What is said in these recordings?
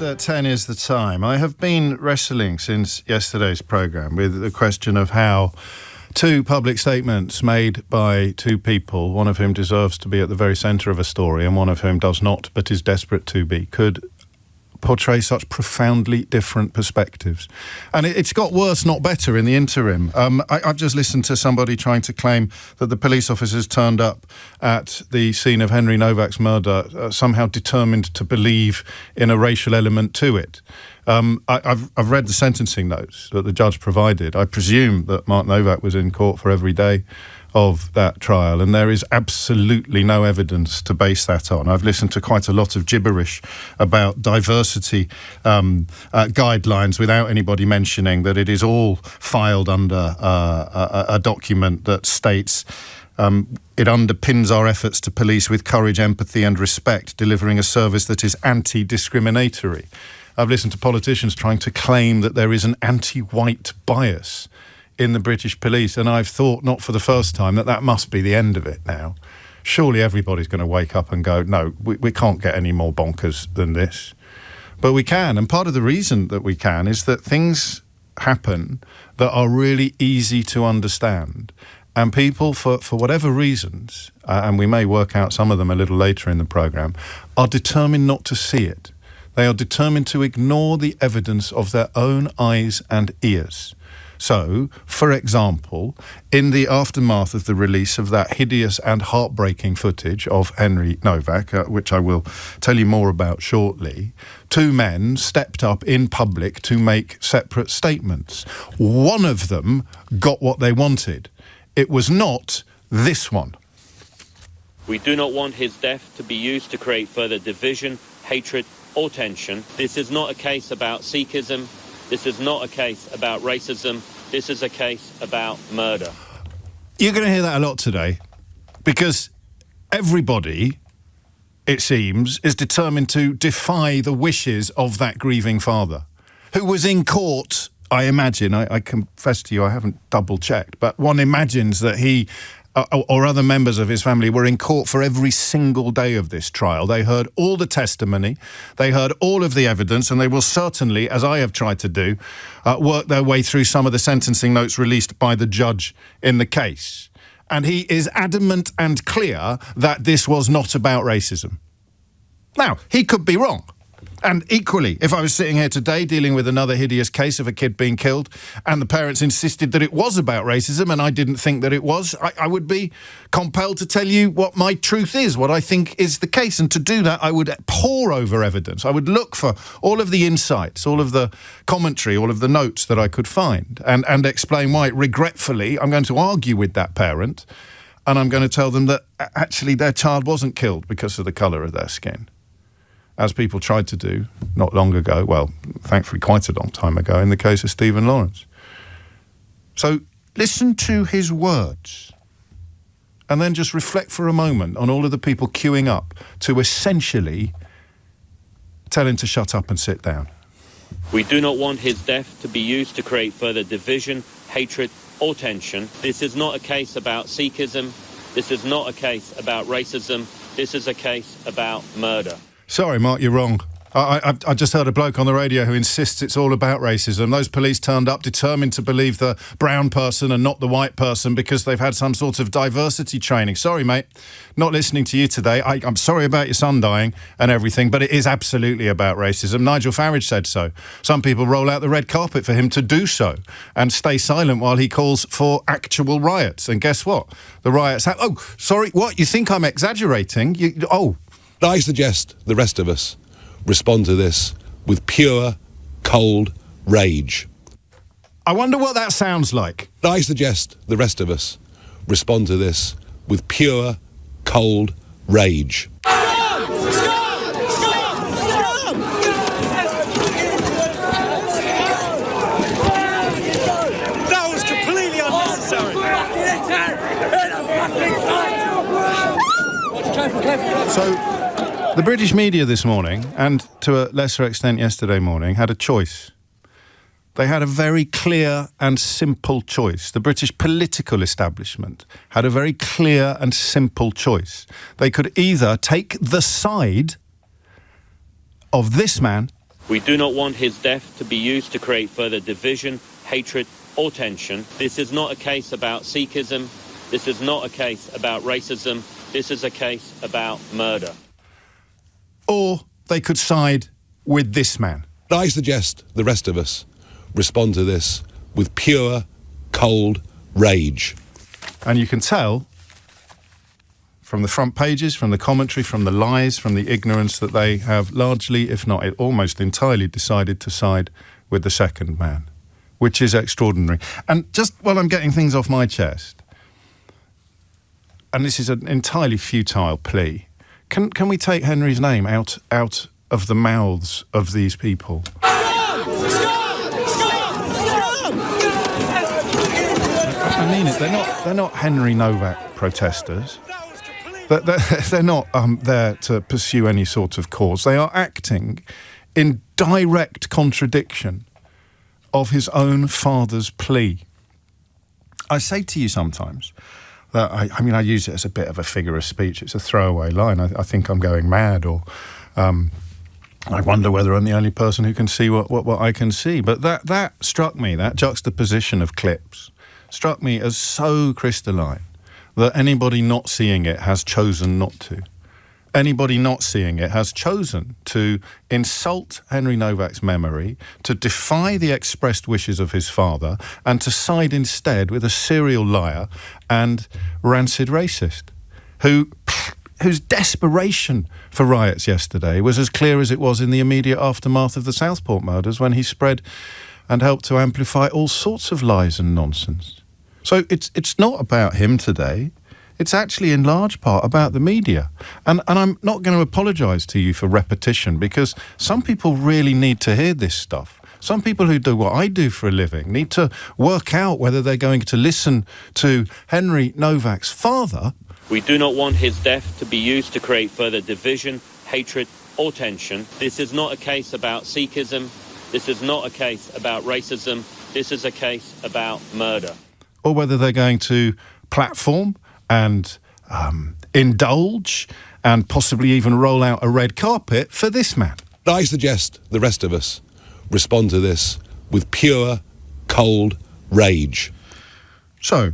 after 10 is the time. I have been wrestling since yesterday's programme with the question of how two public statements made by two people, one of whom deserves to be at the very centre of a story and one of whom does not but is desperate to be, could portray such profoundly different perspectives. And it's got worse, not better, in the interim. I've just listened to somebody trying to claim that the police officers turned up at the scene of Henry Novak's murder somehow determined to believe in a racial element to it. I've read the sentencing notes that the judge provided. I presume that Mark Novak was in court for every day of that trial, and there is absolutely no evidence to base that on. I've listened to quite a lot of gibberish about diversity guidelines without anybody mentioning that it is all filed under a document that states it underpins our efforts to police with courage, empathy and respect, delivering a service that is anti-discriminatory. I've listened to politicians trying to claim that there is an anti-white bias in the British police, and I've thought, not for the first time, that must be the end of it now. Surely everybody's going to wake up and go, no, we can't get any more bonkers than this. But we can, and part of the reason that we can is that things happen that are really easy to understand. And people, for whatever reasons, and we may work out some of them a little later in the programme, are determined not to see it. They are determined to ignore the evidence of their own eyes and ears. So, for example, in the aftermath of the release of that hideous and heartbreaking footage of Henry Novak, which I will tell you more about shortly, two men stepped up in public to make separate statements. One of them got what they wanted. It was not this one. We do not want his death to be used to create further division, hatred or tension. This is not a case about Sikhism. This is not a case about racism. This is a case about murder. You're going to hear that a lot today, because everybody, it seems, is determined to defy the wishes of that grieving father, who was in court, I imagine. I confess to you, I haven't double-checked, but one imagines that he or other members of his family were in court for every single day of this trial. They heard all the testimony, they heard all of the evidence, and they will certainly, as I have tried to do, work their way through some of the sentencing notes released by the judge in the case. And he is adamant and clear that this was not about racism. Now, he could be wrong. And equally, if I was sitting here today dealing with another hideous case of a kid being killed and the parents insisted that it was about racism and I didn't think that it was, I would be compelled to tell you what my truth is, what I think is the case. And to do that, I would pore over evidence. I would look for all of the insights, all of the commentary, all of the notes that I could find and explain why, regretfully, I'm going to argue with that parent and I'm going to tell them that actually their child wasn't killed because of the colour of their skin, as people tried to do not long ago, well, thankfully quite a long time ago, in the case of Stephen Lawrence. So listen to his words and then just reflect for a moment on all of the people queuing up to essentially tell him to shut up and sit down. We do not want his death to be used to create further division, hatred or tension. This is not a case about Sikhism. This is not a case about racism. This is a case about murder. Sorry, Mark, you're wrong. I just heard a bloke on the radio who insists it's all about racism. Those police turned up determined to believe the brown person and not the white person because they've had some sort of diversity training. Sorry, mate, not listening to you today. I'm sorry about your son dying and everything, but it is absolutely about racism. Nigel Farage said so. Some people roll out the red carpet for him to do so and stay silent while he calls for actual riots. And guess what? The riots have... Oh, sorry, what? You think I'm exaggerating? I suggest the rest of us respond to this with pure, cold rage. I wonder what that sounds like. I suggest the rest of us respond to this with pure, cold rage. Stop! Stop! Stop! Stop! That was completely unnecessary. So, the British media this morning, and to a lesser extent yesterday morning, had a choice. They had a very clear and simple choice. The British political establishment had a very clear and simple choice. They could either take the side of this man We do not want his death to be used to create further division, hatred, or tension. This is not a case about Sikhism. This is not a case about racism. This is a case about murder. Or they could side with this man. I suggest the rest of us respond to this with pure, cold rage. And you can tell from the front pages, from the commentary, from the lies, from the ignorance that they have largely, if not almost entirely, decided to side with the second man, which is extraordinary. And just while I'm getting things off my chest, and this is an entirely futile plea, can we take Henry's name out of the mouths of these people? I mean it. They're not Henry Novak protesters. They're not there to pursue any sort of cause. They are acting in direct contradiction of his own father's plea. I say to you sometimes that I use it as a bit of a figure of speech. It's a throwaway line. I think I'm going mad, or I wonder whether I'm the only person who can see what I can see. But that struck me, that juxtaposition of clips, struck me as so crystalline that anybody not seeing it has chosen not to. Anybody not seeing it has chosen to insult Henry Novak's memory, to defy the expressed wishes of his father, and to side instead with a serial liar and rancid racist, whose desperation for riots yesterday was as clear as it was in the immediate aftermath of the Southport murders, when he spread and helped to amplify all sorts of lies and nonsense. So it's not about him today. It's actually in large part about the media. And I'm not going to apologise to you for repetition, because some people really need to hear this stuff. Some people who do what I do for a living need to work out whether they're going to listen to Henry Novak's father. We do not want his death to be used to create further division, hatred, or tension. This is not a case about Sikhism. This is not a case about racism. This is a case about murder. Or whether they're going to platform and indulge and possibly even roll out a red carpet for this man. I suggest the rest of us respond to this with pure, cold rage. So,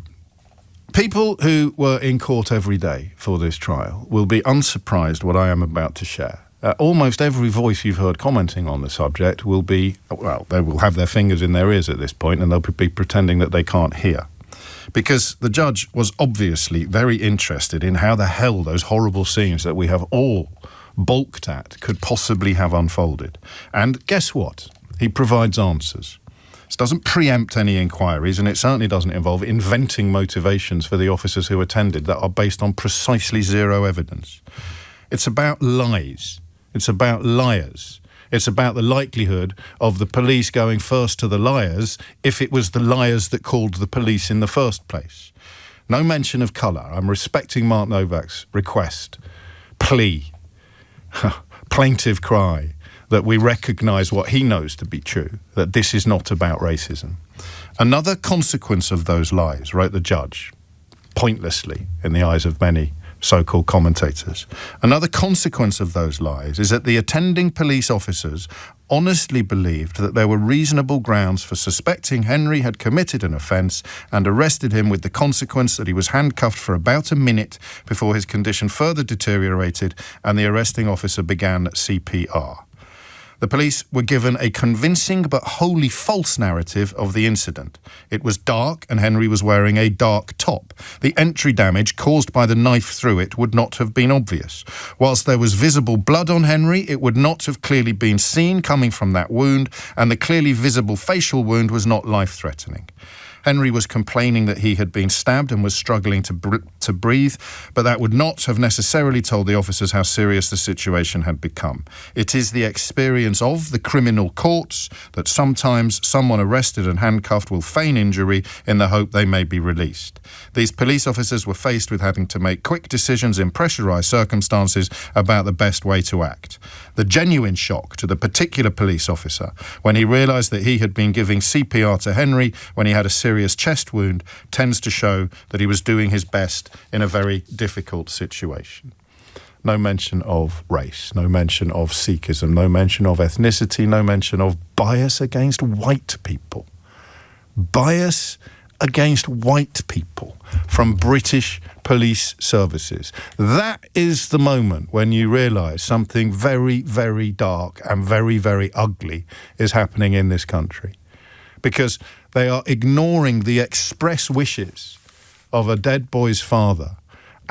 people who were in court every day for this trial will be unsurprised what I am about to share. Almost every voice you've heard commenting on the subject will be, well, they will have their fingers in their ears at this point, and they'll be pretending that they can't hear. Because the judge was obviously very interested in how the hell those horrible scenes that we have all balked at could possibly have unfolded. And guess what? He provides answers. This doesn't preempt any inquiries, and it certainly doesn't involve inventing motivations for the officers who attended that are based on precisely zero evidence. It's about lies. It's about liars. It's about the likelihood of the police going first to the liars if it was the liars that called the police in the first place. No mention of colour. I'm respecting Mark Novak's request, plea, plaintive cry, that we recognise what he knows to be true, that this is not about racism. Another consequence of those lies, wrote the judge, pointlessly in the eyes of many so-called commentators. Another consequence of those lies is that the attending police officers honestly believed that there were reasonable grounds for suspecting Henry had committed an offence and arrested him, with the consequence that he was handcuffed for about a minute before his condition further deteriorated and the arresting officer began CPR. The police were given a convincing but wholly false narrative of the incident. It was dark and Henry was wearing a dark top. The entry damage caused by the knife through it would not have been obvious. Whilst there was visible blood on Henry, it would not have clearly been seen coming from that wound, and the clearly visible facial wound was not life-threatening. Henry was complaining that he had been stabbed and was struggling to breathe, but that would not have necessarily told the officers how serious the situation had become. It is the experience of the criminal courts that sometimes someone arrested and handcuffed will feign injury in the hope they may be released. These police officers were faced with having to make quick decisions in pressurised circumstances about the best way to act. The genuine shock to the particular police officer when he realised that he had been giving CPR to Henry when he had a serious chest wound tends to show that he was doing his best in a very difficult situation. no mention of race, no mention of Sikhism, no mention of ethnicity, no mention of bias against white people. Bias against white people from British police services. That is the moment when you realise something very, very dark and very, very ugly is happening in this country. Because they are ignoring the express wishes of a dead boy's father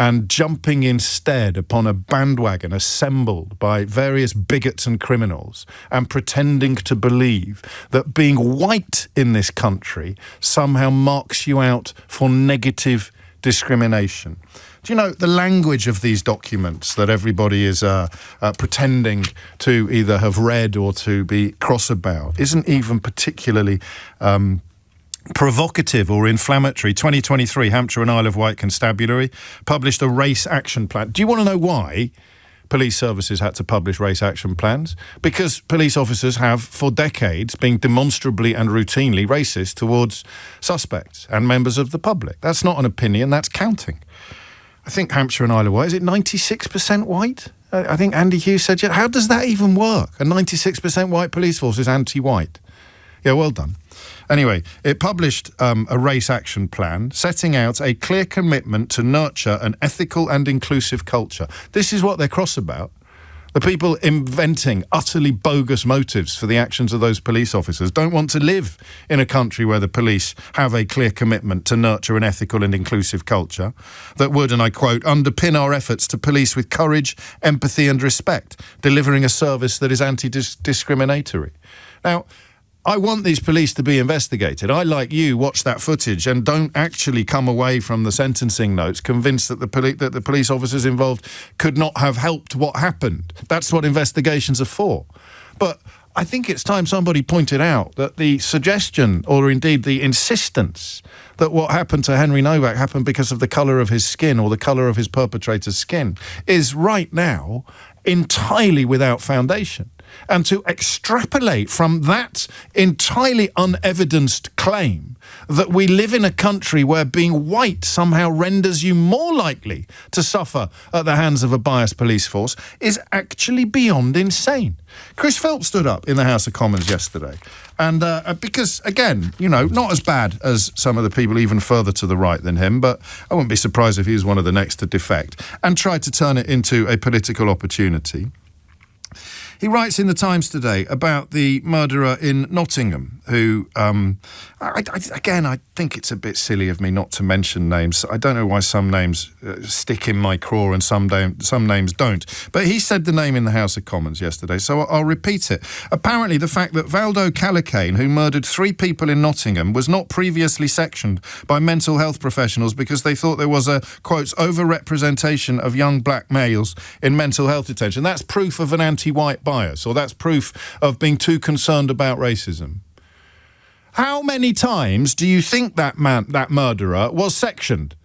and jumping instead upon a bandwagon assembled by various bigots and criminals and pretending to believe that being white in this country somehow marks you out for negative discrimination. Do you know the language of these documents that everybody is pretending to either have read or to be cross about isn't even particularly provocative or inflammatory. 2023, Hampshire and Isle of Wight Constabulary published a race action plan. Do you want to know why police services had to publish race action plans? Because police officers have, for decades, been demonstrably and routinely racist towards suspects and members of the public. That's not an opinion, that's counting. I think Hampshire and Isle of Wight, is it 96% white? I think Andy Hughes said, yeah, how does that even work? A 96% white police force is anti-white. Yeah, well done. Anyway, it published a race action plan setting out a clear commitment to nurture an ethical and inclusive culture. This is what they're cross about. The people inventing utterly bogus motives for the actions of those police officers don't want to live in a country where the police have a clear commitment to nurture an ethical and inclusive culture that would, and I quote, underpin our efforts to police with courage, empathy and respect, delivering a service that is anti-discriminatory. Now, I want these police to be investigated. I, like you, watch that footage and don't actually come away from the sentencing notes convinced that the police officers involved could not have helped what happened. That's what investigations are for. But I think it's time somebody pointed out that the suggestion, or indeed the insistence, that what happened to Henry Novak happened because of the colour of his skin or the colour of his perpetrator's skin is right now entirely without foundation. And to extrapolate from that entirely unevidenced claim that we live in a country where being white somehow renders you more likely to suffer at the hands of a biased police force is actually beyond insane. Chris Phelps stood up in the House of Commons yesterday. And because, again, you know, not as bad as some of the people even further to the right than him, but I wouldn't be surprised if he was one of the next to defect, and tried to turn it into a political opportunity. He writes in the Times today about the murderer in Nottingham, who, I think it's a bit silly of me not to mention names. I don't know why some names stick in my craw and some names don't. But he said the name in the House of Commons yesterday, so I'll repeat it. Apparently, the fact that Valdo Callicane, who murdered 3 people in Nottingham, was not previously sectioned by mental health professionals because they thought there was a, quote, over-representation of young black males in mental health detention. That's proof of an anti-white bias, or that's proof of being too concerned about racism. How many times do you think that murderer was sectioned?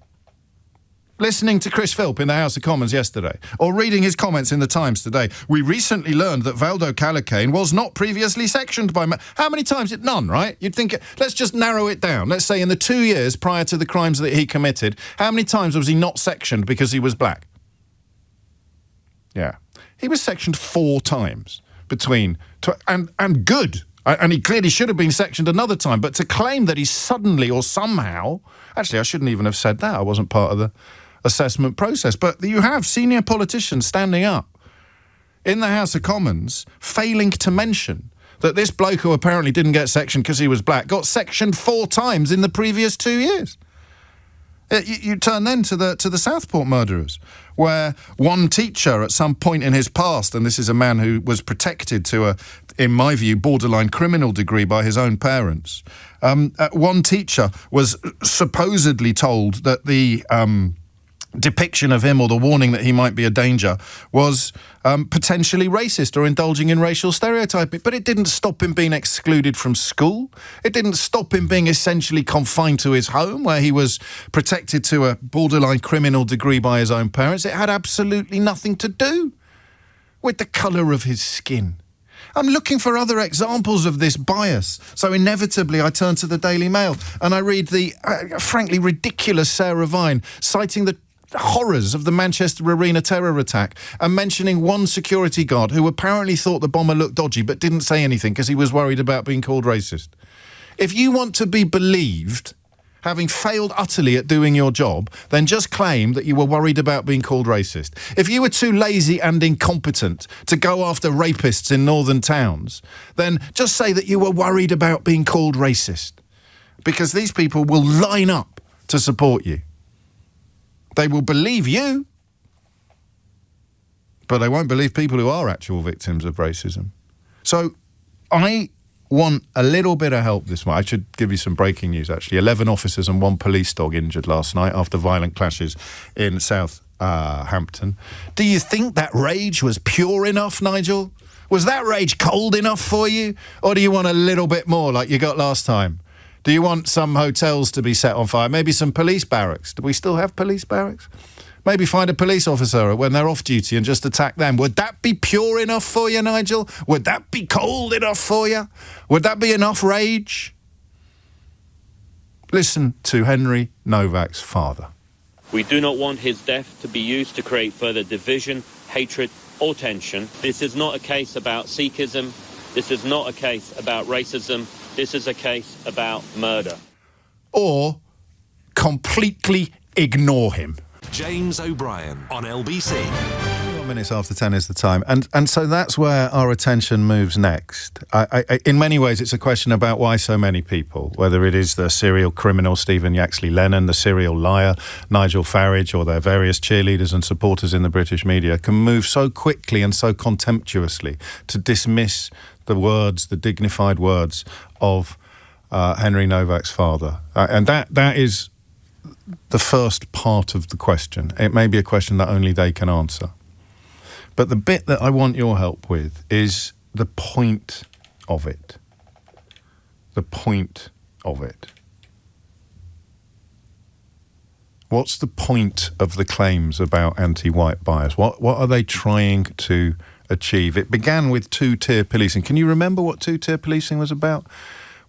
Listening to Chris Philp in the House of Commons yesterday, or reading his comments in the Times today, we recently learned that Valdo Callicane was not previously sectioned by... How many times? None, right? You'd think... Let's just narrow it down. Let's say in the 2 years prior to the crimes that he committed, how many times was he not sectioned because he was black? Yeah. He was sectioned 4 times between... And good. And he clearly should have been sectioned another time. But to claim that he suddenly or somehow... Actually, I shouldn't even have said that. I wasn't part of the assessment process. But you have senior politicians standing up in the House of Commons failing to mention that this bloke who apparently didn't get sectioned because he was black got sectioned 4 times in the previous 2 years. You turn then to the Southport murderers, where one teacher at some point in his past, and this is a man who was protected to a, in my view, borderline criminal degree by his own parents, one teacher was supposedly told that the depiction of him or the warning that he might be a danger was potentially racist or indulging in racial stereotyping. But it didn't stop him being excluded from school. It didn't stop him being essentially confined to his home where he was protected to a borderline criminal degree by his own parents. It had absolutely nothing to do with the colour of his skin. I'm looking for other examples of this bias. So inevitably I turn to the Daily Mail and I read the frankly ridiculous Sarah Vine citing the horrors of the Manchester Arena terror attack and mentioning one security guard who apparently thought the bomber looked dodgy but didn't say anything because he was worried about being called racist. If you want to be believed, having failed utterly at doing your job, then just claim that you were worried about being called racist. If you were too lazy and incompetent to go after rapists in northern towns, then just say that you were worried about being called racist. Because these people will line up to support you. They will believe you, but they won't believe people who are actual victims of racism. So I want a little bit of help this morning. I should give you some breaking news, actually. 11 officers and 1 police dog injured last night after violent clashes in Southampton. Do you think that rage was pure enough, Nigel? Was that rage cold enough for you? Or do you want a little bit more like you got last time? Do you want some hotels to be set on fire? Maybe some police barracks? Do we still have police barracks? Maybe find a police officer when they're off duty and just attack them. Would that be pure enough for you, Nigel? Would that be cold enough for you? Would that be enough rage? Listen to Henry Novak's father. We do not want his death to be used to create further division, hatred or tension. This is not a case about Sikhism. This is not a case about racism. This is a case about murder. Or completely ignore him. James O'Brien on LBC. 21 minutes after 10 is the time. And so that's where our attention moves next. In many ways, it's a question about why so many people, whether it is the serial criminal Stephen Yaxley-Lennon, the serial liar Nigel Farage, or their various cheerleaders and supporters in the British media, can move so quickly and so contemptuously to dismiss the words, the dignified words of Henry Novak's father. And that is the first part of the question. It may be a question that only they can answer. But the bit that I want your help with is the point of it. The point of it. What's the point of the claims about anti-white bias? What are they trying to achieve? It began with two-tier policing. Can you remember what two-tier policing was about?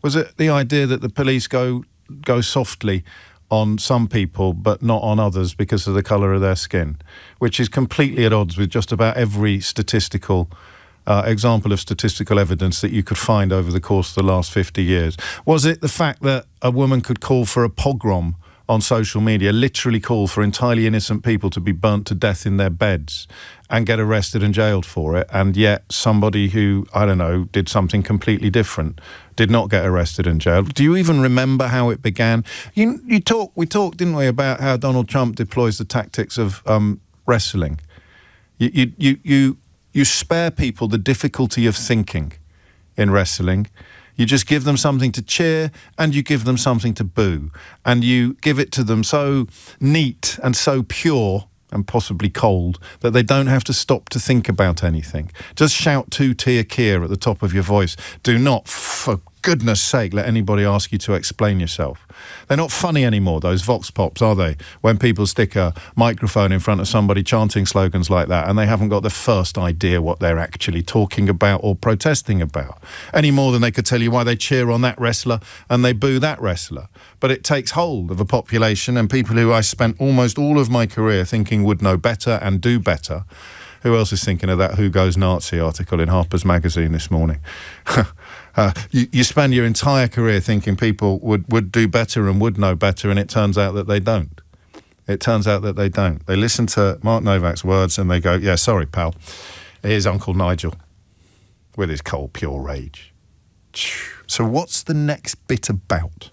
Was it the idea that the police go softly on some people but not on others because of the colour of their skin, which is completely at odds with just about every statistical example of statistical evidence that you could find over the course of the last 50 years? Was it the fact that a woman could call for a pogrom on social media, literally call for entirely innocent people to be burnt to death in their beds and get arrested and jailed for it, and yet somebody who, I don't know, did something completely different did not get arrested and jailed? Do you even remember how it began? We talked, didn't we, about how Donald Trump deploys the tactics of wrestling. You spare people the difficulty of thinking in wrestling. You just give them something to cheer and you give them something to boo. And you give it to them so neat and so pure and possibly cold that they don't have to stop to think about anything. Just shout two-tier Keir at the top of your voice. Do not, for goodness sake, let anybody ask you to explain yourself. They're not funny anymore, those vox pops, are they? When people stick a microphone in front of somebody chanting slogans like that and they haven't got the first idea what they're actually talking about or protesting about, any more than they could tell you why they cheer on that wrestler and they boo that wrestler. But it takes hold of a population and people who I spent almost all of my career thinking would know better and do better. Who else is thinking of that Who Goes Nazi article in Harper's Magazine this morning? You spend your entire career thinking people would do better and would know better, and it turns out that they don't. It turns out that they don't. They listen to Mark Novak's words and they go, yeah, sorry, pal. Here's Uncle Nigel with his cold, pure rage. So what's the next bit about?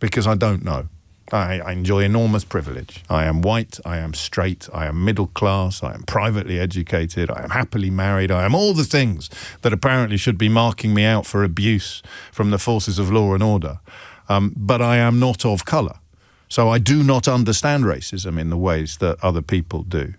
Because I don't know. I enjoy enormous privilege. I am white, I am straight, I am middle class, I am privately educated, I am happily married, I am all the things that apparently should be marking me out for abuse from the forces of law and order. But I am not of colour. So I do not understand racism in the ways that other people do.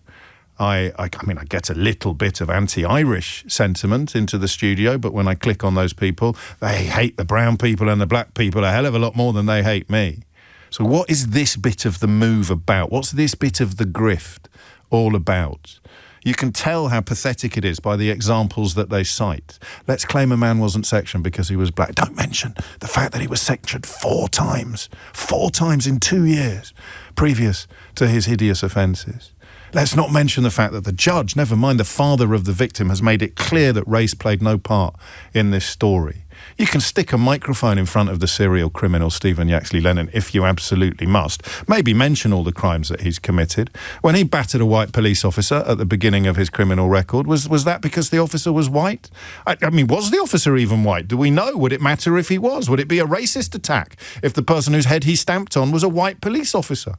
I mean, I get a little bit of anti-Irish sentiment into the studio, but when I click on those people, they hate the brown people and the black people a hell of a lot more than they hate me. So what is this bit of the move about? What's this bit of the grift all about? You can tell how pathetic it is by the examples that they cite. Let's claim a man wasn't sectioned because he was black. Don't mention the fact that he was sectioned 4 times. 4 times in 2 years previous to his hideous offences. Let's not mention the fact that the judge, never mind the father of the victim, has made it clear that race played no part in this story. You can stick a microphone in front of the serial criminal Stephen Yaxley Lennon if you absolutely must. Maybe mention all the crimes that he's committed. When he battered a white police officer at the beginning of his criminal record, was that because the officer was white? I mean, was the officer even white? Do we know? Would it matter if he was? Would it be a racist attack if the person whose head he stamped on was a white police officer?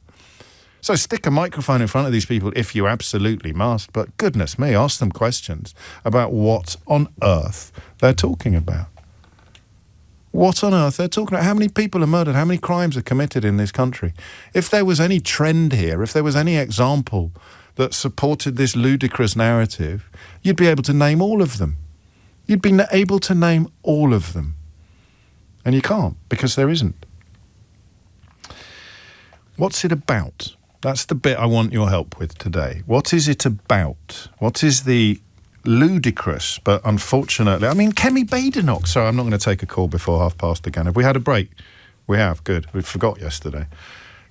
So stick a microphone in front of these people if you absolutely must, but goodness me, ask them questions about what on earth they're talking about. What on earth they're talking about? How many people are murdered? How many crimes are committed in this country? If there was any trend here, if there was any example that supported this ludicrous narrative, you'd be able to name all of them. You'd be able to name all of them. And you can't, because there isn't. What's it about? That's the bit I want your help with today. What is it about? What is the ludicrous, but unfortunately, I mean, Kemi Badenoch. Sorry, I'm not going to take a call before past again. Have we had a break? We have, good. We forgot yesterday.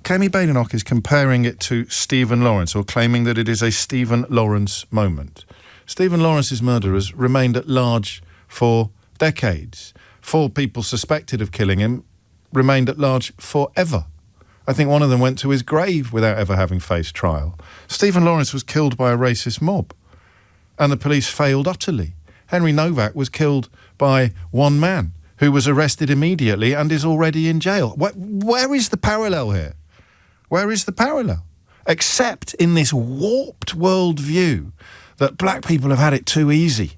Kemi Badenoch is comparing it to Stephen Lawrence, or claiming that it is a Stephen Lawrence moment. Stephen Lawrence's murder has remained at large for decades. 4 people suspected of killing him remained at large forever. I think one of them went to his grave without ever having faced trial. Stephen Lawrence was killed by a racist mob, and the police failed utterly. Henry Novak was killed by one man who was arrested immediately and is already in jail. Where is the parallel here? Where is the parallel? Except in this warped worldview that black people have had it too easy.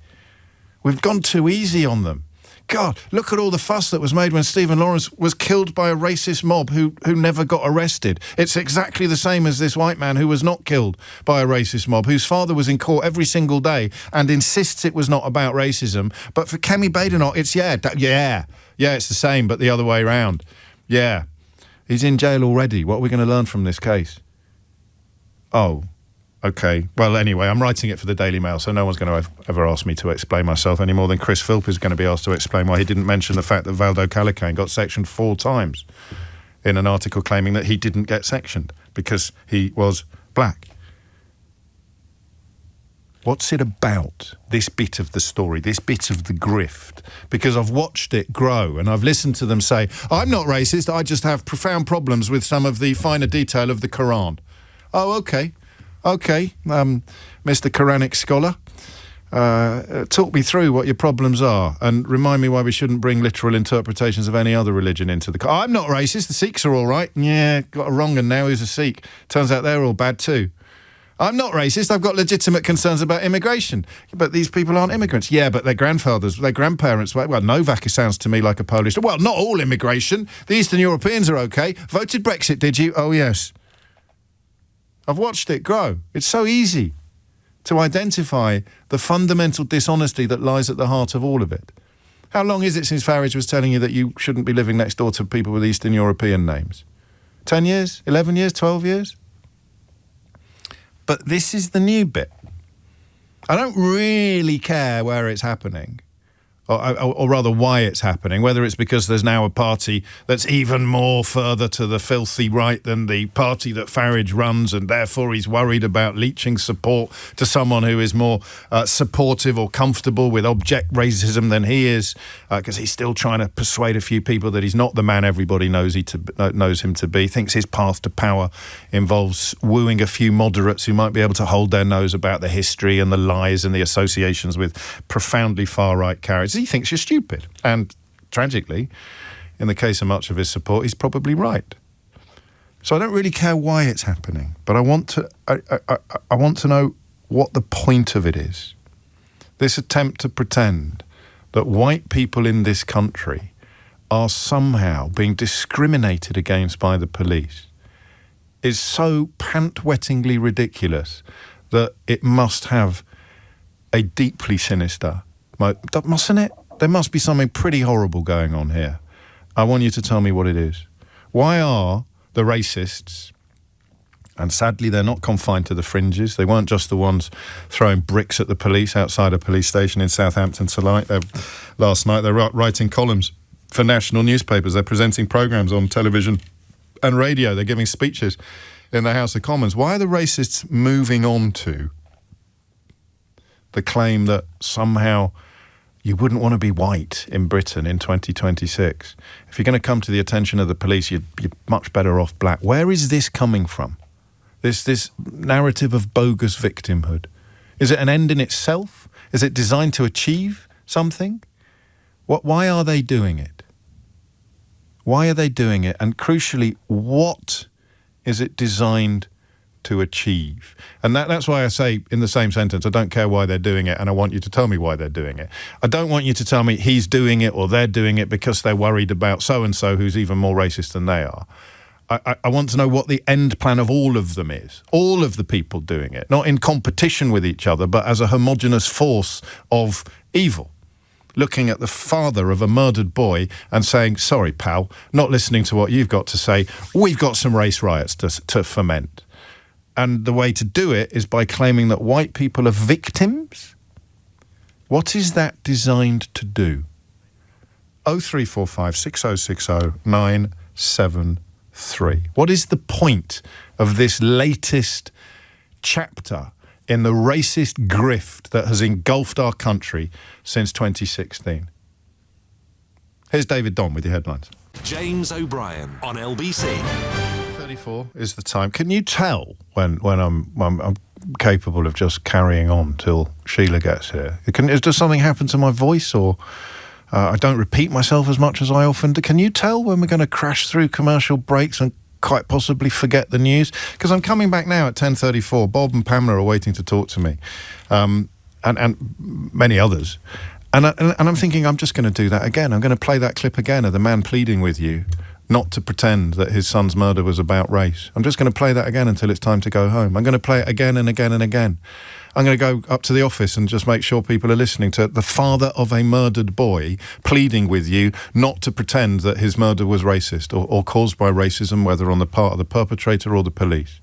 We've gone too easy on them. God, look at all the fuss that was made when Stephen Lawrence was killed by a racist mob who never got arrested. It's exactly the same as this white man who was not killed by a racist mob, whose father was in court every single day and insists it was not about racism. But for Kemi Badenoch, it's it's the same, but the other way around. Yeah, he's in jail already. What are we going to learn from this case? Oh, okay. Well, anyway, I'm writing it for the Daily Mail, so no one's going to ever ask me to explain myself any more than Chris Philp is going to be asked to explain why he didn't mention the fact that Valdo Callicane got sectioned 4 times in an article claiming that he didn't get sectioned because he was black. What's it about, this bit of the story, this bit of the grift? Because I've watched it grow and I've listened to them say, I'm not racist, I just have profound problems with some of the finer detail of the Quran. Oh, okay. Okay, Mr. Quranic scholar, talk me through what your problems are and remind me why we shouldn't bring literal interpretations of any other religion into the... I'm not racist, the Sikhs are all right. Yeah, got a wrong and now who's a Sikh? Turns out they're all bad too. I'm not racist, I've got legitimate concerns about immigration. But these people aren't immigrants. Yeah, but their grandfathers, their grandparents... Well, Novak sounds to me like a Polish... Well, not all immigration. The Eastern Europeans are okay. Voted Brexit, did you? Oh, yes. I've watched it grow. It's so easy to identify the fundamental dishonesty that lies at the heart of all of it. How long is it since Farage was telling you that you shouldn't be living next door to people with Eastern European names? 10 years? 11 years? 12 years? But this is the new bit. I don't really care where it's happening. Or rather why it's happening, whether it's because there's now a party that's even more further to the filthy right than the party that Farage runs, and therefore he's worried about leeching support to someone who is more supportive or comfortable with object racism than he is, because he's still trying to persuade a few people that he's not the man everybody knows him to be, thinks his path to power involves wooing a few moderates who might be able to hold their nose about the history and the lies and the associations with profoundly far-right characters. He thinks you're stupid. And tragically, in the case of much of his support, he's probably right. So I don't really care why it's happening, but I want to know what the point of it is. This attempt to pretend that white people in this country are somehow being discriminated against by the police is so pant-wettingly ridiculous that it must have a deeply sinister... Mustn't it? There must be something pretty horrible going on here. I want you to tell me what it is. Why are the racists And sadly, they're not confined to the fringes. They weren't just the ones throwing bricks at the police outside a police station in Southampton last night. They're writing columns for national newspapers. They're presenting programmes on television and radio. They're giving speeches in the House of Commons. Why are the racists moving on to the claim that somehow you wouldn't want to be white in Britain in 2026? If you're going to come to the attention of the police, you're much better off black. Where is this coming from? This narrative of bogus victimhood. Is it an end in itself? Is it designed to achieve something? Why are they doing it? Why are they doing it? And crucially, what is it designed to achieve? And that's why I say in the same sentence, I don't care why they're doing it, and I want you to tell me why they're doing it. I don't want you to tell me he's doing it or they're doing it because they're worried about so-and-so who's even more racist than they are. I want to know what the end plan of all of them is. All of the people doing it, not in competition with each other, but as a homogenous force of evil. Looking at the father of a murdered boy and saying, sorry, pal, not listening to what you've got to say. We've got some race riots to foment. And the way to do it is by claiming that white people are victims? What is that designed to do? 0345 6060 973. What is the point of this latest chapter in the racist grift that has engulfed our country since 2016? Here's David Don with your headlines. James O'Brien on LBC. 34 is the time. Can you tell when I'm capable of just carrying on till Sheila gets here? Does something happen to my voice, or I don't repeat myself as much as I often do? Can you tell when we're going to crash through commercial breaks and quite possibly forget the news? Because I'm coming back now at 10:34. Bob and Pamela are waiting to talk to me, and many others. And I'm thinking I'm just going to do that again. I'm going to play that clip again of the man pleading with you not to pretend that his son's murder was about race. I'm just going to play that again until it's time to go home. I'm going to play it again and again and again. I'm going to go up to the office and just make sure people are listening to the father of a murdered boy pleading with you not to pretend that his murder was racist or caused by racism, whether on the part of the perpetrator or the police.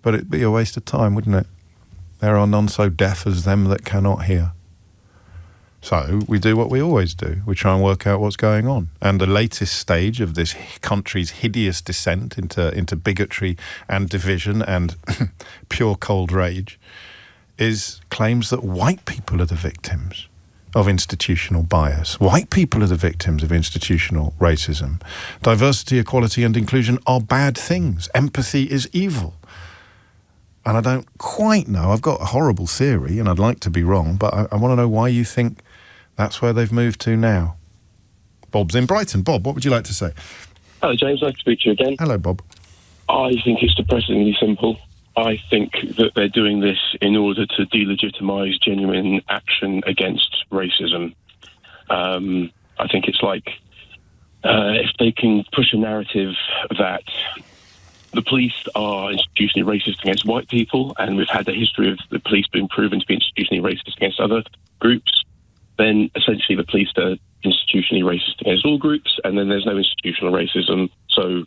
But it'd be a waste of time, wouldn't it? There are none so deaf as them that cannot hear. So we do what we always do. We try and work out what's going on. And the latest stage of this country's hideous descent into bigotry and division and pure cold rage is claims that white people are the victims of institutional bias. White people are the victims of institutional racism. Diversity, equality and inclusion are bad things. Empathy is evil. And I don't quite know. I've got a horrible theory and I'd like to be wrong, but I want to know why you think that's where they've moved to now. Bob's in Brighton. Bob, what would you like to say? Hello, James. Nice to speak to you again. Hello, Bob. I think it's depressingly simple. I think that they're doing this in order to delegitimise genuine action against racism. I think it's like if they can push a narrative that the police are institutionally racist against white people, and we've had a history of the police being proven to be institutionally racist against other groups, then essentially the police are institutionally racist against all groups, and then there's no institutional racism, so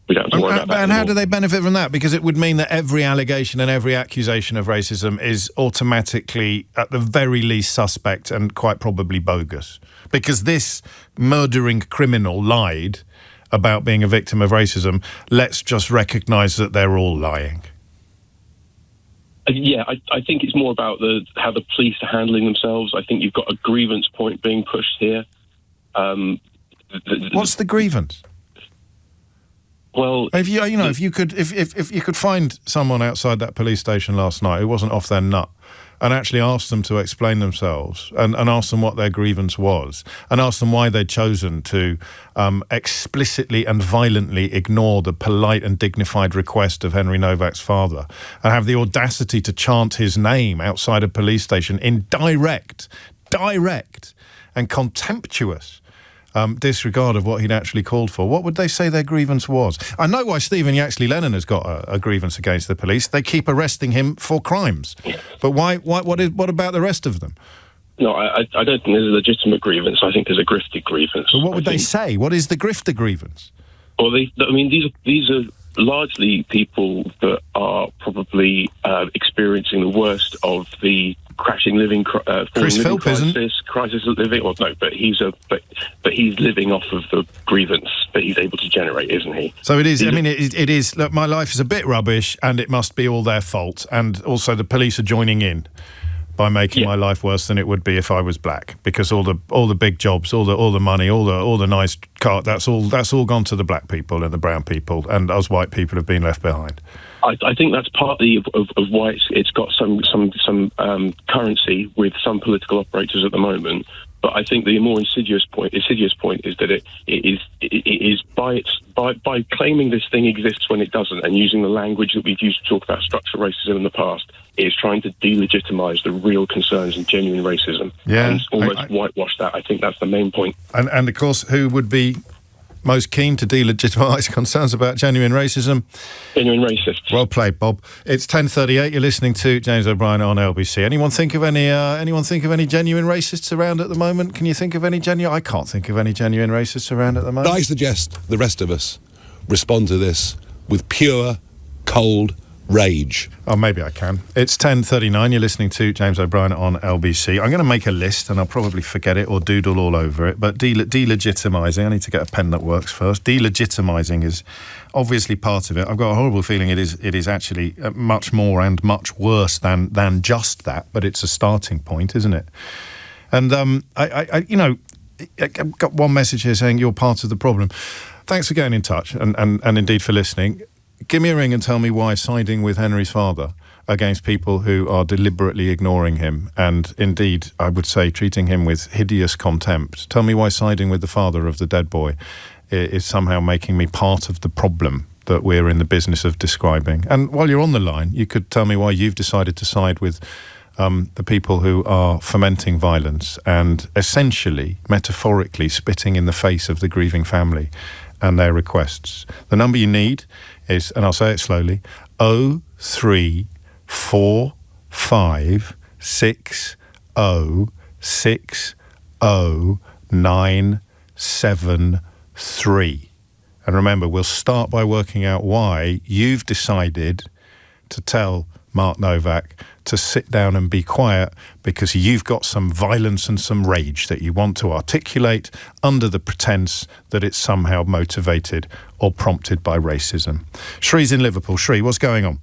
we don't have to worry about that And anymore. how do they benefit from that? Because it would mean that every allegation and every accusation of racism is automatically, at the very least, suspect and quite probably bogus. Because this murdering criminal lied about being a victim of racism. Let's just recognise that they're all lying. Yeah, I think it's more about how the police are handling themselves. I think you've got a grievance point being pushed here. What's the grievance? Well, if you could find someone outside that police station last night who wasn't off their nut and actually ask them to explain themselves and ask them what their grievance was and ask them why they'd chosen to explicitly and violently ignore the polite and dignified request of Henry Novak's father and have the audacity to chant his name outside a police station in direct and contemptuous disregard of what he'd actually called for, what would they say their grievance was? I know why Stephen Yaxley Lennon has got a grievance against the police. They keep arresting him for crimes. But what about the rest of them? No, I don't think there's a legitimate grievance. I think there's a grifted grievance. But what would they say? What is the grifter grievance? Well, these are largely people that are probably experiencing the worst of the crashing living Chris Philp crisis of living. Or no, but he's living off of the grievance that he's able to generate, isn't he? So it is. I mean, it is. Look, my life is a bit rubbish, and it must be all their fault. And also, the police are joining in by making my life worse than it would be if I was black, because all the big jobs, all the money, all the nice car, that's all gone to the black people and the brown people, and us white people have been left behind. I think that's partly of why it's got some currency with some political operators at the moment. But I think the more insidious point is that it is by claiming this thing exists when it doesn't, and using the language that we've used to talk about structural racism in the past, it is trying to delegitimize the real concerns and genuine racism, and almost whitewash that. I think that's the main point. And of course, who would be most keen to delegitimise concerns about genuine racism? Genuine racists. Well played, Bob. It's 10:38. You're listening to James O'Brien on LBC. Anyone think of any genuine racists around at the moment? Can you think of any genuine? I can't think of any genuine racists around at the moment. I suggest the rest of us respond to this with pure, cold rage. Oh, maybe I can. It's 10:39. You're listening to James O'Brien on LBC. I'm going to make a list, and I'll probably forget it or doodle all over it, but delegitimising, I need to get a pen that works first. Delegitimising is obviously part of it. I've got a horrible feeling it is actually much more and much worse than just that, but it's a starting point, isn't it? And I've got one message here saying you're part of the problem. Thanks for getting in touch and indeed for listening. Give me a ring and tell me why siding with Henry's father against people who are deliberately ignoring him and indeed, I would say, treating him with hideous contempt. Tell me why siding with the father of the dead boy is somehow making me part of the problem that we're in the business of describing. And while you're on the line, you could tell me why you've decided to side with the people who are fomenting violence and essentially, metaphorically, spitting in the face of the grieving family and their requests. The number you need is, and I'll say it slowly, 03456060973. And remember, we'll start by working out why you've decided to tell Mark Novak to sit down and be quiet because you've got some violence and some rage that you want to articulate under the pretense that it's somehow motivated or prompted by racism. Shree's in Liverpool. Shree, what's going on?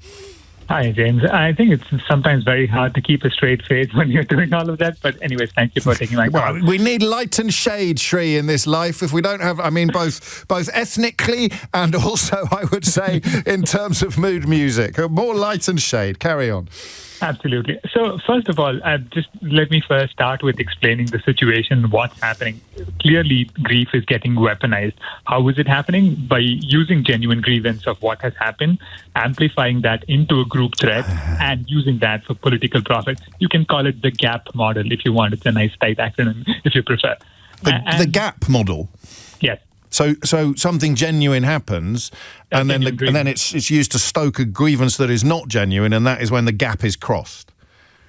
Hi, James. I think it's sometimes very hard to keep a straight face when you're doing all of that. But anyways, thank you for taking my call. Well, we need light and shade, Shree, in this life. If we don't have, I mean, both ethnically and also, I would say, in terms of mood music. More light and shade. Carry on. Absolutely. So, first of all, just let me first start with explaining the situation, what's happening. Clearly, grief is getting weaponized. How is it happening? By using genuine grievance of what has happened, amplifying that into a group threat, and using that for political profit. You can call it the GAP model if you want. It's a nice tight acronym if you prefer. The GAP model? Yes. So something genuine happens, and then it's used to stoke a grievance that is not genuine, and that is when the gap is crossed.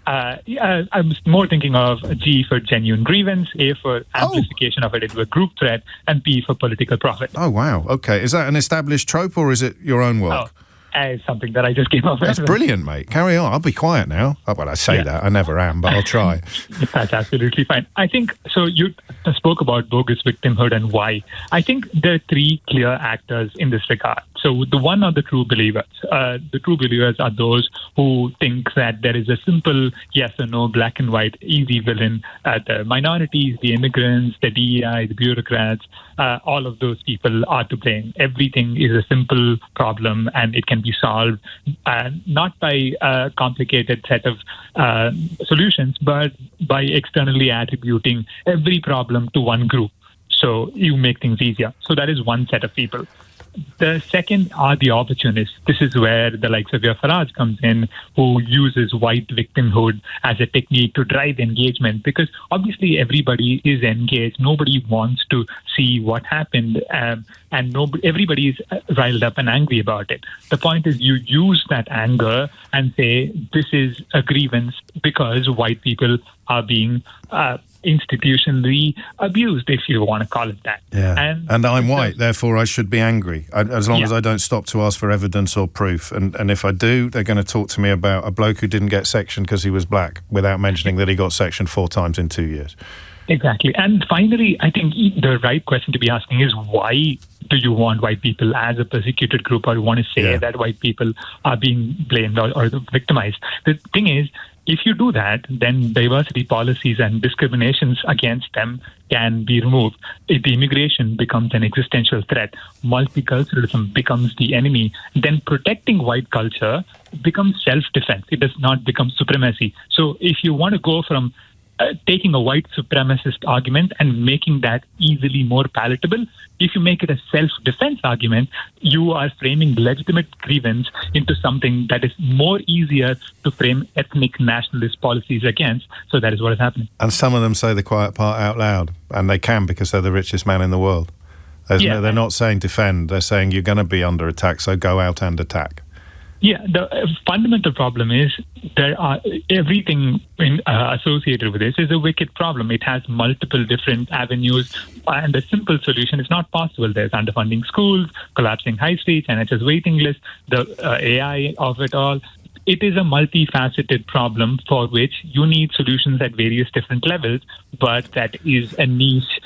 I'm more thinking of G for genuine grievance, A for amplification of it into a group threat, and P for political profit. Oh, wow. Okay. Is that an established trope, or is it your own work? It's something that I just came up with. That's brilliant, mate. Carry on. I'll be quiet now. Oh, well, I say that. I never am, but I'll try. That's absolutely fine. I think, so you spoke about bogus victimhood and why. I think there are three clear actors in this regard. So the one are the true believers. The true believers are those who think that there is a simple yes or no, black and white, easy villain. The minorities, the immigrants, the DEI, the bureaucrats, all of those people are to blame. Everything is a simple problem and it can be solved not by a complicated set of solutions, but by externally attributing every problem to one group. So you make things easier. So that is one set of people. The second are the opportunists. This is where the likes of your Farage comes in, who uses white victimhood as a technique to drive engagement, because obviously everybody is engaged. Nobody wants to see what happened, and everybody is riled up and angry about it. The point is you use that anger and say this is a grievance because white people are being institutionally abused, if you want to call it that. Yeah. And I'm white, therefore I should be angry, as long as I don't stop to ask for evidence or proof. And if I do, they're going to talk to me about a bloke who didn't get sectioned because he was black, without mentioning that he got sectioned 4 times in 2 years. Exactly. And finally, I think the right question to be asking is, why do you want white people as a persecuted group, or you want to say that white people are being blamed or victimized? The thing is, if you do that, then diversity policies and discriminations against them can be removed. If the immigration becomes an existential threat, multiculturalism becomes the enemy, then protecting white culture becomes self-defense. It does not become supremacy. So if you want to go from taking a white supremacist argument and making that easily more palatable, if you make it a self-defense argument, you are framing legitimate grievance into something that is more easier to frame ethnic nationalist policies against. So that is what is happening. And some of them say the quiet part out loud, and they can because they're the richest man in the world. They're not saying defend, they're saying you're going to be under attack, so go out and attack. Yeah, the fundamental problem is everything associated with this is a wicked problem. It has multiple different avenues, and a simple solution is not possible. There's underfunding schools, collapsing high streets, NHS waiting lists, the AI of it all. It is a multifaceted problem for which you need solutions at various different levels, but that is a niche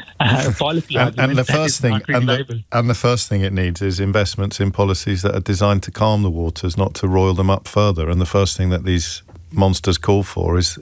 policy argument. And the first thing it needs is investments in policies that are designed to calm the waters, not to roil them up further. And the first thing that these monsters call for is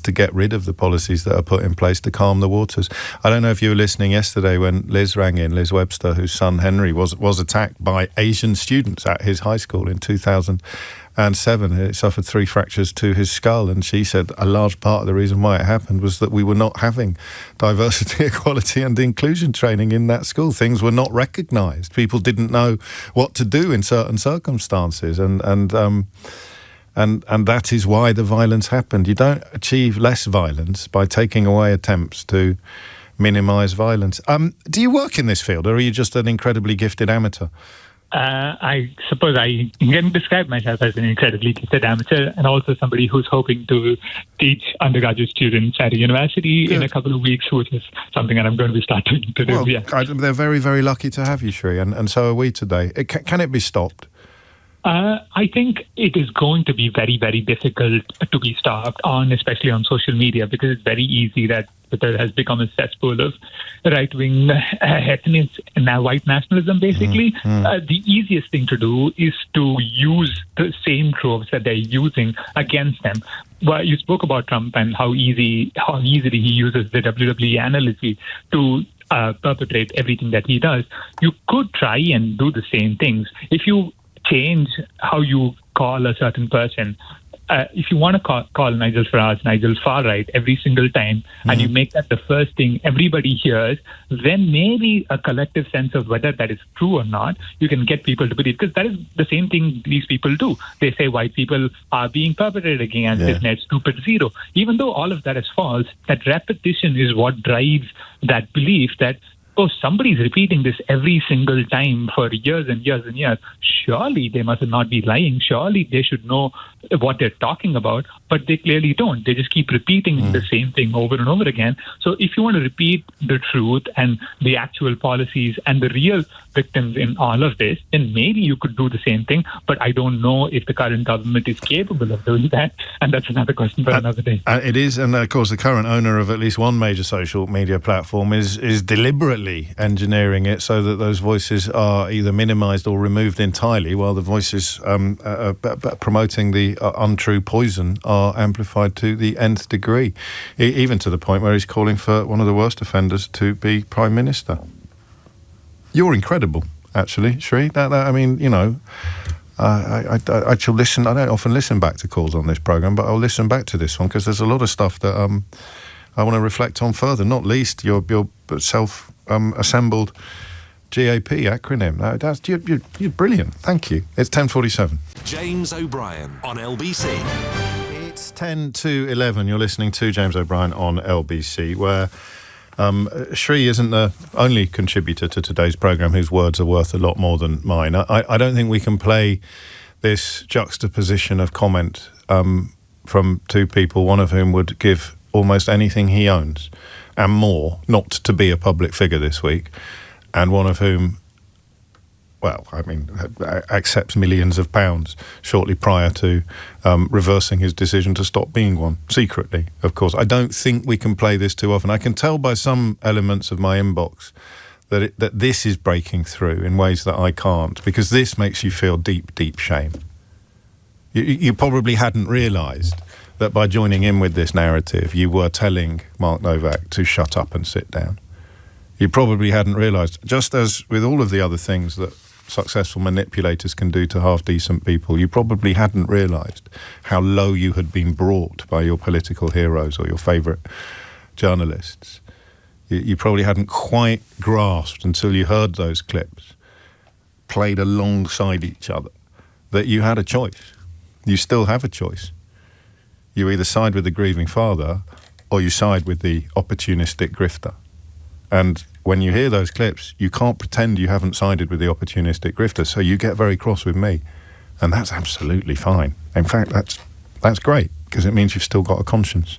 to get rid of the policies that are put in place to calm the waters. I don't know if you were listening yesterday when Liz rang in, Liz Webster, whose son Henry was attacked by Asian students at his high school in 2007. He suffered 3 fractures to his skull, and she said a large part of the reason why it happened was that we were not having diversity, equality and inclusion training in that school. Things were not recognised. People didn't know what to do in certain circumstances, and that is why the violence happened. You don't achieve less violence by taking away attempts to minimise violence. Do you work in this field, or are you just an incredibly gifted amateur? I suppose I can describe myself as an incredibly gifted amateur, and also somebody who's hoping to teach undergraduate students at a university in a couple of weeks, which is something that I'm going to be starting to do. Well, they're very, very lucky to have you, Shri, and so are we today. Can it be stopped? I think it is going to be very, very difficult to be stopped especially on social media, because it's very easy that Twitter has become a cesspool of right-wing ethnics and white nationalism, basically. The easiest thing to do is to use the same tropes that they're using against them. Well, you spoke about Trump and how easily he uses the WWE analogy to perpetrate everything that he does. You could try and do the same things. If you change how you call a certain person, if you want to call Nigel Farage Nigel Far-Right every single time, and you make that the first thing everybody hears, then maybe a collective sense of whether that is true or not, you can get people to believe. Because that is the same thing these people do. They say white people are being perpetrated against this net stupid zero. Even though all of that is false, that repetition is what drives that belief that, oh, somebody's repeating this every single time for years and years and years. Surely they must not be lying. Surely they should know what they're talking about, but they clearly don't. They just keep repeating the same thing over and over again. So if you want to repeat the truth and the actual policies and the real victims in all of this, then maybe you could do the same thing. But I don't know if the current government is capable of doing that. And that's another question for another day. It is. And of course, the current owner of at least one major social media platform is deliberately engineering it so that those voices are either minimised or removed entirely, while the voices promoting the untrue poison are amplified to the nth degree, even to the point where he's calling for one of the worst offenders to be Prime Minister. You're incredible, actually, Shri. I mean, you know, I shall listen. I don't often listen back to calls on this programme, but I'll listen back to this one because there's a lot of stuff that I want to reflect on further, not least your self-assembled GAP acronym. You're brilliant. Thank you. It's 10:47. James O'Brien on LBC. It's 10 to 11. You're listening to James O'Brien on LBC, where Shri isn't the only contributor to today's programme whose words are worth a lot more than mine. I don't think we can play this juxtaposition of comment from two people, one of whom would give almost anything he owns and more not to be a public figure this week, and one of whom, well, I mean, accepts millions of pounds shortly prior to reversing his decision to stop being one, secretly, of course. I don't think we can play this too often. I can tell by some elements of my inbox that this is breaking through in ways that I can't, because this makes you feel deep, deep shame. You probably hadn't realised that by joining in with this narrative, you were telling Mark Novak to shut up and sit down. You probably hadn't realised, just as with all of the other things that successful manipulators can do to half-decent people, you probably hadn't realised how low you had been brought by your political heroes or your favourite journalists. You probably hadn't quite grasped until you heard those clips played alongside each other that you had a choice. You still have a choice. You either side with the grieving father or you side with the opportunistic grifter. And when you hear those clips, you can't pretend you haven't sided with the opportunistic grifter, so you get very cross with me. And that's absolutely fine. In fact, that's great, because it means you've still got a conscience.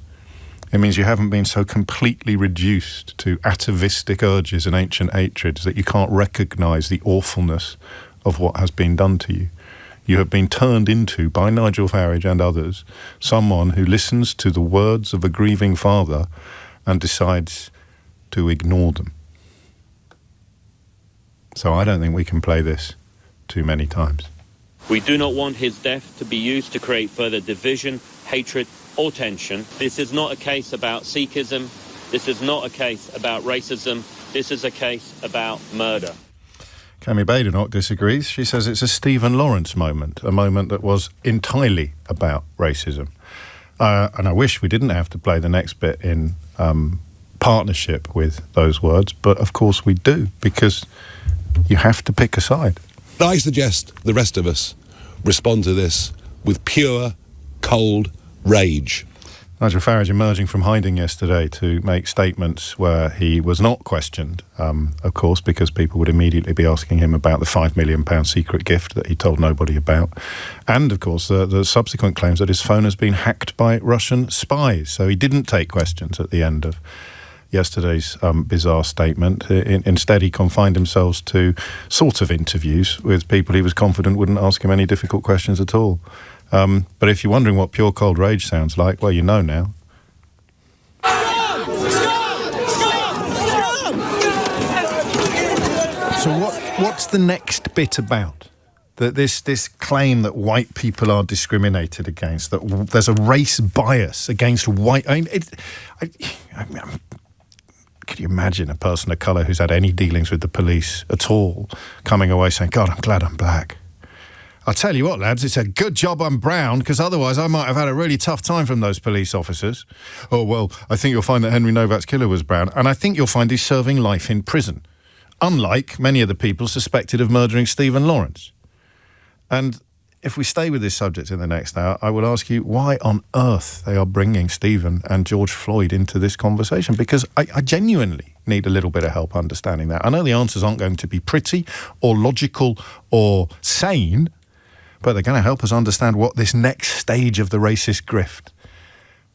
It means you haven't been so completely reduced to atavistic urges and ancient hatreds that you can't recognise the awfulness of what has been done to you. You have been turned into, by Nigel Farage and others, someone who listens to the words of a grieving father and decides to ignore them. So I don't think we can play this too many times. We do not want his death to be used to create further division, hatred, or tension. This is not a case about Sikhism. This is not a case about racism. This is a case about murder. Cami Badenoch disagrees. She says it's a Stephen Lawrence moment, a moment that was entirely about racism. And I wish we didn't have to play the next bit in partnership with those words, but of course we do, because you have to pick a side. I suggest the rest of us respond to this with pure, cold rage. Nigel Farage emerging from hiding yesterday to make statements where he was not questioned, of course, because people would immediately be asking him about the £5 million secret gift that he told nobody about. And, of course, the subsequent claims that his phone has been hacked by Russian spies. So he didn't take questions at the end of yesterday's bizarre statement. Instead, he confined himself to sort of interviews with people he was confident wouldn't ask him any difficult questions at all. But if you're wondering what pure cold rage sounds like, well, you know now. So what's the next bit about? That this claim that white people are discriminated against, that there's a race bias against white... I mean, could you imagine a person of colour who's had any dealings with the police at all coming away saying, God, I'm glad I'm black. I'll tell you what, lads, it's a good job I'm brown, because otherwise I might have had a really tough time from those police officers. Oh, well, I think you'll find that Henry Novak's killer was brown, and I think you'll find he's serving life in prison, unlike many of the people suspected of murdering Stephen Lawrence. And if we stay with this subject in the next hour, I will ask you why on earth they are bringing Stephen and George Floyd into this conversation, because I genuinely need a little bit of help understanding that. I know the answers aren't going to be pretty or logical or sane, but they're going to help us understand what this next stage of the racist grift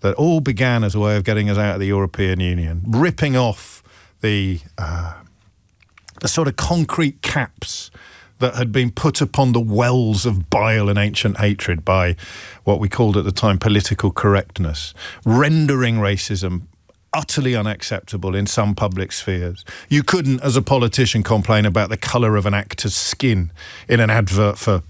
that all began as a way of getting us out of the European Union, ripping off the sort of concrete caps that had been put upon the wells of bile and ancient hatred by what we called at the time political correctness, rendering racism utterly unacceptable in some public spheres. You couldn't, as a politician, complain about the colour of an actor's skin in an advert for,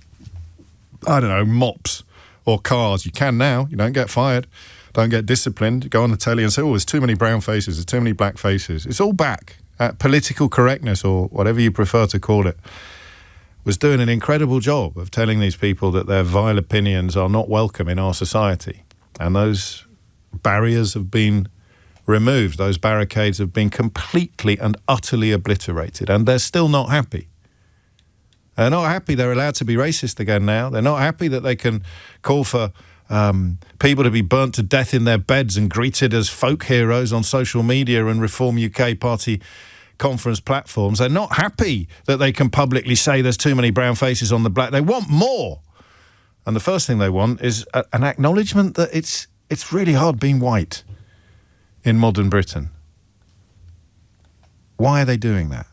I don't know, mops or cars. You can now. You don't get fired. Don't get disciplined. You go on the telly and say, oh, there's too many brown faces, there's too many black faces. It's all back. Political correctness, or whatever you prefer to call it, was doing an incredible job of telling these people that their vile opinions are not welcome in our society. And those barriers have been removed. Those barricades have been completely and utterly obliterated. And they're still not happy. They're not happy they're allowed to be racist again now. They're not happy that they can call for people to be burnt to death in their beds and greeted as folk heroes on social media and Reform UK Party conference platforms. They're not happy that they can publicly say there's too many brown faces on the black. They want more. And the first thing they want is an acknowledgement that it's really hard being white. in modern Britain? Why are they doing that?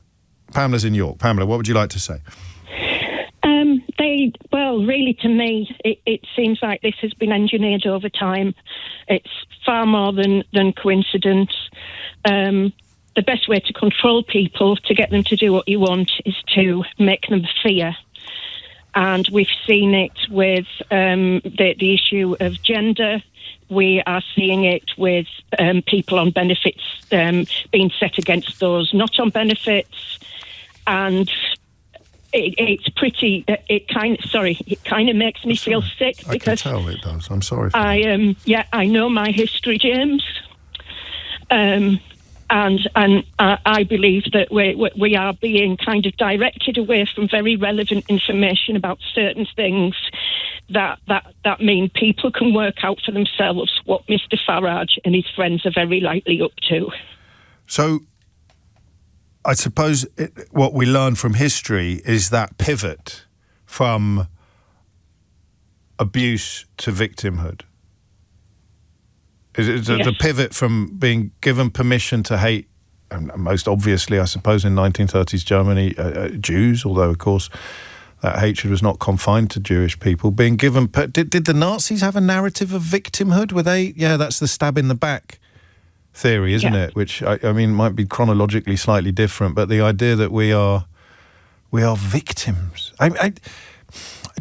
Pamela's in York. Pamela, what would you like to say? Really, to me, it seems like this has been engineered over time. It's far more than coincidence. The best way to control people, to get them to do what you want, is to make them fear. And we've seen it with the issue of gender. We are seeing it with people on benefits being set against those not on benefits. And it's pretty. It kind of makes me feel sick because I can tell it does. I'm sorry. I know my history, James, and I believe that we are being kind of directed away from very relevant information about certain things that mean people can work out for themselves what Mr. Farage and his friends are very likely up to. So, I suppose what we learn from history is that pivot from abuse to victimhood. Is it the pivot from being given permission to hate, and most obviously, I suppose, in 1930s Germany, Jews, although, of course, that hatred was not confined to Jewish people, being given... Did the Nazis have a narrative of victimhood? Were they... Yeah, that's the stab in the back theory, isn't it? Which, I mean, might be chronologically slightly different, but the idea that we are victims. Do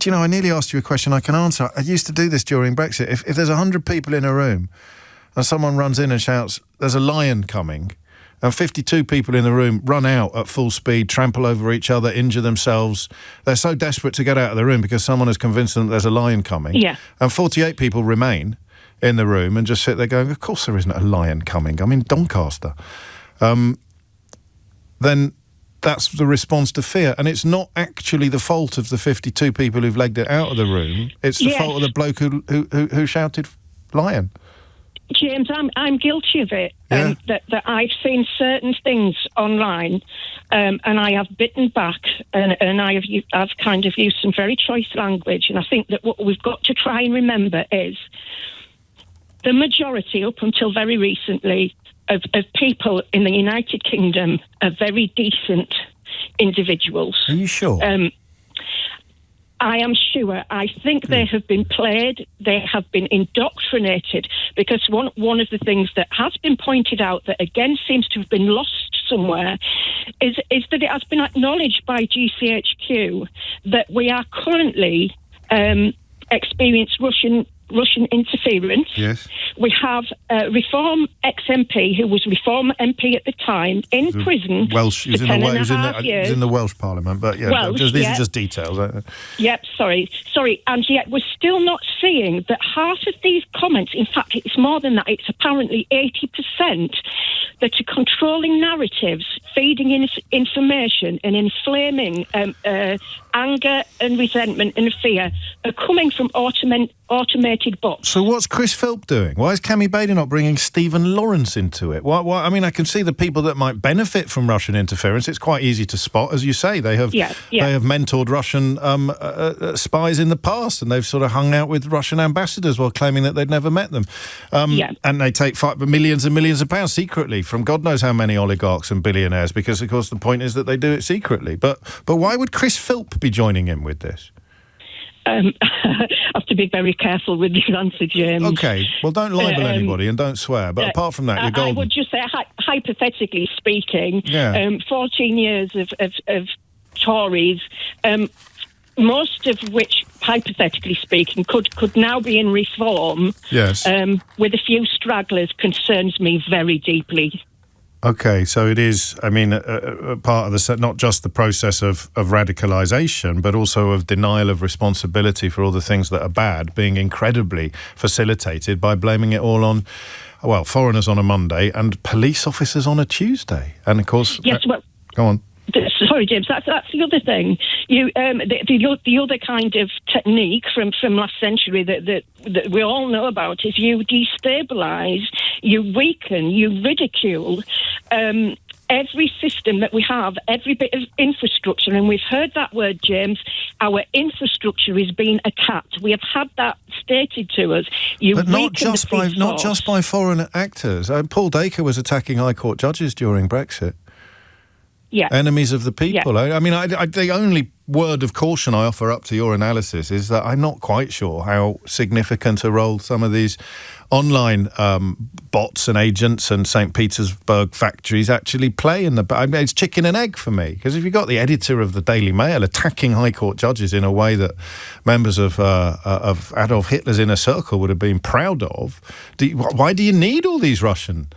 you know, I nearly asked you a question I can answer. I used to do this during Brexit. If there's 100 people in a room and someone runs in and shouts, "There's a lion coming," and 52 people in the room run out at full speed, trample over each other, injure themselves. They're so desperate to get out of the room because someone has convinced them that there's a lion coming. Yeah. And 48 people remain in the room and just sit there going, "Of course there isn't a lion coming. I'm in Doncaster." Then that's the response to fear. And it's not actually the fault of the 52 people who've legged it out of the room. It's the fault of the bloke who shouted lion. James, I'm guilty of it. That I've seen certain things online, and I have bitten back, and I've kind of used some very choice language. And I think that what we've got to try and remember is the majority, up until very recently, of people in the United Kingdom are very decent individuals. Are you sure? I am sure. I think they have been played, they have been indoctrinated, because one of the things that has been pointed out that again seems to have been lost somewhere is that it has been acknowledged by GCHQ that we are currently experiencing Russian interference. Yes. We have a Reform ex-MP who was Reform MP at the time in prison for 10.5 years. He's in the Welsh Parliament, but these are just details. Yep, sorry. And yet we're still not seeing that half of these comments, in fact, it's more than that, it's apparently 80%, that are controlling narratives, feeding information and inflaming anger and resentment and fear are coming from automated bots. So what's Chris Philp doing? Why is Cammy Bader not bringing Stephen Lawrence into it? Why? I mean, I can see the people that might benefit from Russian interference. It's quite easy to spot, as you say. They have mentored Russian spies in the past, and they've sort of hung out with Russian ambassadors while claiming that they'd never met them. And they take millions and millions of pounds secretly from God knows how many oligarchs and billionaires, because, of course, the point is that they do it secretly. But why would Chris Philp be joining in with this? I have to be very careful with this answer, James. Okay, well, don't libel anybody and don't swear, but apart from that, you're golden. I would just say, hypothetically speaking, 14 years of Tories, most of which, hypothetically speaking, could now be in reform, with a few stragglers, concerns me very deeply. Okay, so it is, I mean, a part of the, not just the process of radicalisation, but also of denial of responsibility for all the things that are bad, being incredibly facilitated by blaming it all on, well, foreigners on a Monday and police officers on a Tuesday. And, of course... Yes, well... Go on. Sorry, James, that's the other thing. The other kind of technique from last century that we all know about is you destabilise, you weaken, you ridicule, every system that we have, every bit of infrastructure, and we've heard that word, James, our infrastructure is being attacked. We have had that stated to us. But not just by foreign actors. Paul Dacre was attacking High Court judges during Brexit. Yeah. Enemies of the people. Yeah. I mean, the only word of caution I offer up to your analysis is that I'm not quite sure how significant a role some of these online bots and agents and St. Petersburg factories actually play in the... I mean, it's chicken and egg for me, because if you've got the editor of the Daily Mail attacking High Court judges in a way that members of Adolf Hitler's inner circle would have been proud of, why do you need all these Russian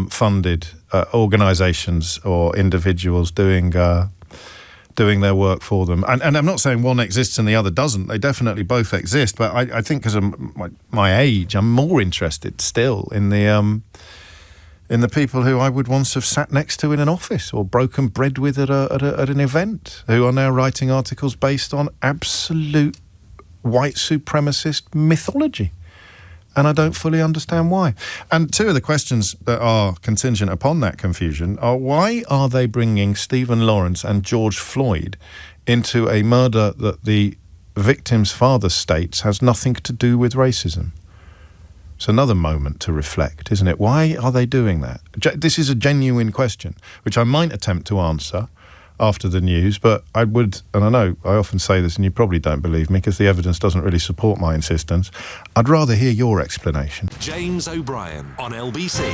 funded organisations or individuals doing their work for them? And I'm not saying one exists and the other doesn't. They definitely both exist. But I think because of my age, I'm more interested still in the people who I would once have sat next to in an office or broken bread with at an event, who are now writing articles based on absolute white supremacist mythology. And I don't fully understand why. And two of the questions that are contingent upon that confusion are, why are they bringing Stephen Lawrence and George Floyd into a murder that the victim's father states has nothing to do with racism? It's another moment to reflect, isn't it? Why are they doing that? This is a genuine question, which I might attempt to answer after the news, but I would, and I know I often say this and you probably don't believe me because the evidence doesn't really support my insistence, I'd rather hear your explanation. James O'Brien on LBC.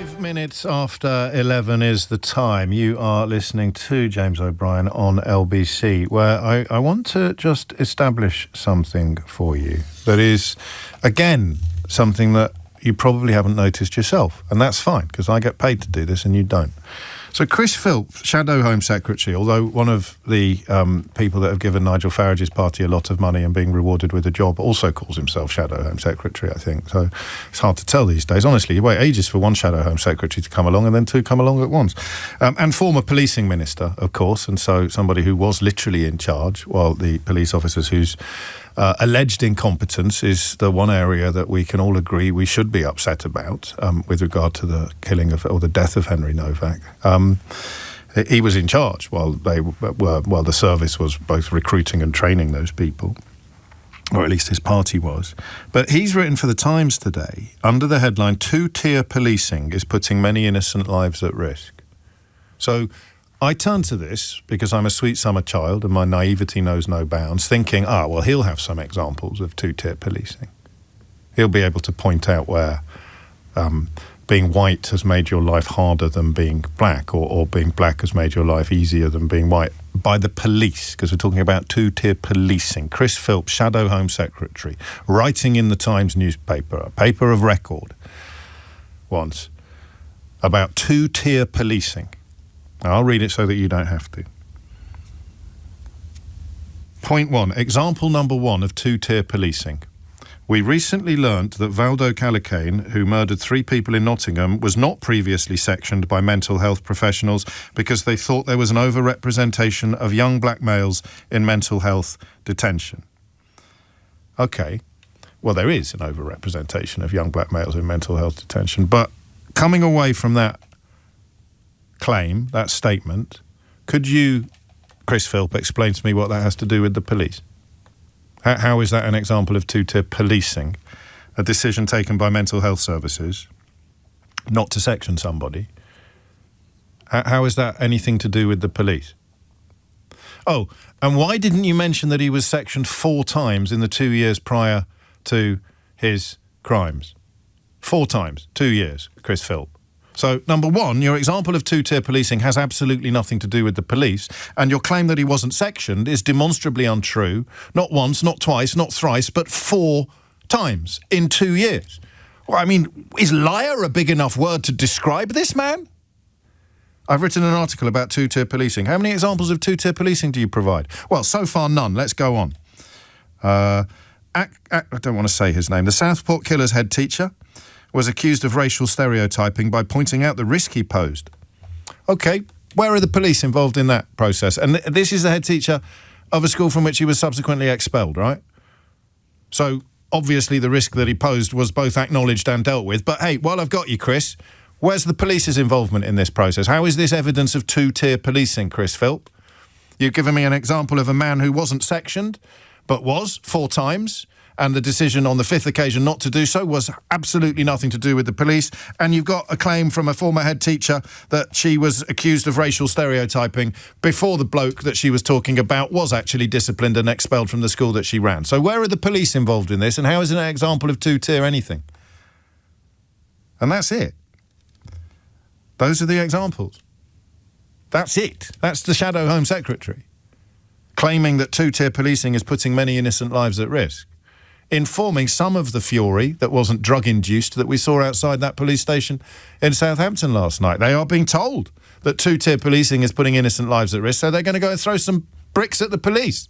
5 minutes after 11 is the time. You are listening to James O'Brien on LBC, where I want to just establish something for you that is, again, something that you probably haven't noticed yourself, and that's fine because I get paid to do this and you don't. So Chris Philp, Shadow Home Secretary, although one of the people that have given Nigel Farage's party a lot of money and being rewarded with a job, also calls himself Shadow Home Secretary, I think. So it's hard to tell these days. Honestly, you wait ages for one Shadow Home Secretary to come along and then two come along at once. And former policing minister, of course, and so somebody who was literally in charge, while the police officers whose alleged incompetence is the one area that we can all agree we should be upset about with regard to the killing of, or the death of Henry Novak. He was in charge while the service was both recruiting and training those people, or at least his party was. But he's written for the Times today under the headline, "Two-tier policing is putting many innocent lives at risk." So I turn to this because I'm a sweet summer child and my naivety knows no bounds, thinking, well, he'll have some examples of two-tier policing. He'll be able to point out where being white has made your life harder than being black, or being black has made your life easier than being white by the police, because we're talking about two-tier policing. Chris Philp, Shadow Home Secretary, writing in the Times newspaper, a paper of record once, about two-tier policing. I'll read it so that you don't have to. Point 1, example number 1 of two-tier policing. We recently learnt that Valdo Callicane, who murdered 3 people in Nottingham, was not previously sectioned by mental health professionals because they thought there was an overrepresentation of young black males in mental health detention. Okay, well, there is an overrepresentation of young black males in mental health detention, but coming away from that claim, that statement, could you, Chris Philp, explain to me what that has to do with the police? How is that an example of two-tier policing? A decision taken by mental health services not to section somebody. How is that anything to do with the police? Oh, and why didn't you mention that he was sectioned 4 times in the 2 years prior to his crimes? 4 times, 2 years, Chris Philp. So, number 1, your example of two-tier policing has absolutely nothing to do with the police, and your claim that he wasn't sectioned is demonstrably untrue, not once, not twice, not thrice, but 4 times in 2 years. Well, I mean, is liar a big enough word to describe this man? I've written an article about two-tier policing. How many examples of two-tier policing do you provide? Well, so far none. Let's go on. I don't want to say his name. The Southport killer's head teacher was accused of racial stereotyping by pointing out the risk he posed. Okay, where are the police involved in that process? And this is the head teacher of a school from which he was subsequently expelled, right? So, obviously the risk that he posed was both acknowledged and dealt with. But hey, while I've got you, Chris, Where's the police's involvement in this process? How is this evidence of two-tier policing, Chris Philp? You've given me an example of a man who wasn't sectioned, but was 4 times, and the decision on the 5th occasion not to do so was absolutely nothing to do with the police. And you've got a claim from a former head teacher that she was accused of racial stereotyping before the bloke that she was talking about was actually disciplined and expelled from the school that she ran. So where are the police involved in this, and how is it an example of two-tier anything? And that's it. Those are the examples. That's it. That's the Shadow Home Secretary claiming that two-tier policing is putting many innocent lives at risk, informing some of the fury that wasn't drug-induced that we saw outside that police station in Southampton last night. They are being told that two-tier policing is putting innocent lives at risk, so they're going to go and throw some bricks at the police.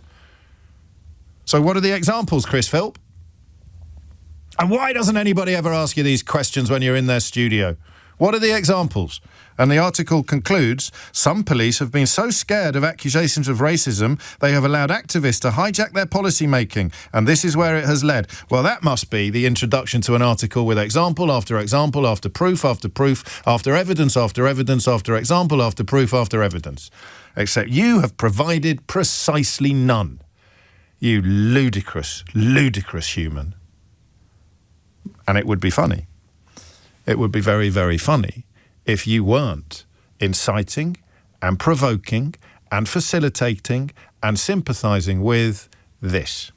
So what are the examples, Chris Philp? And why doesn't anybody ever ask you these questions when you're in their studio? What are the examples? And the article concludes, some police have been so scared of accusations of racism, they have allowed activists to hijack their policy making, and this is where it has led. Well, that must be the introduction to an article with example after example, after proof, after evidence, after evidence, after example, after proof, after evidence. Except you have provided precisely none. You ludicrous, ludicrous human. And it would be funny. It would be very, very funny if you weren't inciting and provoking and facilitating and sympathising with this.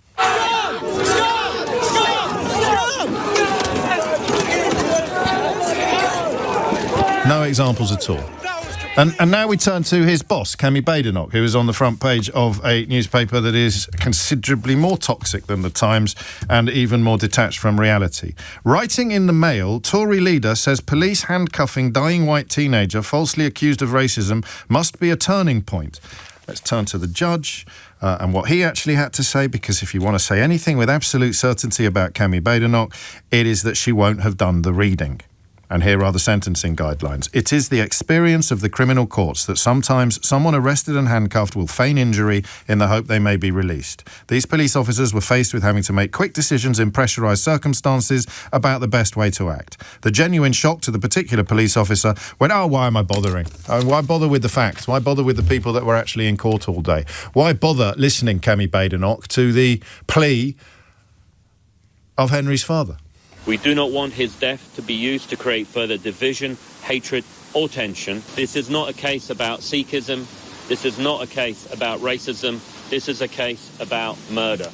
No examples at all. And now we turn to his boss, Kemi Badenoch, who is on the front page of a newspaper that is considerably more toxic than The Times and even more detached from reality. Writing in the Mail, Tory leader says police handcuffing dying white teenager falsely accused of racism must be a turning point. Let's turn to the judge and what he actually had to say, because if you want to say anything with absolute certainty about Kemi Badenoch, it is that she won't have done the reading. And here are the sentencing guidelines. It is the experience of the criminal courts that sometimes someone arrested and handcuffed will feign injury in the hope they may be released. These police officers were faced with having to make quick decisions in pressurised circumstances about the best way to act. The genuine shock to the particular police officer went, oh, why am I bothering? Why bother with the facts? Why bother with the people that were actually in court all day? Why bother listening, Kemi Badenoch, to the plea of Henry's father? We do not want his death to be used to create further division, hatred or tension. This is not a case about Sikhism. This is not a case about racism. This is a case about murder.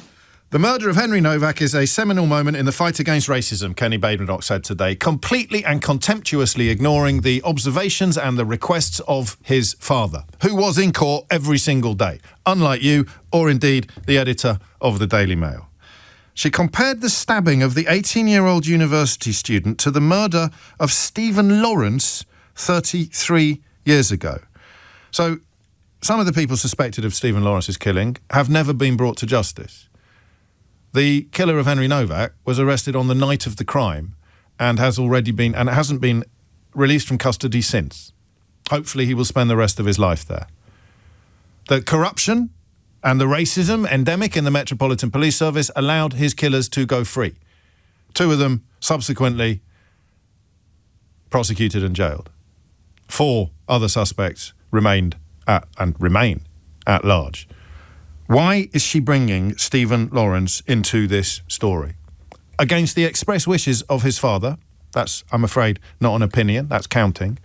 The murder of Henry Novak is a seminal moment in the fight against racism, Kemi Badenoch said today, completely and contemptuously ignoring the observations and the requests of his father, who was in court every single day, unlike you or indeed the editor of the Daily Mail. She compared the stabbing of the 18-year-old university student to the murder of Stephen Lawrence 33 years ago. So some of the people suspected of Stephen Lawrence's killing have never been brought to justice. The killer of Henry Novak was arrested on the night of the crime and hasn't been released from custody since. Hopefully he will spend the rest of his life there. The corruption and the racism endemic in the Metropolitan Police Service allowed his killers to go free. 2 of them subsequently prosecuted and jailed. 4 other suspects remain at large. Why is she bringing Stephen Lawrence into this story? Against the express wishes of his father. That's, I'm afraid, not an opinion. That's counting.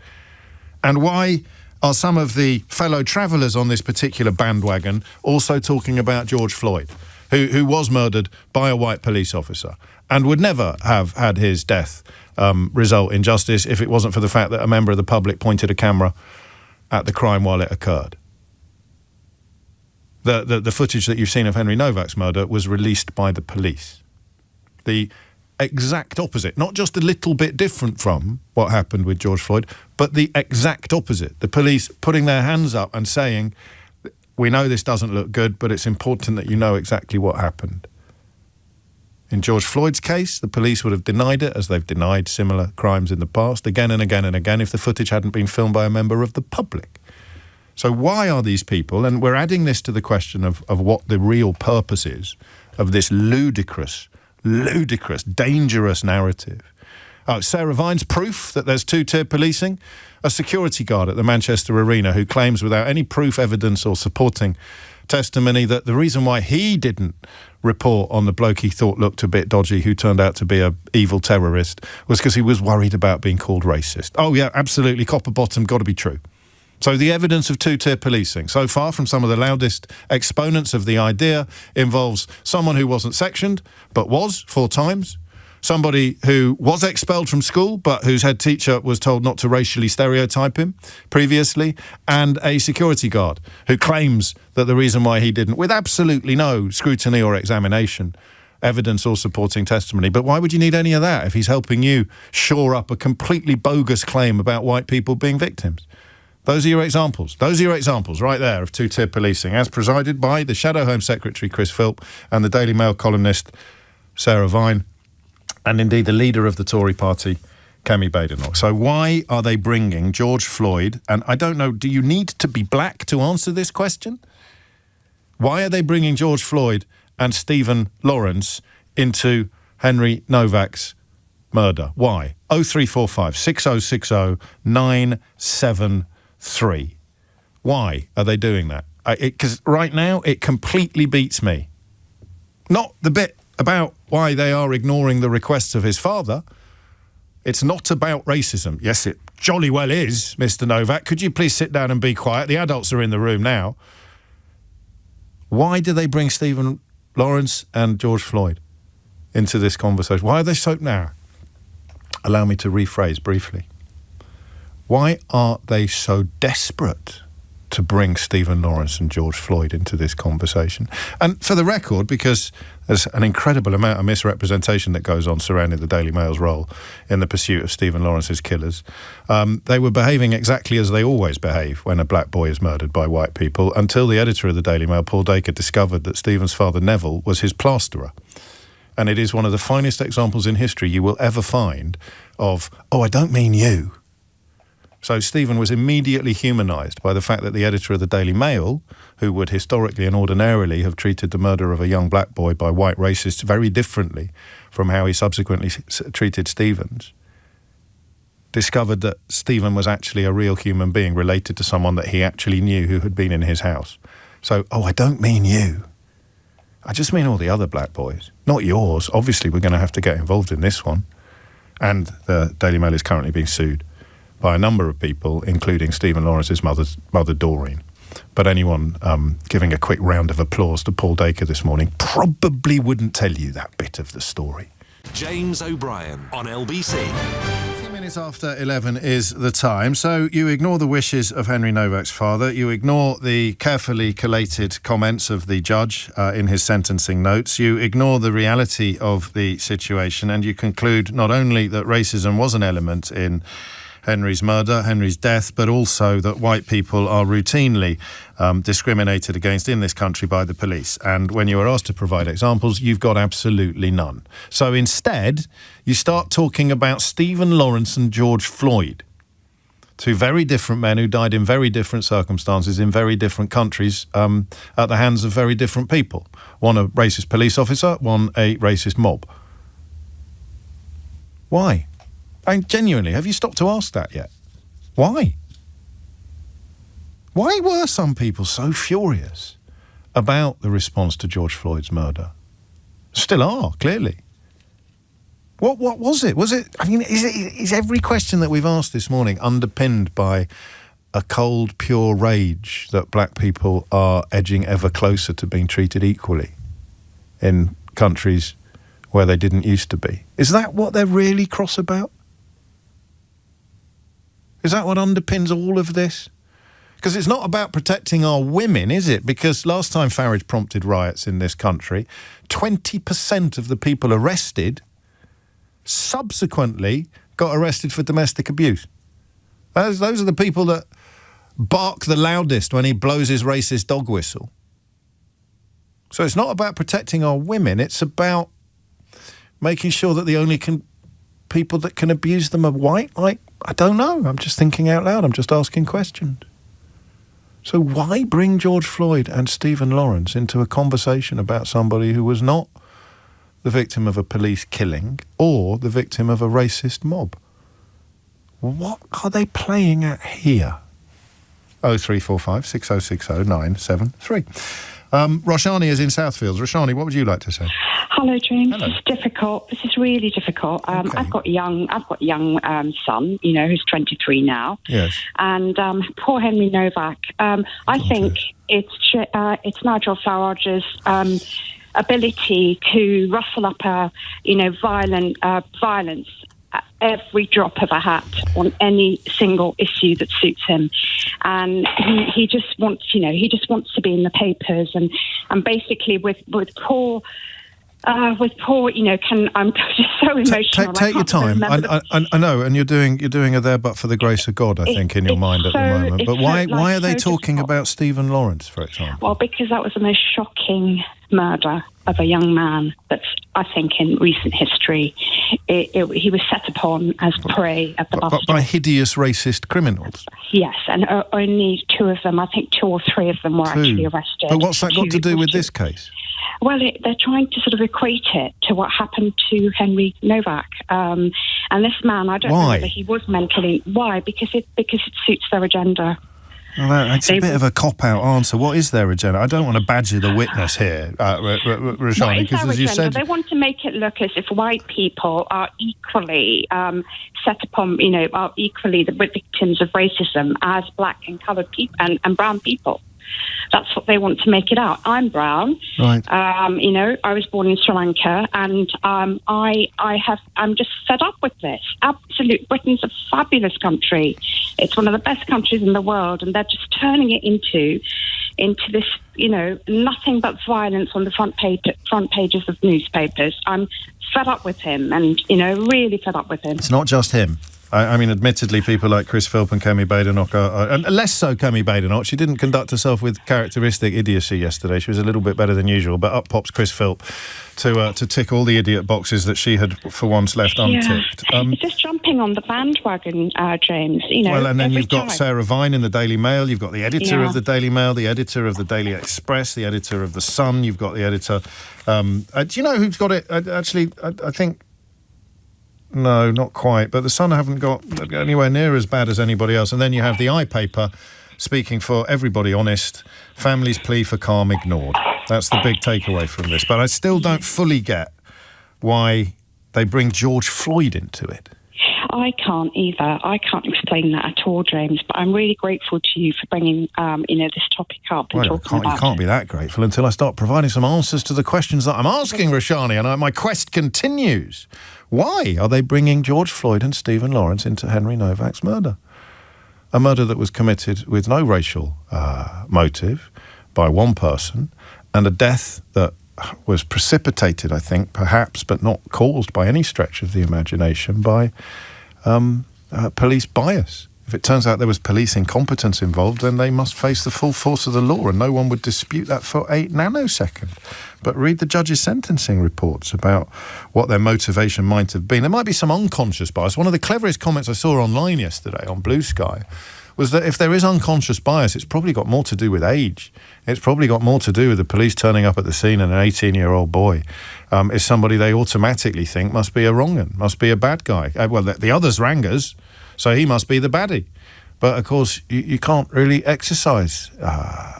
And why are some of the fellow travellers on this particular bandwagon also talking about George Floyd, who was murdered by a white police officer and would never have had his death result in justice if it wasn't for the fact that a member of the public pointed a camera at the crime while it occurred. The footage that you've seen of Henry Novak's murder was released by the police. The exact opposite, not just a little bit different from what happened with George Floyd, but the exact opposite. The police putting their hands up and saying, we know this doesn't look good, but it's important that you know exactly what happened. In George Floyd's case, the police would have denied it, as they've denied similar crimes in the past, again and again and again, if the footage hadn't been filmed by a member of the public. So why are these people, and we're adding this to the question of what the real purpose is of this ludicrous, dangerous narrative Oh, Sarah Vine's proof that there's two-tier policing. A security guard at the Manchester Arena who claims without any proof, evidence or supporting testimony that the reason why he didn't report on the bloke he thought looked a bit dodgy who turned out to be a evil terrorist was because he was worried about being called racist. Oh, yeah, absolutely. Copper bottom, got to be true. So the evidence of two-tier policing, so far from some of the loudest exponents of the idea, involves someone who wasn't sectioned, but was 4 times, somebody who was expelled from school, but whose head teacher was told not to racially stereotype him previously, and a security guard who claims that the reason why he didn't, with absolutely no scrutiny or examination, evidence or supporting testimony. But why would you need any of that if he's helping you shore up a completely bogus claim about white people being victims? Those are your examples. Those are your examples right there of two-tier policing, as presided by the Shadow Home Secretary, Chris Philp, and the Daily Mail columnist, Sarah Vine, and indeed the leader of the Tory party, Kemi Badenoch. So why are they bringing George Floyd, and I don't know, do you need to be black to answer this question? Why are they bringing George Floyd and Stephen Lawrence into Henry Novak's murder? Why? 0345 6060 973. Why are they doing that? Because right now it completely beats me. Not the bit about why they are ignoring the requests of his father. It's not about racism. Yes, it jolly well is, Mr. Novak. Could you please sit down and be quiet? The adults are in the room now. Why do they bring Stephen Lawrence and George Floyd into this conversation? Why are they so... Now, allow me to rephrase briefly. Why are they so desperate to bring Stephen Lawrence and George Floyd into this conversation? And for the record, because there's an incredible amount of misrepresentation that goes on surrounding the Daily Mail's role in the pursuit of Stephen Lawrence's killers, they were behaving exactly as they always behave when a black boy is murdered by white people, until the editor of the Daily Mail, Paul Dacre, discovered that Stephen's father, Neville, was his plasterer. And it is one of the finest examples in history you will ever find of, oh, I don't mean you. So Stephen was immediately humanised by the fact that the editor of the Daily Mail, who would historically and ordinarily have treated the murder of a young black boy by white racists very differently from how he subsequently treated Stephen's, discovered that Stephen was actually a real human being related to someone that he actually knew who had been in his house. So, oh, I don't mean you. I just mean all the other black boys, not yours. Obviously, we're going to have to get involved in this one. And the Daily Mail is currently being sued by a number of people, including Stephen Lawrence's mother, Doreen. But anyone giving a quick round of applause to Paul Dacre this morning probably wouldn't tell you that bit of the story. James O'Brien on LBC. 2 minutes after 11 is the time. So you ignore the wishes of Henry Novak's father. You ignore the carefully collated comments of the judge in his sentencing notes. You ignore the reality of the situation, and you conclude not only that racism was an element in Henry's murder, Henry's death, but also that white people are routinely discriminated against in this country by the police. And when you are asked to provide examples, you've got absolutely none. So instead, you start talking about Stephen Lawrence and George Floyd, two very different men who died in very different circumstances in very different countries at the hands of very different people. One a racist police officer, one a racist mob. Why? And genuinely, have you stopped to ask that yet? Why? Why were some people so furious about the response to George Floyd's murder? Still are, clearly. What was it? Was it? I mean, is every question that we've asked this morning underpinned by a cold, pure rage that black people are edging ever closer to being treated equally in countries where they didn't used to be? Is that what they're really cross about? Is that what underpins all of this? Because it's not about protecting our women, is it? Because last time Farage prompted riots in this country, 20% of the people arrested subsequently got arrested for domestic abuse. Those are the people that bark the loudest when he blows his racist dog whistle. So it's not about protecting our women, it's about making sure that the only people that can abuse them are white. Like, I don't know. I'm just thinking out loud. I'm just asking questions. So why bring George Floyd and Stephen Lawrence into a conversation about somebody who was not the victim of a police killing or the victim of a racist mob. What are they playing at here? 0345 6060 973. Roshani is in Southfields. Roshani, what would you like to say? Hello, James. Hello. This is difficult. This is really difficult. Okay. I've got a young son, who's 23 now. Yes. And poor Henry Novak. I think it's Nigel Farage's ability to rustle up violence at every drop of a hat on any single issue that suits him, and he just wants to be in the papers, and basically with poor. I'm just so emotional. Take your time. I know, and you're doing a there but for the grace of God, I think, in your mind at the moment. But why are they talking about Stephen Lawrence, for example? Well, because that was the most shocking murder of a young man that's, I think, in recent history. He was set upon as prey at the bus stop. By hideous racist criminals? Yes, and only two of them, I think 2 or 3 of them were actually arrested. But what's that got to do with this case? Well, they're trying to sort of equate it to what happened to Henry Novak. And this man, I don't know whether he was mentally... Why? Because it suits their agenda. Well, it's a bit of a cop-out answer. What is their agenda? I don't want to badger the witness here, Roshani, because as you said... They want to make it look as if white people are equally set upon, are equally the victims of racism as black and coloured people and brown people. That's what they want to make it out. I'm brown. Right. I was born in Sri Lanka, and I'm just fed up with this. Britain's a fabulous country. It's one of the best countries in the world, and they're just turning it into this, nothing but violence on the front pages of newspapers. I'm fed up with him, and really fed up with him. It's not just him. I mean, admittedly, people like Chris Philp and Kemi Badenoch and less so Kemi Badenoch. She didn't conduct herself with characteristic idiocy yesterday. She was a little bit better than usual, but up pops Chris Philp to tick all the idiot boxes that she had for once left unticked. It's just jumping on the bandwagon, James. Well, and then you've got time. Sarah Vine in the Daily Mail. You've got the editor of the Daily Mail, the editor of the Daily Express, the editor of the Sun. You've got the editor. Do you know who's got it? Actually, I think. No, not quite. But the Sun haven't got anywhere near as bad as anybody else. And then you have the iPaper speaking for everybody honest. Family's plea for calm ignored. That's the big takeaway from this. But I still don't fully get why they bring George Floyd into it. I can't either. I can't explain that at all, James. But I'm really grateful to you for bringing, this topic up and talking about it. You can't be that grateful until I start providing some answers to the questions that I'm asking, Roshani. And my quest continues. Why are they bringing George Floyd and Stephen Lawrence into Henry Novak's murder? A murder that was committed with no racial motive by one person, and a death that was precipitated, I think, perhaps, but not caused by any stretch of the imagination, by police bias. If it turns out there was police incompetence involved, then they must face the full force of the law, and no one would dispute that for a nanosecond. But read the judge's sentencing reports about what their motivation might have been. There might be some unconscious bias. One of the cleverest comments I saw online yesterday on Blue Sky was that if there is unconscious bias, it's probably got more to do with age. It's probably got more to do with the police turning up at the scene and an 18-year-old boy is somebody they automatically think must be a wrong 'un, must be a bad guy. Well, the other's Rangers, so he must be the baddie. But, of course, you can't really exercise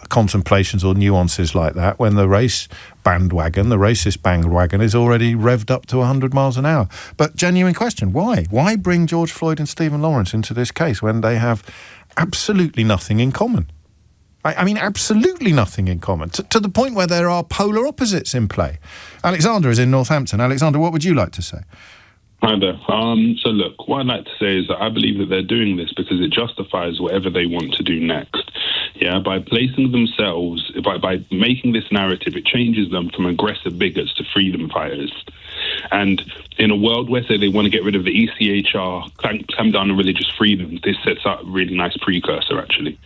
contemplations or nuances like that when the racist bandwagon is already revved up to 100 miles an hour. But genuine question, why? Why bring George Floyd and Stephen Lawrence into this case when they have absolutely nothing in common? I mean, absolutely nothing in common, to the point where there are polar opposites in play. Alexander is in Northampton. Alexander, what would you like to say? Hi there. So look, what I'd like to say is that I believe that they're doing this because it justifies whatever they want to do next. Yeah, by placing themselves, by making this narrative, it changes them from aggressive bigots to freedom fighters. And in a world where, say, they want to get rid of the ECHR, clamp down on religious freedom, this sets up a really nice precursor, actually.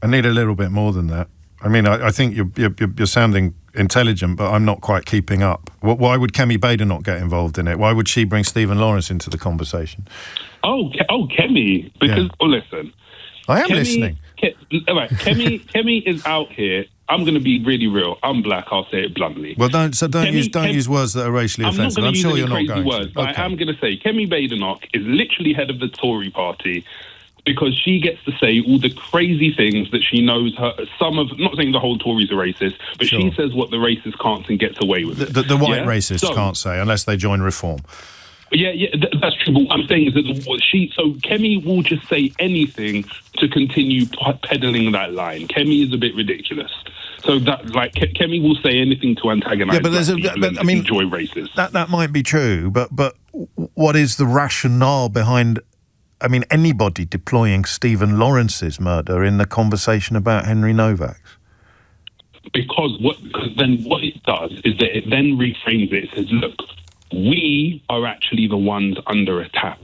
I need a little bit more than that. I mean, I think you're sounding intelligent, but I'm not quite keeping up. Why would Kemi Badenoch get involved in it? Why would she bring Stephen Lawrence into the conversation? Kemi, because listen, I am listening. Kemi is out here I'm going to be really real. I'm black. I'll say it bluntly. Well, don't use words that are racially offensive. I'm sure you're not going words, to. But Okay. I am going to say Kemi Badenoch is literally head of the Tory party because she gets to say all the crazy things that she knows. Not saying the whole Tories are racist, but Sure. she says what the racist can't and gets away with it. The white Yeah? racists can't say unless they join Reform. Yeah, that's true. But what I'm saying is that Kemi will just say anything to continue peddling that line. Kemi is a bit ridiculous. So that, Kemi will say anything to antagonise. Yeah, but enjoy racists. That might be true, but what is the rationale behind? I mean, anybody deploying Stephen Lawrence's murder in the conversation about Henry Novak's? Because then what it does is that it then reframes it. It says, look, we are actually the ones under attack.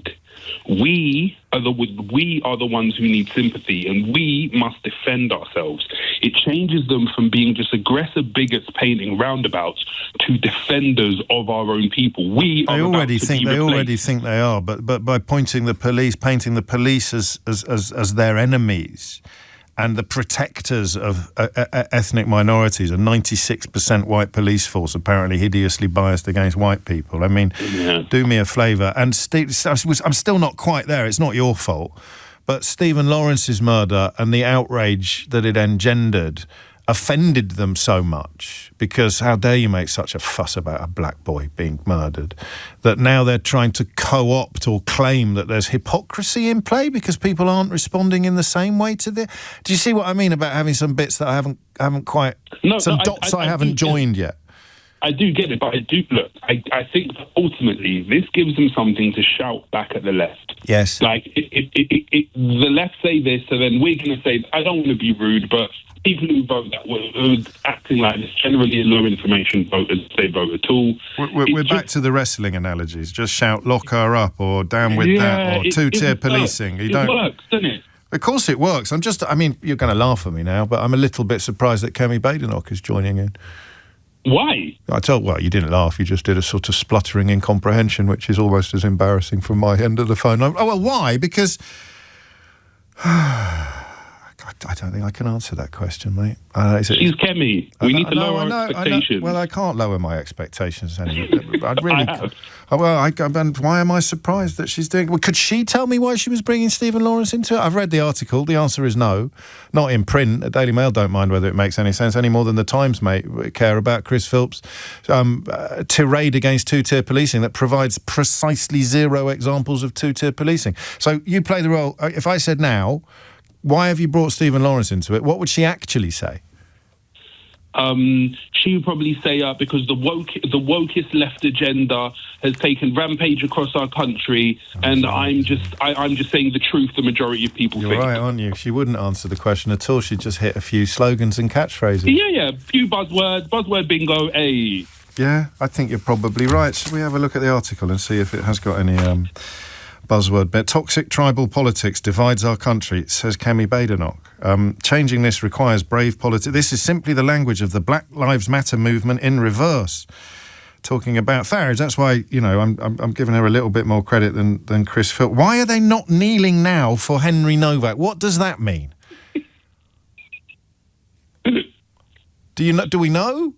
We are the ones who need sympathy, and we must defend ourselves. It changes them from being just aggressive bigots painting roundabouts to defenders of our own people. They already think they are, but by painting the police as their enemies and the protectors of ethnic minorities, a 96% white police force apparently hideously biased against white people. I mean, do me a favour. And I'm still not quite there. It's not your fault. But Stephen Lawrence's murder and the outrage that it engendered offended them so much, because how dare you make such a fuss about a black boy being murdered, that now they're trying to co-opt or claim that there's hypocrisy in play because people aren't responding in the same way to the... Do you see what I mean about having some bits that I haven't quite... dots I haven't joined yet? I do get it, but I think that ultimately this gives them something to shout back at the left. Yes. The left say this, so then we're going to say, I don't want to be rude, but people who vote that way, who are acting like this, generally low information voters, they vote at all. We're back to the wrestling analogies. Just shout, lock her up, or down with that, or two-tier policing. It works, doesn't it? Of course it works. You're going to laugh at me now, but I'm a little bit surprised that Kemi Badenoch is joining in. Why? You didn't laugh. You just did a sort of spluttering incomprehension, which is almost as embarrassing from my end of the phone. Why? Because I don't think I can answer that question, mate. She's Kemi. We need to lower our expectations. Well, I can't lower my expectations anymore. Why am I surprised that she's doing... Well, could she tell me why she was bringing Stephen Lawrence into it? I've read the article. The answer is no. Not in print. The Daily Mail don't mind whether it makes any sense any more than the Times, mate, care about Chris Philps' tirade against two-tier policing that provides precisely zero examples of two-tier policing. So you play the role... If I said now... Why have you brought Stephen Lawrence into it? What would she actually say? She would probably say because the wokest left agenda has taken rampage across our country, and I'm just saying the truth. The majority of people think. You're right, aren't you? She wouldn't answer the question at all. She'd just hit a few slogans and catchphrases. Yeah, few buzzword bingo. Hey. Yeah, I think you're probably right. Should we have a look at the article and see if it has got any buzzword bit? Toxic tribal politics divides our country, says Kemi Badenoch. Changing this requires brave politics. This is simply the language of the Black Lives Matter movement in reverse. Talking about Farage. That's why, I'm giving her a little bit more credit than Chris Philp. Why are they not kneeling now for Henry Novak? What does that mean? Do we know?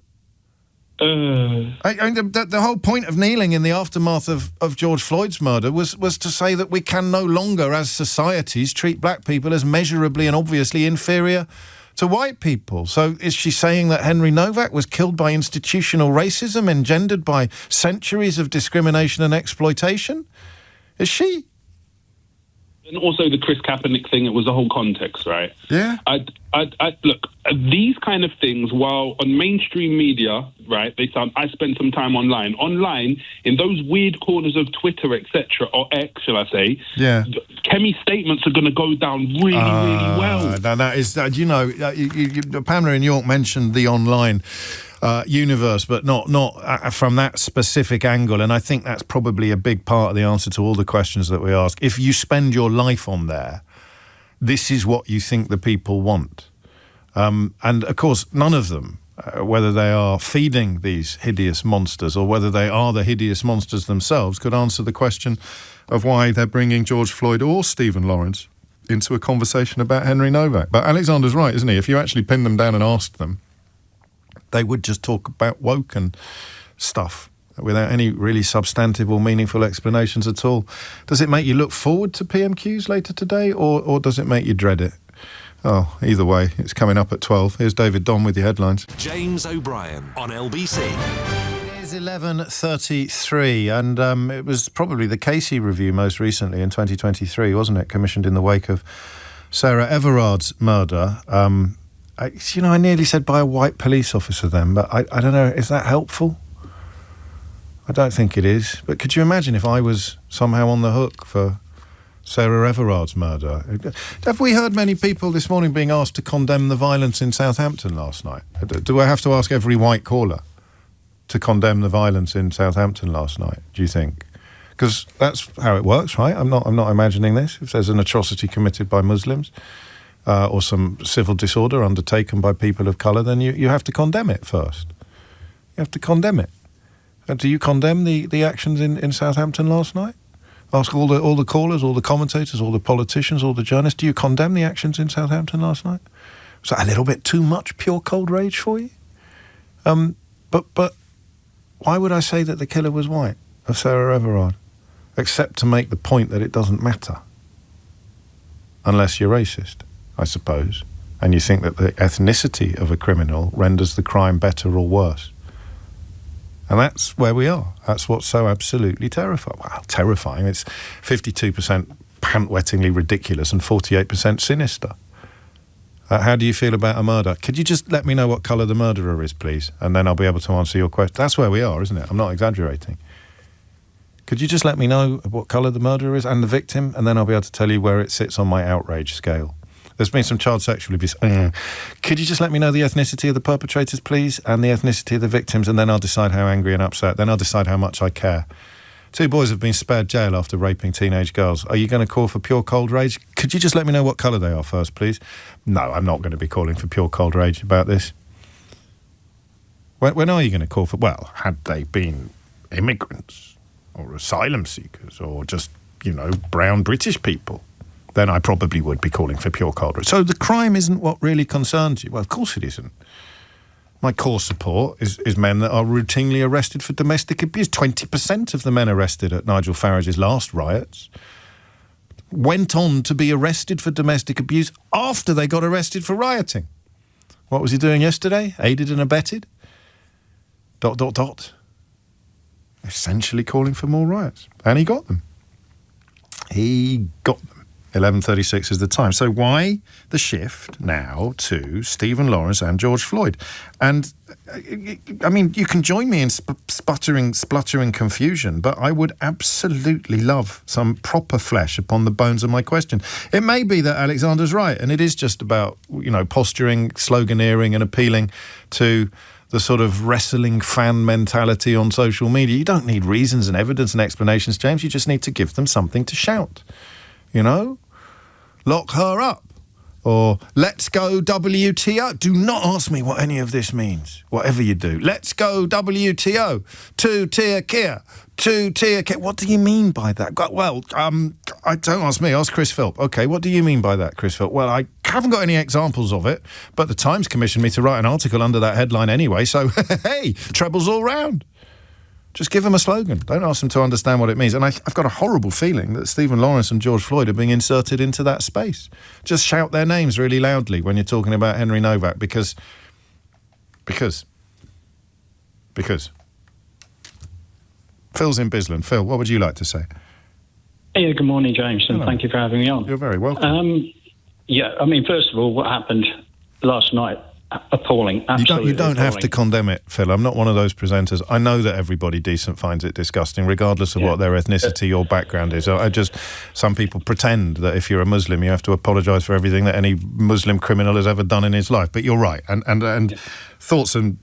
The whole point of kneeling in the aftermath of George Floyd's murder was to say that we can no longer, as societies, treat black people as measurably and obviously inferior to white people. So is she saying that Henry Novak was killed by institutional racism engendered by centuries of discrimination and exploitation? Is she? And also the Chris Kaepernick thing, it was a whole context, right? Yeah. Look, these kind of things, while on mainstream media, right, I spent some time online. Online, in those weird corners of Twitter, etc., or X, shall I say, yeah. Kemi's statements are going to go down really well. Now that is, Pamela in York mentioned the online universe, but not from that specific angle, and I think that's probably a big part of the answer to all the questions that we ask. If you spend your life on there, this is what you think the people want. And of course, none of them, whether they are feeding these hideous monsters or whether they are the hideous monsters themselves, could answer the question of why they're bringing George Floyd or Stephen Lawrence into a conversation about Henry Novak. But Alexander's right, isn't he? If you actually pin them down and asked them, they would just talk about woke and stuff without any really substantive or meaningful explanations at all. Does it make you look forward to PMQs later today, or does it make you dread it? Oh, either way, it's coming up at 12. Here's David Don with your headlines. James O'Brien on LBC. It is 11:33, and it was probably the Casey review most recently in 2023, wasn't it? Commissioned in the wake of Sarah Everard's murder. I nearly said by a white police officer then, but I don't know, is that helpful? I don't think it is. But could you imagine if I was somehow on the hook for Sarah Everard's murder? Have we heard many people this morning being asked to condemn the violence in Southampton last night? Do I have to ask every white caller to condemn the violence in Southampton last night, do you think? Because that's how it works, right? I'm not imagining this. If there's an atrocity committed by Muslims or some civil disorder undertaken by people of colour, then you have to condemn it first. You have to condemn it. Do you condemn the actions in Southampton last night? Ask all the callers, all the commentators, all the politicians, all the journalists, do you condemn the actions in Southampton last night? Was that a little bit too much pure cold rage for you? But why would I say that the killer was white of Sarah Everard? Except to make the point that it doesn't matter. Unless you're racist, I suppose, and you think that the ethnicity of a criminal renders the crime better or worse. And that's where we are. That's what's so absolutely terrifying. Well, terrifying. It's 52% pant-wettingly ridiculous and 48% sinister. How do you feel about a murder? Could you just let me know what colour the murderer is, please? And then I'll be able to answer your question. That's where we are, isn't it? I'm not exaggerating. Could you just let me know what colour the murderer is and the victim? And then I'll be able to tell you where it sits on my outrage scale. There's been some child sexual abuse. Could you just let me know the ethnicity of the perpetrators, please, and the ethnicity of the victims, and then I'll decide how angry and upset. Then I'll decide how much I care. 2 boys have been spared jail after raping teenage girls. Are you going to call for pure cold rage? Could you just let me know what colour they are first, please? No, I'm not going to be calling for pure cold rage about this. When are you going to call for... Well, had they been immigrants or asylum seekers or just, brown British people, then I probably would be calling for pure cold rage. So the crime isn't what really concerns you. Well, of course it isn't. My core support is men that are routinely arrested for domestic abuse. 20% of the men arrested at Nigel Farage's last riots went on to be arrested for domestic abuse after they got arrested for rioting. What was he doing yesterday? Aided and abetted? ... Essentially calling for more riots. And he got them. He got them. 11:36 is the time. So why the shift now to Stephen Lawrence and George Floyd? And, I mean, you can join me in spluttering confusion, but I would absolutely love some proper flesh upon the bones of my question. It may be that Alexander's right, and it is just about, posturing, sloganeering and appealing to the sort of wrestling fan mentality on social media. You don't need reasons and evidence and explanations, James. You just need to give them something to shout. Lock her up. Or, let's go WTO. Do not ask me what any of this means, whatever you do. Let's go WTO. Two-tier Kia. Two-tier Kia. What do you mean by that? Well, don't ask me, ask Chris Philp. OK, what do you mean by that, Chris Philp? Well, I haven't got any examples of it, but the Times commissioned me to write an article under that headline anyway, so, hey, trebles all round. Just give them a slogan. Don't ask them to understand what it means. And I've got a horrible feeling that Stephen Lawrence and George Floyd are being inserted into that space. Just shout their names really loudly when you're talking about Henry Novak, because. Phil's in Bisland. Phil, what would you like to say? Hey, good morning, James, and thank you for having me on. You're very welcome. First of all, what happened last night, appalling. Absolutely you don't have appalling. to condemn it, Phil. I'm not one of those presenters. I know that everybody decent finds it disgusting, regardless of what their ethnicity or background is. Some people pretend that if you're a Muslim, you have to apologise for everything that any Muslim criminal has ever done in his life. But you're right. And thoughts and,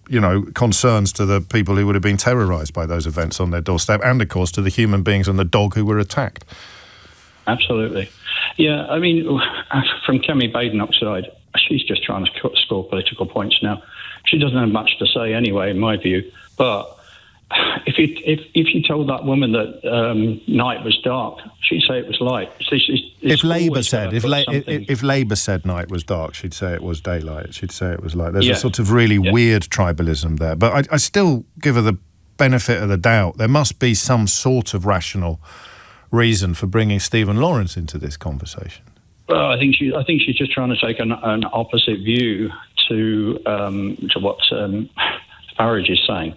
concerns to the people who would have been terrorised by those events on their doorstep, and, of course, to the human beings and the dog who were attacked. Absolutely. Yeah, I mean, from Kemi Badenoch's side, she's just trying to score political points now. She doesn't have much to say anyway, in my view. But if you told that woman that night was dark, she'd say it was light. If Labour said night was dark, she'd say it was daylight. She'd say it was light. There's a sort of really weird tribalism there. But I still give her the benefit of the doubt. There must be some sort of rational reason for bringing Stephen Lawrence into this conversation. Well, I think she's just trying to take an opposite view to what Farage is saying.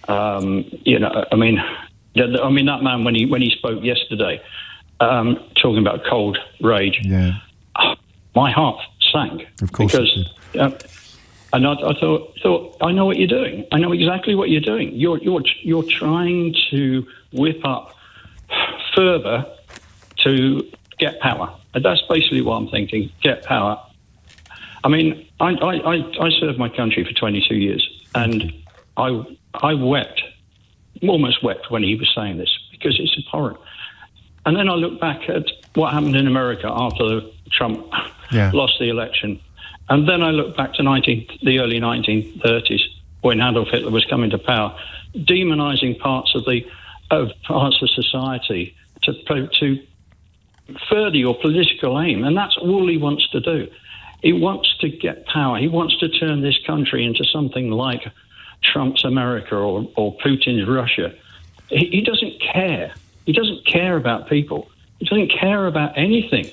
That man when he spoke yesterday, talking about cold rage, my heart sank. Of course, because and I thought I know what you're doing. I know exactly what you're doing. You're trying to whip up further to get power. And that's basically what I'm thinking. Get power. I mean, I served my country for 22 years, and I wept, almost wept when he was saying this, because it's abhorrent. And then I look back at what happened in America after Trump lost the election. And then I look back to the early 1930s, when Adolf Hitler was coming to power, demonizing parts of society to further your political aim. And that's all he wants to do. He wants to get power. He wants to turn this country into something like Trump's America or Putin's Russia. He doesn't care. He doesn't care about people. He doesn't care about anything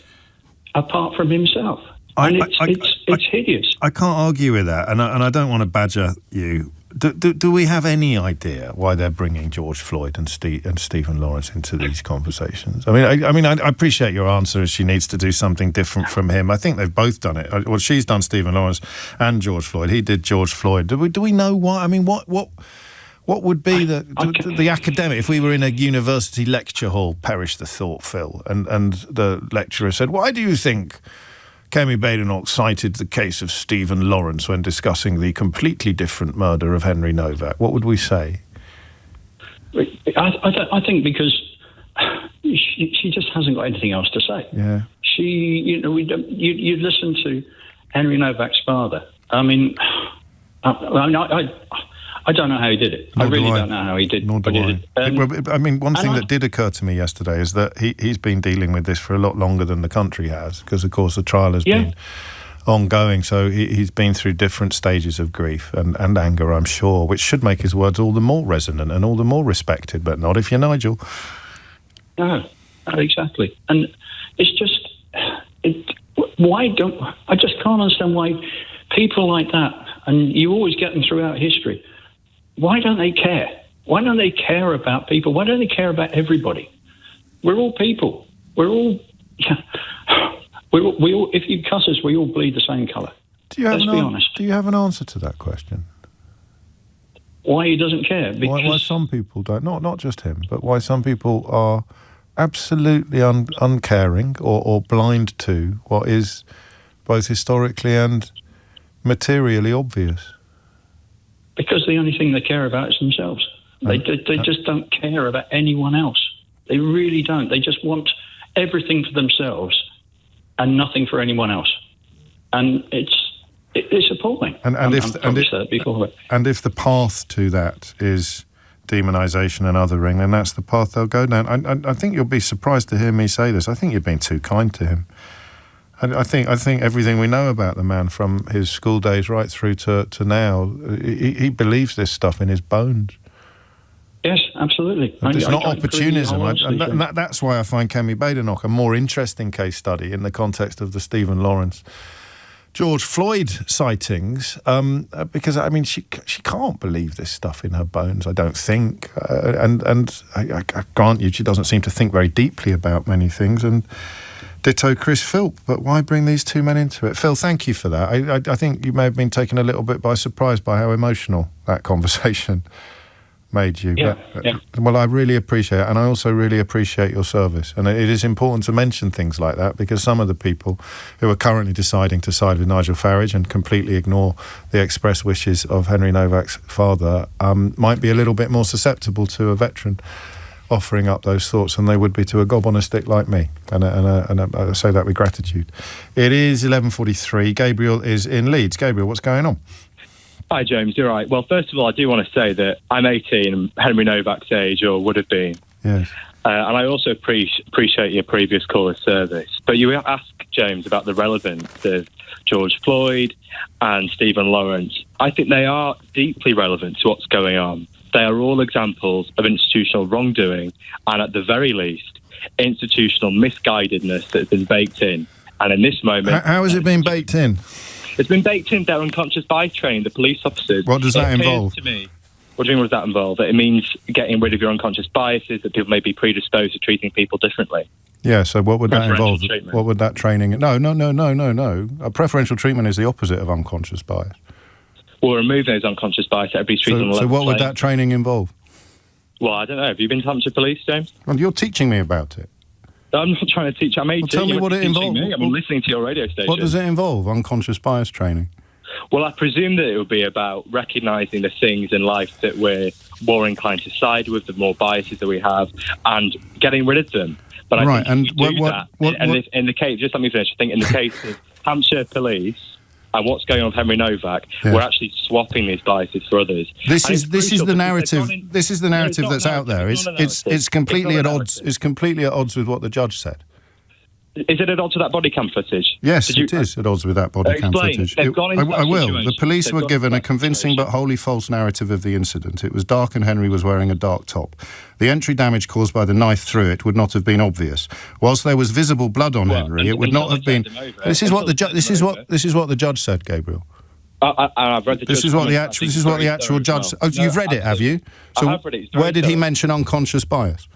apart from himself. And it's hideous. I can't argue with that, and I don't want to badger you. Do we have any idea why they're bringing George Floyd and Stephen Lawrence into these conversations? I mean, I appreciate your answer as she needs to do something different from him. I think they've both done it. Well, she's done Stephen Lawrence and George Floyd. He did George Floyd. Do we know why? I mean, what would be the academic, if we were in a university lecture hall, perish the thought, Phil, and the lecturer said, why do you think Kemi Badenoch cited the case of Stephen Lawrence when discussing the completely different murder of Henry Novak? What would we say? I think because she just hasn't got anything else to say. Yeah. You listen to Henry Novak's father. I mean, I don't know how he did it. I really don't know how he did. Nor do I. I mean, one thing that did occur to me yesterday is that he's been dealing with this for a lot longer than the country has, because, of course, the trial has been ongoing. So he's been through different stages of grief and anger, I'm sure, which should make his words all the more resonant and all the more respected, but not if you're Nigel. No, exactly. And it's just, I just can't understand why people like that, and you always get them throughout history, why don't they care? Why don't they care about people? Why don't they care about everybody? We're all people. We're all, if you cuss us, we all bleed the same colour. Let's be honest. Do you have an answer to that question? Why he doesn't care? Because why some people don't, not just him, but why some people are absolutely uncaring or blind to what is both historically and materially obvious? Because the only thing they care about is themselves. They just don't care about anyone else. They really don't. They just want everything for themselves and nothing for anyone else. And it's appalling. And if the path to that is demonisation and othering, then that's the path they'll go down. I think you'll be surprised to hear me say this. I think you've been too kind to him. And I think everything we know about the man from his school days right through to now, he believes this stuff in his bones. Yes, absolutely. It's not opportunism. That's why I find Kemi Badenoch a more interesting case study in the context of the Stephen Lawrence, George Floyd sightings, because, I mean, she can't believe this stuff in her bones, I don't think. And I grant you, she doesn't seem to think very deeply about many things, and ditto Chris Philp, but why bring these two men into it? Phil, thank you for that. I think you may have been taken a little bit by surprise by how emotional that conversation made you. Well, I really appreciate it, and I also really appreciate your service. And it is important to mention things like that, because some of the people who are currently deciding to side with Nigel Farage and completely ignore the express wishes of Henry Novak's father might be a little bit more susceptible to a veteran offering up those thoughts than they would be to a gob on a stick like me, and I say that with gratitude. It is 11:43. Gabriel is in Leeds. Gabriel, what's going on? Hi, James. You're right. Well, first of all, I do want to say that I'm 18 and Henry Novak's age, or would have been. Yes. And I also appreciate your previous caller's service. But you asked, James, about the relevance of George Floyd and Stephen Lawrence. I think they are deeply relevant to what's going on. They are all examples of institutional wrongdoing and, at the very least, institutional misguidedness that's been baked in. And in this moment... How has it been baked in? It's been baked in their unconscious bias training, the police officers. What does that involve? To me, what do you mean, what does that involve? That it means getting rid of your unconscious biases, that people may be predisposed to treating people differently. Yeah, so what would that involve? Treatment. What would that training... No. A preferential treatment is the opposite of unconscious bias. Well, removing those unconscious bias, everybody's treated on a level So what would playing. that training involve? Well, I don't know. Have you been to Hampshire Police, James? Well, you're teaching me about it. I'm not trying to teach. I'm 18. Well, tell me what it involves. I'm listening to your radio station. What does it involve, unconscious bias training? Well, I presume that it would be about recognising the things in life that we're more inclined to side with, the more biases that we have, and getting rid of them. But I think and if we do that, in the case, just let me finish. I think in the case of Hampshire Police and what's going on with Henry Novak, we're actually swapping these biases for others. This is the narrative. This is the narrative that's out there. It's completely at odds. It's completely at odds with what the judge said. Is it at odds with that body cam footage? Yes, it is at odds with that body cam footage. I will. The police were given a convincing but wholly false narrative of the incident. It was dark and Henry was wearing a dark top. The entry damage caused by the knife through it would not have been obvious. Whilst there was visible blood on Henry, it would not have been. This is what the judge said, Gabriel. I've read the This is what the actual judge. Oh, you've read it, have you? So I have read it. Where did he mention unconscious bias?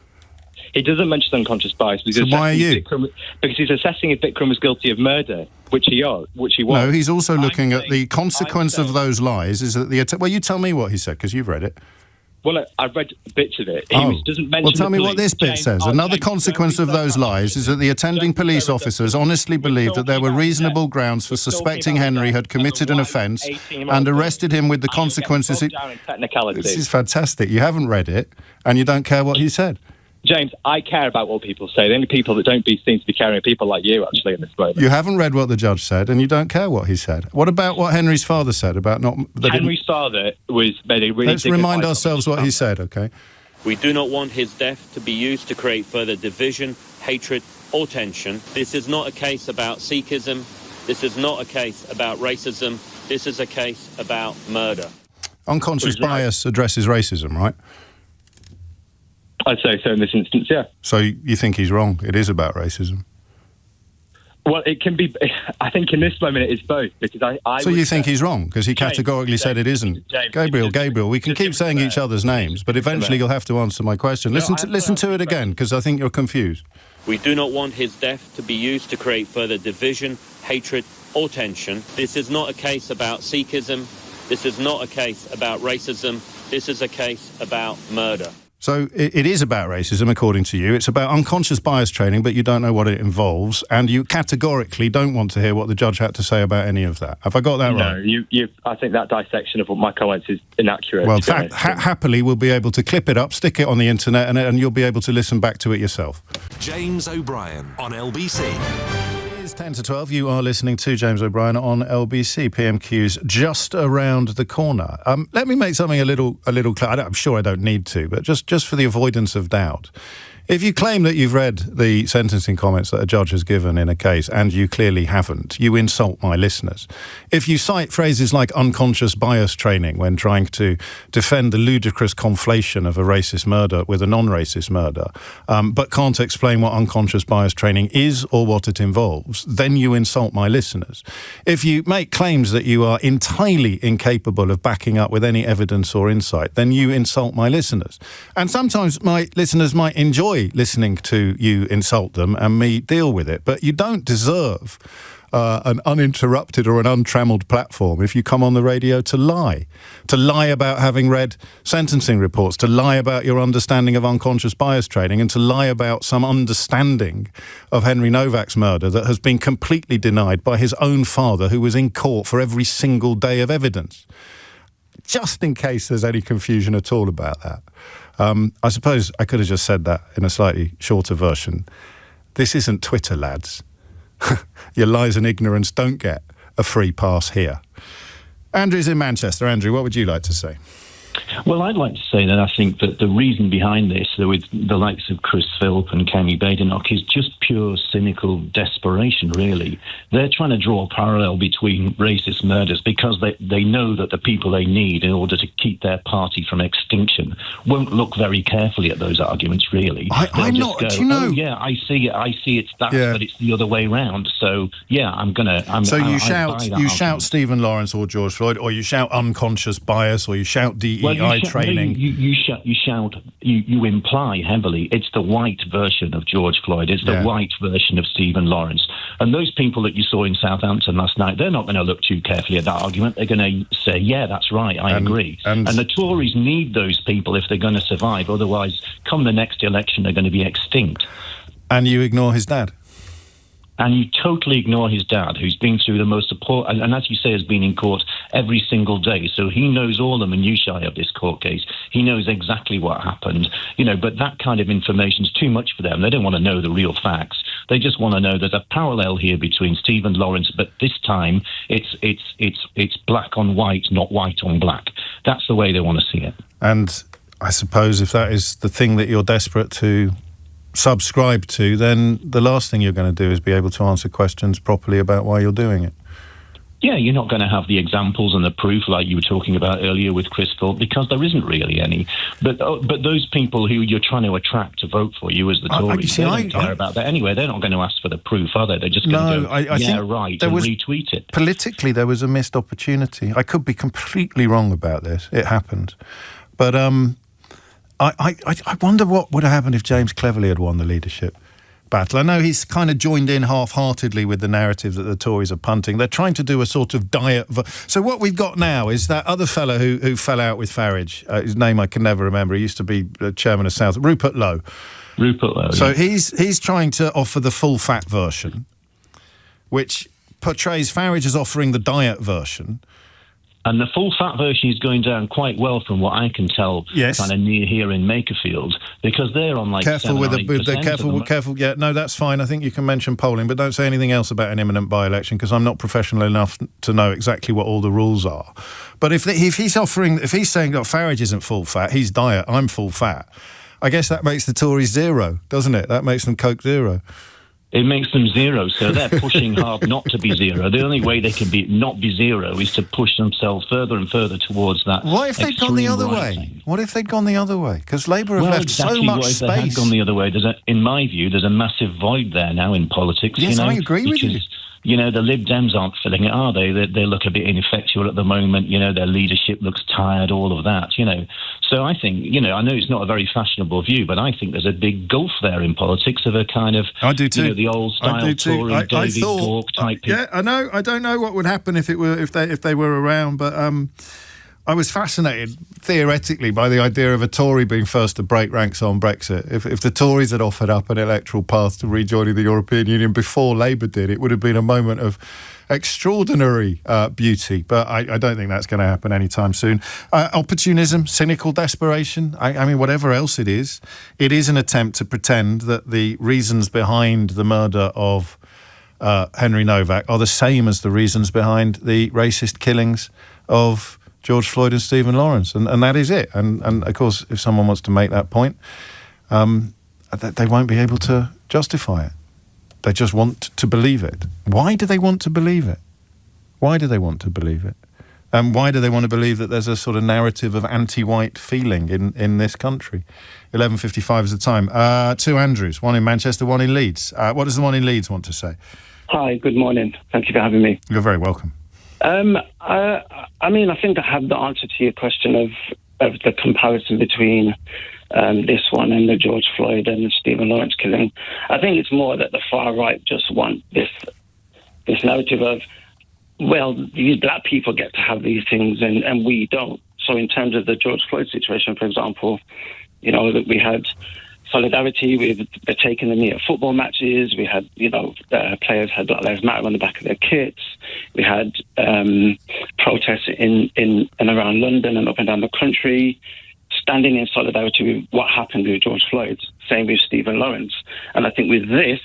He doesn't mention unconscious bias because, because he's assessing if Bikram was guilty of murder, which he was. No, he's also looking at the consequence of those lies. Is that well, you tell me what he said because you've read it. Well, I've read bits of it. He doesn't mention. Well, tell me what this bit says. Another consequence of those lies is that the attending police officers honestly believed that there were reasonable grounds for suspecting Henry had committed an offence and arrested him with the consequences. This is fantastic. You haven't read it and you don't care what he said. James, I care about what people say. The only people that don't seem to be caring are people like you, actually, in this moment. You haven't read what the judge said, and you don't care what he said. What about what Henry's father said about not... Henry's father made a really... Let's remind ourselves what he said, OK? We do not want his death to be used to create further division, hatred or tension. This is not a case about Sikhism. This is not a case about racism. This is a case about murder. Unconscious bias addresses racism, right? I'd say so in this instance, yeah. So you think he's wrong? It is about racism? Well, it can be... I think in this moment it is both, because I So you think he's wrong, because he categorically said it isn't? Gabriel, we can keep saying each other's names, but eventually you'll have to answer my question. Listen to it again, because I think you're confused. We do not want his death to be used to create further division, hatred or tension. This is not a case about Sikhism. This is not a case about racism. This is a case about murder. So it is about racism, according to you. It's about unconscious bias training, but you don't know what it involves, and you categorically don't want to hear what the judge had to say about any of that. Have I got that right? No, I think that dissection of what my comments is inaccurate. Well, happily, we'll be able to clip it up, stick it on the internet, and you'll be able to listen back to it yourself. James O'Brien on LBC. 10 to 12, you are listening to James O'Brien on LBC. PMQ's just around the corner. Let me make something a little clear. I'm sure I don't need to, but just for the avoidance of doubt. If you claim that you've read the sentencing comments that a judge has given in a case, and you clearly haven't, you insult my listeners. If you cite phrases like unconscious bias training when trying to defend the ludicrous conflation of a racist murder with a non-racist murder, but can't explain what unconscious bias training is or what it involves, then you insult my listeners. If you make claims that you are entirely incapable of backing up with any evidence or insight, then you insult my listeners. And sometimes my listeners might enjoy listening to you insult them and me deal with it, but you don't deserve an uninterrupted or an untrammeled platform if you come on the radio to lie about having read sentencing reports, to lie about your understanding of unconscious bias training, and to lie about some understanding of Henry Novak's murder that has been completely denied by his own father, who was in court for every single day of evidence. Just in case there's any confusion at all about that. I suppose I could have just said that in a slightly shorter version. This isn't Twitter, lads. Your lies and ignorance don't get a free pass here. Andrew's in Manchester. Andrew, what would you like to say? Well, I'd like to say that I think that the reason behind this, with the likes of Chris Philp and Kemi Badenoch, is just pure cynical desperation, really. They're trying to draw a parallel between racist murders because they know that the people they need in order to keep their party from extinction won't look very carefully at those arguments, really. I'm just not, go, do you know... oh, yeah, I see it's that, but it's the other way round. So, yeah, So you shout Stephen Lawrence or George Floyd, or you shout unconscious bias, or you shout DEI training. You imply heavily it's the white version of George Floyd, it's the white version of Stephen Lawrence. And those people that you saw in Southampton last night, they're not going to look too carefully at that argument. They're going to say, yeah, that's right, I agree. And the Tories need those people if they're going to survive. Otherwise, come the next election, they're going to be extinct. And you ignore his dad? And you totally ignore his dad, who's been through the most support, and as you say, has been in court every single day. So he knows all the minutiae of this court case. He knows exactly what happened, but that kind of information is too much for them. They don't want to know the real facts. They just want to know there's a parallel here between Stephen Lawrence, but this time it's black on white, not white on black. That's the way they want to see it. And I suppose if that is the thing that you're desperate to subscribe to, then the last thing you're going to do is be able to answer questions properly about why you're doing it. Yeah, you're not going to have the examples and the proof like you were talking about earlier with Chris Philp, because there isn't really any. But those people who you're trying to attract to vote for you as the Tories, they don't care about that anyway. They're not going to ask for the proof, are they? They're just going to go, right, and retweet it. Politically, there was a missed opportunity. I could be completely wrong about this. It happened. But I wonder what would have happened if James Cleverly had won the leadership battle. I know he's kind of joined in half-heartedly with the narrative that the Tories are punting. They're trying to do a sort of diet... So what we've got now is that other fellow who fell out with Farage, his name I can never remember, he used to be chairman of South... Rupert Lowe. So he's trying to offer the full-fat version, which portrays Farage as offering the diet version. And the full fat version is going down quite well from what I can tell, kind of near here in Makerfield, because they're on like careful careful. Yeah, no, that's fine. I think you can mention polling, but don't say anything else about an imminent by-election, because I'm not professional enough to know exactly what all the rules are. But if he's saying that Farage isn't full fat, he's diet, I'm full fat, I guess that makes the Tories zero, doesn't it? That makes them Coke zero. It makes them zero, so they're pushing hard not to be zero. The only way they can not be zero is to push themselves further and further towards that. What if they'd gone the other way? What if they'd gone the other way? Because Labour have left so much space. They had gone the other way. In my view, there's a massive void there now in politics. Yes, I agree with you. The Lib Dems aren't filling it, are they? They look a bit ineffectual at the moment. Their leadership looks tired, all of that, So I think, I know it's not a very fashionable view, but I think there's a big gulf there in politics of a kind of, I do too. The old-style Tory David Hawke type people. Yeah, I know. I don't know what would happen if they were around, but I was fascinated, theoretically, by the idea of a Tory being first to break ranks on Brexit. If the Tories had offered up an electoral path to rejoining the European Union before Labour did, it would have been a moment of extraordinary beauty. But I don't think that's going to happen anytime soon. Opportunism, cynical desperation, I mean, whatever else it is an attempt to pretend that the reasons behind the murder of Henry Novak are the same as the reasons behind the racist killings of George Floyd and Stephen Lawrence, and that is it. And of course, if someone wants to make that point, they won't be able to justify it. They just want to believe it. Why do they want to believe it? Why do they want to believe it? And why do they want to believe that there's a sort of narrative of anti-white feeling in this country? 11:55 is the time. Two Andrews, one in Manchester, one in Leeds. What does the one in Leeds want to say? Hi, good morning. Thank you for having me. You're very welcome. I think I have the answer to your question of the comparison between this one and the George Floyd and Stephen Lawrence killing. I think it's more that the far right just want this narrative of, well, these black people get to have these things and we don't. So in terms of the George Floyd situation, for example, that we had solidarity with taking the knee at football matches. We had, players had Black Lives Matter on the back of their kits. We had protests in and around London and up and down the country, standing in solidarity with what happened with George Floyd. Same with Stephen Lawrence. And I think with this,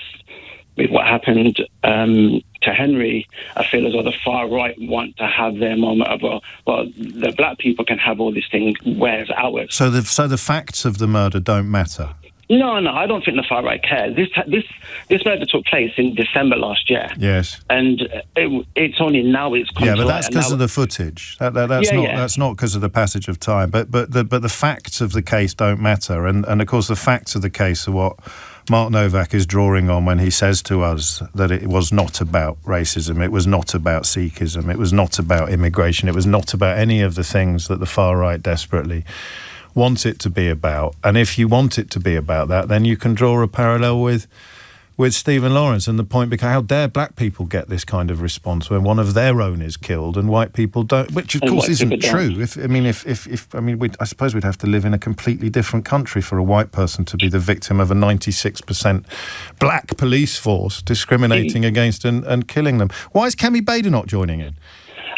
with what happened to Henry, I feel as though the far right want to have their moment of, well, the black people can have all these things, where's ours? So the facts of the murder don't matter? No, I don't think the far right cares. This murder took place in December last year. Yes. And it's only now it's come to light. Yeah, but that's because of the footage. That's not because of the passage of time. But the facts of the case don't matter. And of course the facts of the case are what Mark Novak is drawing on when he says to us that it was not about racism, it was not about Sikhism, it was not about immigration, it was not about any of the things that the far right desperately want it to be about. And if you want it to be about that, then you can draw a parallel with Stephen Lawrence, and the point becomes, how dare black people get this kind of response when one of their own is killed and white people don't, which of course isn't true. I suppose we'd have to live in a completely different country for a white person to be the victim of a 96% black police force discriminating against and killing them. Why is Kemi Bader not joining in?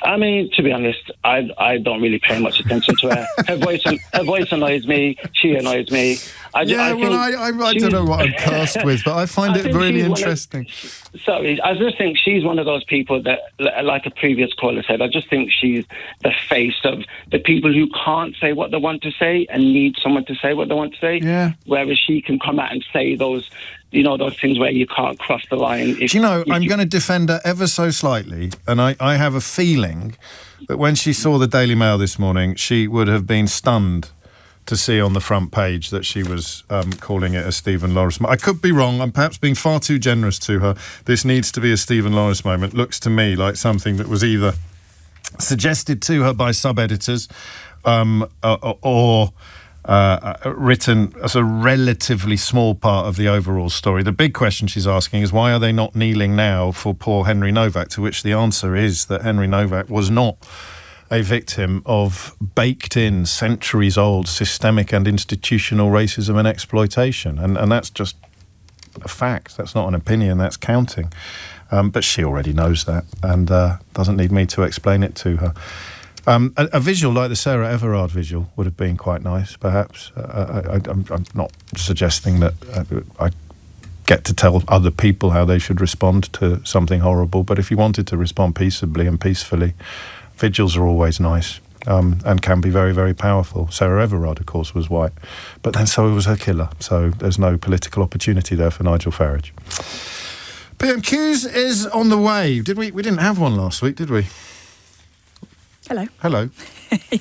I mean, to be honest, I don't really pay much attention to her. Her voice annoys me. She annoys me. I don't know what I'm cursed with, but I find it really interesting. I just think she's one of those people that, like a previous caller said, I just think she's the face of the people who can't say what they want to say and need someone to say what they want to say. Yeah. Whereas she can come out and say those things where you can't cross the line. I'm going to defend her ever so slightly, and I have a feeling that when she saw the Daily Mail this morning, she would have been stunned to see on the front page that she was calling it a Stephen Lawrence. I could be wrong. I'm perhaps being far too generous to her. This needs to be a Stephen Lawrence moment. Looks to me like something that was either suggested to her by sub-editors or written as a relatively small part of the overall story. The big question she's asking is, why are they not kneeling now for poor Henry Novak? To which the answer is that Henry Novak was not a victim of baked-in, centuries-old systemic and institutional racism and exploitation. And that's just a fact. That's not an opinion. That's counting. But she already knows that and doesn't need me to explain it to her. A visual like the Sarah Everard visual would have been quite nice, perhaps. I'm not suggesting that I get to tell other people how they should respond to something horrible, but if you wanted to respond peaceably and peacefully, vigils are always nice and can be very, very powerful. Sarah Everard, of course, was white, but then so was her killer, so there's no political opportunity there for Nigel Farage. PMQs is on the way. We didn't have one last week, did we? Hello.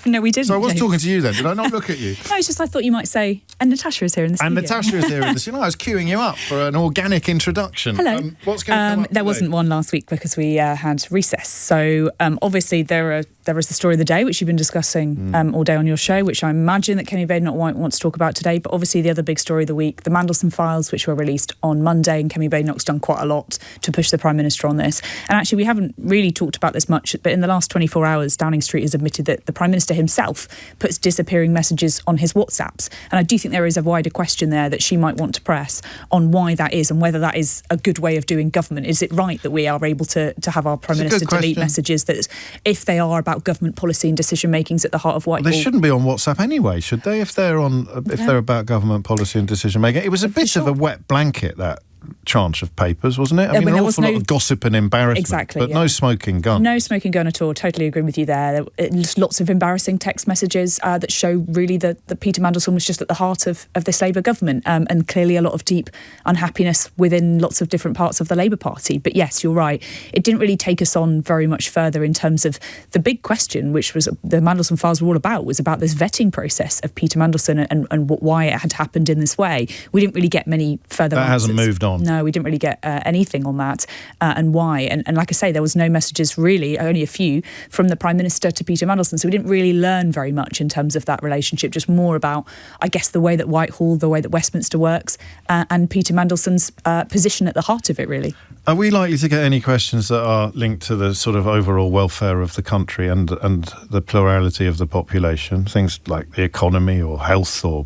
No, we didn't. So I was James. talking to you then. Did I not look at you? No, it's just I thought you might say, and Natasha is here in the studio. And Natasha is here in the studio. I was queuing you up for an organic introduction. Hello. What's going to come up There today? wasn't one last week because we had recess. So obviously there is the story of the day, which you've been discussing all day on your show, which I imagine that Kemi Bader not wants to talk about today. But obviously the other big story of the week, the Mandelson files, which were released on Monday, and Kemi Bader's done quite a lot to push the Prime Minister on this. And actually we haven't really talked about this much, but in the last 24 hours, Downing Street has admitted that the Prime Minister himself puts disappearing messages on his WhatsApps. And I do think there is a wider question there that she might want to press on why that is and whether that is a good way of doing government. Is it right that we are able to have our Prime Minister delete messages that, if they are about government policy and decision makings at the heart of Whitehall? They shouldn't be on WhatsApp anyway, should they? If they're about government policy and decision making, it was a bit of a wet blanket, that tranche of papers, wasn't it? I mean, an awful lot of gossip and embarrassment. Exactly, but no smoking gun. No smoking gun at all. Totally agree with you there. There's lots of embarrassing text messages that show really that Peter Mandelson was just at the heart of this Labour government, and clearly a lot of deep unhappiness within lots of different parts of the Labour Party. But yes, you're right. It didn't really take us on very much further in terms of the big question, which was the Mandelson files were all about, was about this vetting process of Peter Mandelson and why it had happened in this way. We didn't really get many further answers. That hasn't moved on. No, we didn't really get anything on that and why. And like I say, there was no messages really, only a few, from the Prime Minister to Peter Mandelson. So we didn't really learn very much in terms of that relationship, just more about, I guess, the way that Whitehall, the way that Westminster works, and Peter Mandelson's position at the heart of it, really. Are we likely to get any questions that are linked to the sort of overall welfare of the country and the plurality of the population? Things like the economy or health or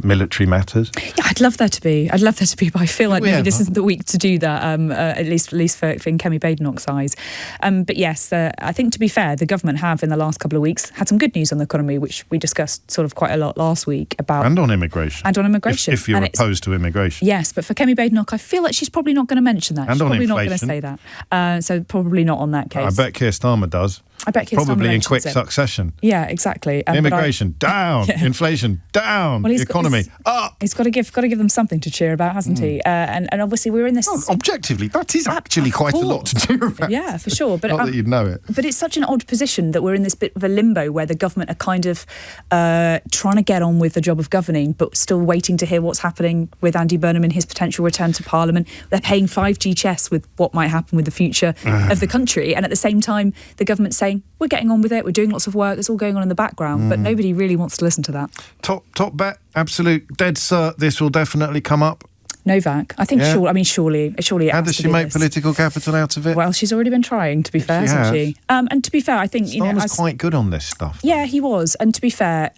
military matters? Yeah, I'd love there to be. But I feel like maybe this isn't the week to do that, at least for in Kemi Badenoch's eyes. But yes, I think, to be fair, the government have, in the last couple of weeks, had some good news on the economy, which we discussed sort of quite a lot last week about. And on immigration. If you're opposed to immigration. Yes, but for Kemi Badenoch, I feel like she's probably not going to mention that. And she's on probably inflation. not going to say that. So probably not on that case. I bet Keir Starmer does. I bet Keir Starmer probably in mentions quick it. succession. Yeah, exactly. Immigration down, Yeah. inflation down, the economy up. He's got to give them something to cheer about, hasn't he? And obviously we're in this. Well, objectively, that is actually quite a lot to cheer about. Yeah, for sure. But not that you'd know it. But it's such an odd position that we're in this bit of a limbo where the government are kind of trying to get on with the job of governing, but still waiting to hear what's happening with Andy Burnham and his potential return to Parliament. They're playing 5G chess with what might happen with the future of the country, and at the same time, the government's saying we're getting on with it. We're doing lots of work. It's all going on in the background, but nobody really wants to listen to that. Top bet, absolute dead cert. This will definitely come up. Novak, I think. Yeah. Surely. It How has does to she be make this. political capital out of it? Well, she's already been trying. To be fair, hasn't she? And to be fair, I think Starmer's quite good on this stuff. Yeah, he was. And to be fair,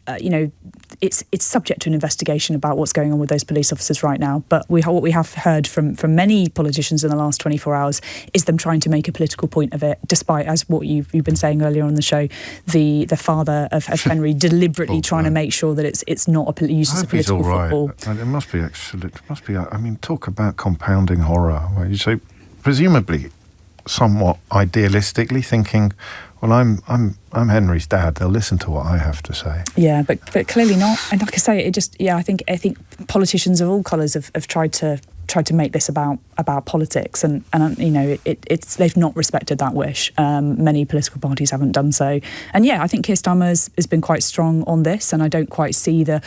it's subject to an investigation about what's going on with those police officers right now. But what we have heard from many politicians in the last 24 hours is them trying to make a political point of it, despite, as what you've been saying earlier on the show, the father of Henry deliberately trying to make sure that it's not used as a political football. It must be excellent. It must be. I mean, talk about compounding horror. Where you say, presumably, somewhat idealistically thinking, well, I'm Henry's dad. They'll listen to what I have to say. Yeah, but clearly not. And like I say, I think politicians of all colours have tried to make this about politics, and it's they've not respected that wish. Many political parties haven't done so, and I think Keir Starmer has been quite strong on this, and I don't quite see the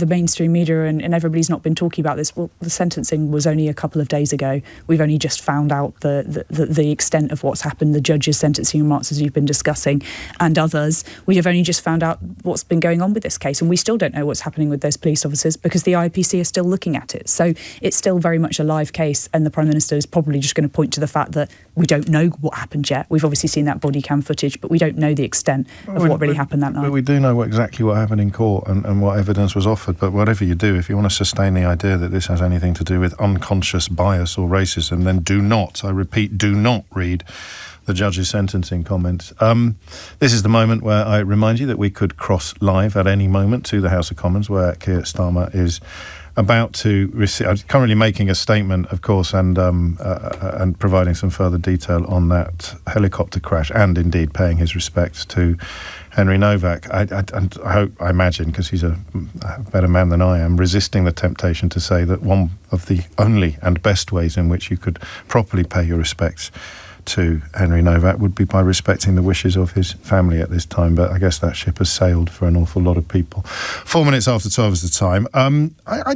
mainstream media and everybody's not been talking about this. Well, the sentencing was only a couple of days ago. We've only just found out the extent of what's happened, the judge's sentencing remarks, as you've been discussing, and others. We have only just found out what's been going on with this case, and we still don't know what's happening with those police officers because the IPC are still looking at it. So it's still very much a live case, and the Prime Minister is probably just going to point to the fact that we don't know what happened yet. We've obviously seen that body cam footage, but we don't know the extent of what really happened that night. But we do know exactly what happened in court and what evidence was offered. But whatever you do, if you want to sustain the idea that this has anything to do with unconscious bias or racism, then do not, I repeat, do not read the judge's sentencing comments. This is the moment where I remind you that we could cross live at any moment to the House of Commons, where Keir Starmer is about to receive, currently making a statement, of course, and providing some further detail on that helicopter crash, and indeed paying his respects to Henry Novak. I imagine, because he's a better man than I am, resisting the temptation to say that one of the only and best ways in which you could properly pay your respects to Henry Novak would be by respecting the wishes of his family at this time, but I guess that ship has sailed for an awful lot of people. 4 minutes after 12 is the time. I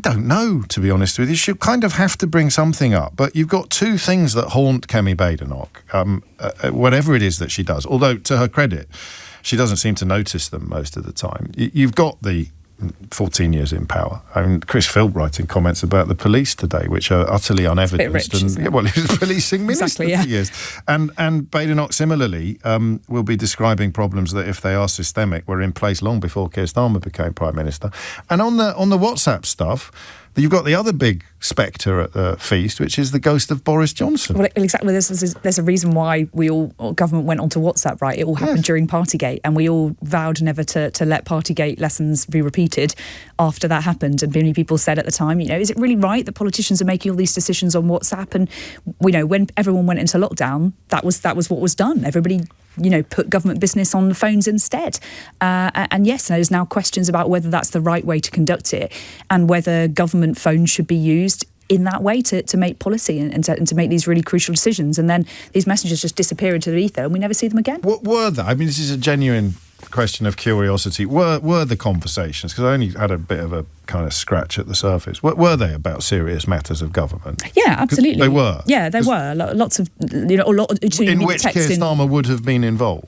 don't know, to be honest with you. She'll kind of have to bring something up, but you've got two things that haunt Kemi Badenoch, whatever it is that she does, although to her credit, she doesn't seem to notice them most of the time. You've got the 14 years in power. I mean, Chris Philp writing comments about the police today, which are utterly unevidenced. Rich, he was policing minister exactly, for years. And Badenoch similarly will be describing problems that, if they are systemic, were in place long before Keir Starmer became Prime Minister. And on the WhatsApp stuff, you've got the other big spectre at the feast, which is the ghost of Boris Johnson. Well, exactly. There's a reason why government went onto WhatsApp, right? It all happened during Partygate, and we all vowed never to let Partygate lessons be repeated after that happened. And many people said at the time, is it really right that politicians are making all these decisions on WhatsApp? And when everyone went into lockdown, that was what was done. Everybody put government business on the phones instead. And yes, there's now questions about whether that's the right way to conduct it, and whether government phones should be used in that way to make policy and to make these really crucial decisions. And then these messages just disappear into the ether and we never see them again. What were they? I mean, this is a genuine question of curiosity. Were the conversations, because I only had a bit of a kind of scratch at the surface, were they about serious matters of government? Yeah, absolutely. They were? Yeah, they were. Lots of, in which Keir Starmer would have been involved?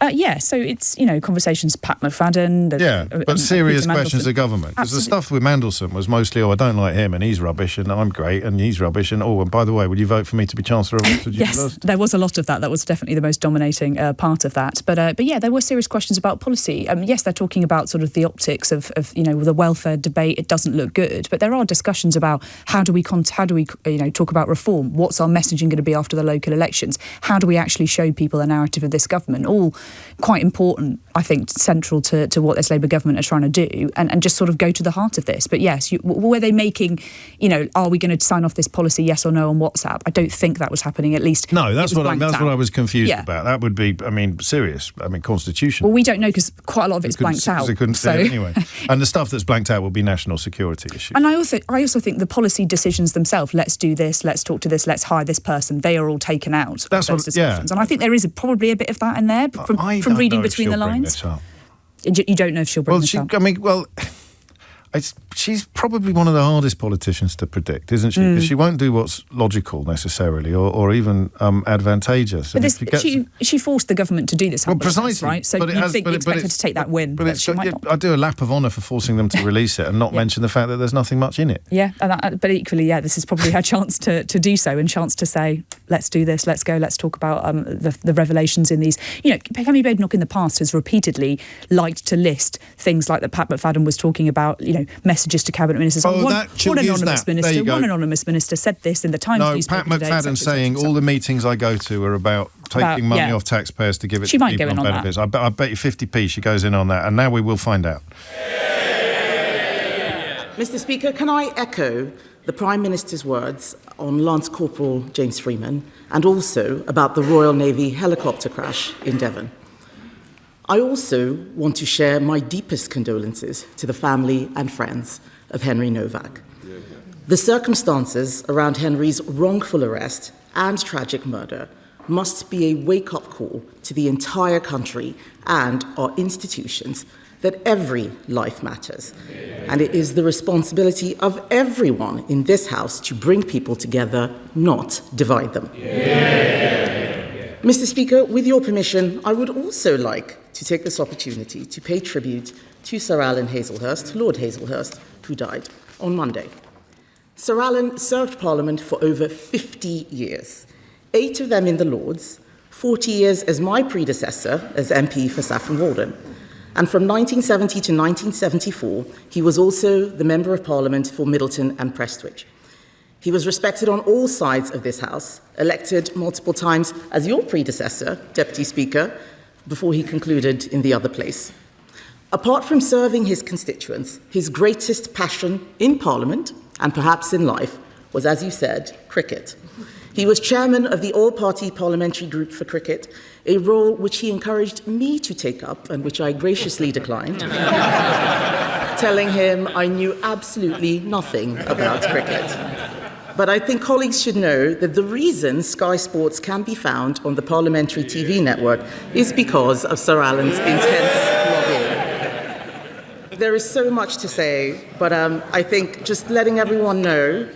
So it's, conversations, Pat McFadden. But serious questions Mandelson. of government. Because the stuff with Mandelson was mostly, I don't like him and he's rubbish and I'm great and he's rubbish and, and by the way, would you vote for me to be Chancellor of Oxford University? Yes, there was a lot of that. That was definitely the most dominating part of that. But yeah, there were serious questions about policy. Yes, they're talking about sort of the optics of the welfare debate. It doesn't look good. But there are discussions about how do we talk about reform? What's our messaging going to be after the local elections? How do we actually show people the narrative of this government? All quite important, I think, central to what this Labour government are trying to do, and just sort of go to the heart of this. But yes, were they making, are we going to sign off this policy, yes or no, on WhatsApp? I don't think that was happening, at least. No, that's what I was confused about. That would be, serious. Constitutional. Well, we don't know because quite a lot of it's blanked out. They couldn't say it anyway. And the stuff that's blanked out will be national security issues. And I also think the policy decisions themselves, let's do this, let's talk to this, let's hire this person, they are all taken out of those discussions. And I think there is probably a bit of that in there from reading between the lines. You don't know if she'll bring this up? She's probably one of the hardest politicians to predict, isn't she? Because she won't do what's logical necessarily, or even advantageous. But she forced the government to do this. Precisely, right? So you expect her to take that win, but she might not. I do a lap of honour for forcing them to release it and not mention the fact that there's nothing much in it. Yeah, but equally, this is probably her chance to do so, and chance to say, let's do this, let's go, let's talk about the revelations in these. Kemi Badenoch in the past has repeatedly liked to list things like that Pat McFadden was talking about, messages to cabinet ministers. One anonymous minister said this in the Times newspaper Pat McFadden saying all the meetings I go to are about taking money off taxpayers to give it to people on benefits. I bet you 50p she goes in on that, and now we will find out. Mr. Speaker, can I echo the Prime Minister's words on Lance Corporal James Freeman and also about the Royal Navy helicopter crash in Devon? I also want to share my deepest condolences to the family and friends of Henry Novak. The circumstances around Henry's wrongful arrest and tragic murder must be a wake-up call to the entire country and our institutions that every life matters. And it is the responsibility of everyone in this House to bring people together, not divide them. Mr. Speaker, with your permission, I would also like to take this opportunity to pay tribute to Sir Alan Hazelhurst, Lord Hazelhurst, who died on Monday. Sir Alan served Parliament for over 50 years, 8 of them in the Lords, 40 years as my predecessor as MP for Saffron Walden. And from 1970 to 1974, he was also the Member of Parliament for Middleton and Prestwich. He was respected on all sides of this House, elected multiple times as your predecessor, Deputy Speaker, before he concluded in the other place. Apart from serving his constituents, his greatest passion in Parliament, and perhaps in life, was, as you said, cricket. He was chairman of the All-Party Parliamentary Group for Cricket, a role which he encouraged me to take up and which I graciously declined, telling him I knew absolutely nothing about cricket. But I think colleagues should know that the reason Sky Sports can be found on the parliamentary TV network is because of Sir Alan's intense lobbying. There is so much to say, but I think just letting everyone know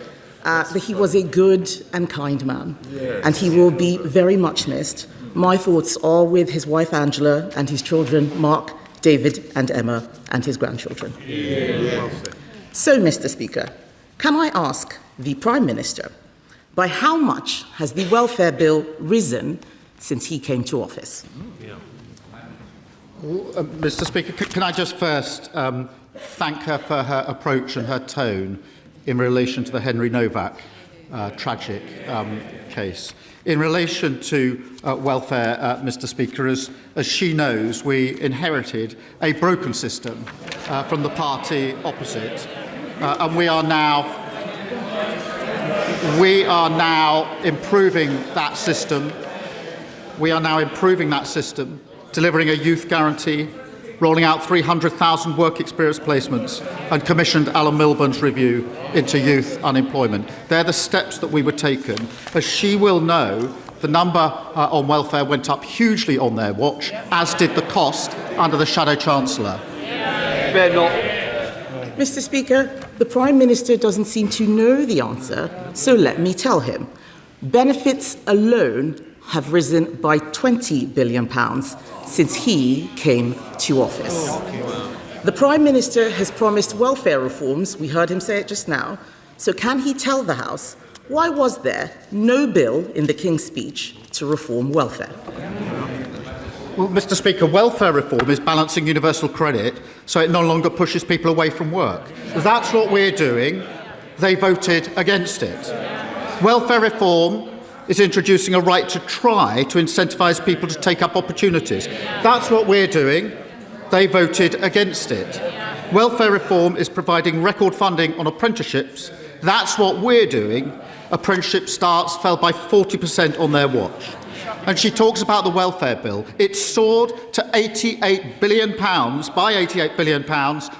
that he was a good and kind man, and he will be very much missed. My thoughts are with his wife Angela and his children Mark, David and Emma, and his grandchildren. So, Mr. Speaker, can I ask the Prime Minister, by how much has the welfare bill risen since he came to office? Mr. Speaker, can I just first thank her for her approach and her tone in relation to the Henry Novak tragic case. In relation to welfare, Mr. Speaker, as she knows, we inherited a broken system from the party opposite, and we are now improving that system. We are now improving that system, delivering a youth guarantee, rolling out 300,000 work experience placements, and commissioned Alan Milburn's review into youth unemployment. They're the steps that we were taken. As she will know, the number on welfare went up hugely on their watch, as did the cost under the Shadow Chancellor. Mr. Speaker, the Prime Minister doesn't seem to know the answer, so let me tell him. Benefits alone have risen by £20 billion since he came to office. The Prime Minister has promised welfare reforms. We heard him say it just now. So can he tell the House, why was there no bill in the King's speech to reform welfare? Well, Mr. Speaker, welfare reform is balancing universal credit so it no longer pushes people away from work. That's what we're doing. They voted against it. Welfare reform is introducing a right to try to incentivise people to take up opportunities. That's what we're doing. They voted against it. Welfare reform is providing record funding on apprenticeships. That's what we're doing. Apprenticeship starts fell by 40% on their watch. And she talks about the welfare bill. It soared to £88 billion, by £88 billion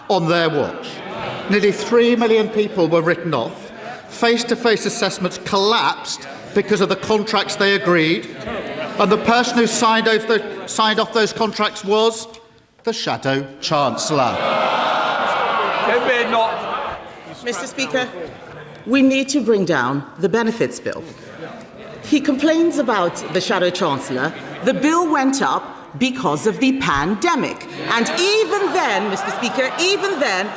on their watch. Nearly 3 million people were written off. Face-to-face assessments collapsed because of the contracts they agreed. And the person who signed off those contracts was the Shadow Chancellor. Mr. Speaker, we need to bring down the benefits bill. He complains about the Shadow Chancellor. The bill went up because of the pandemic. And even then, Mr. Speaker, even then,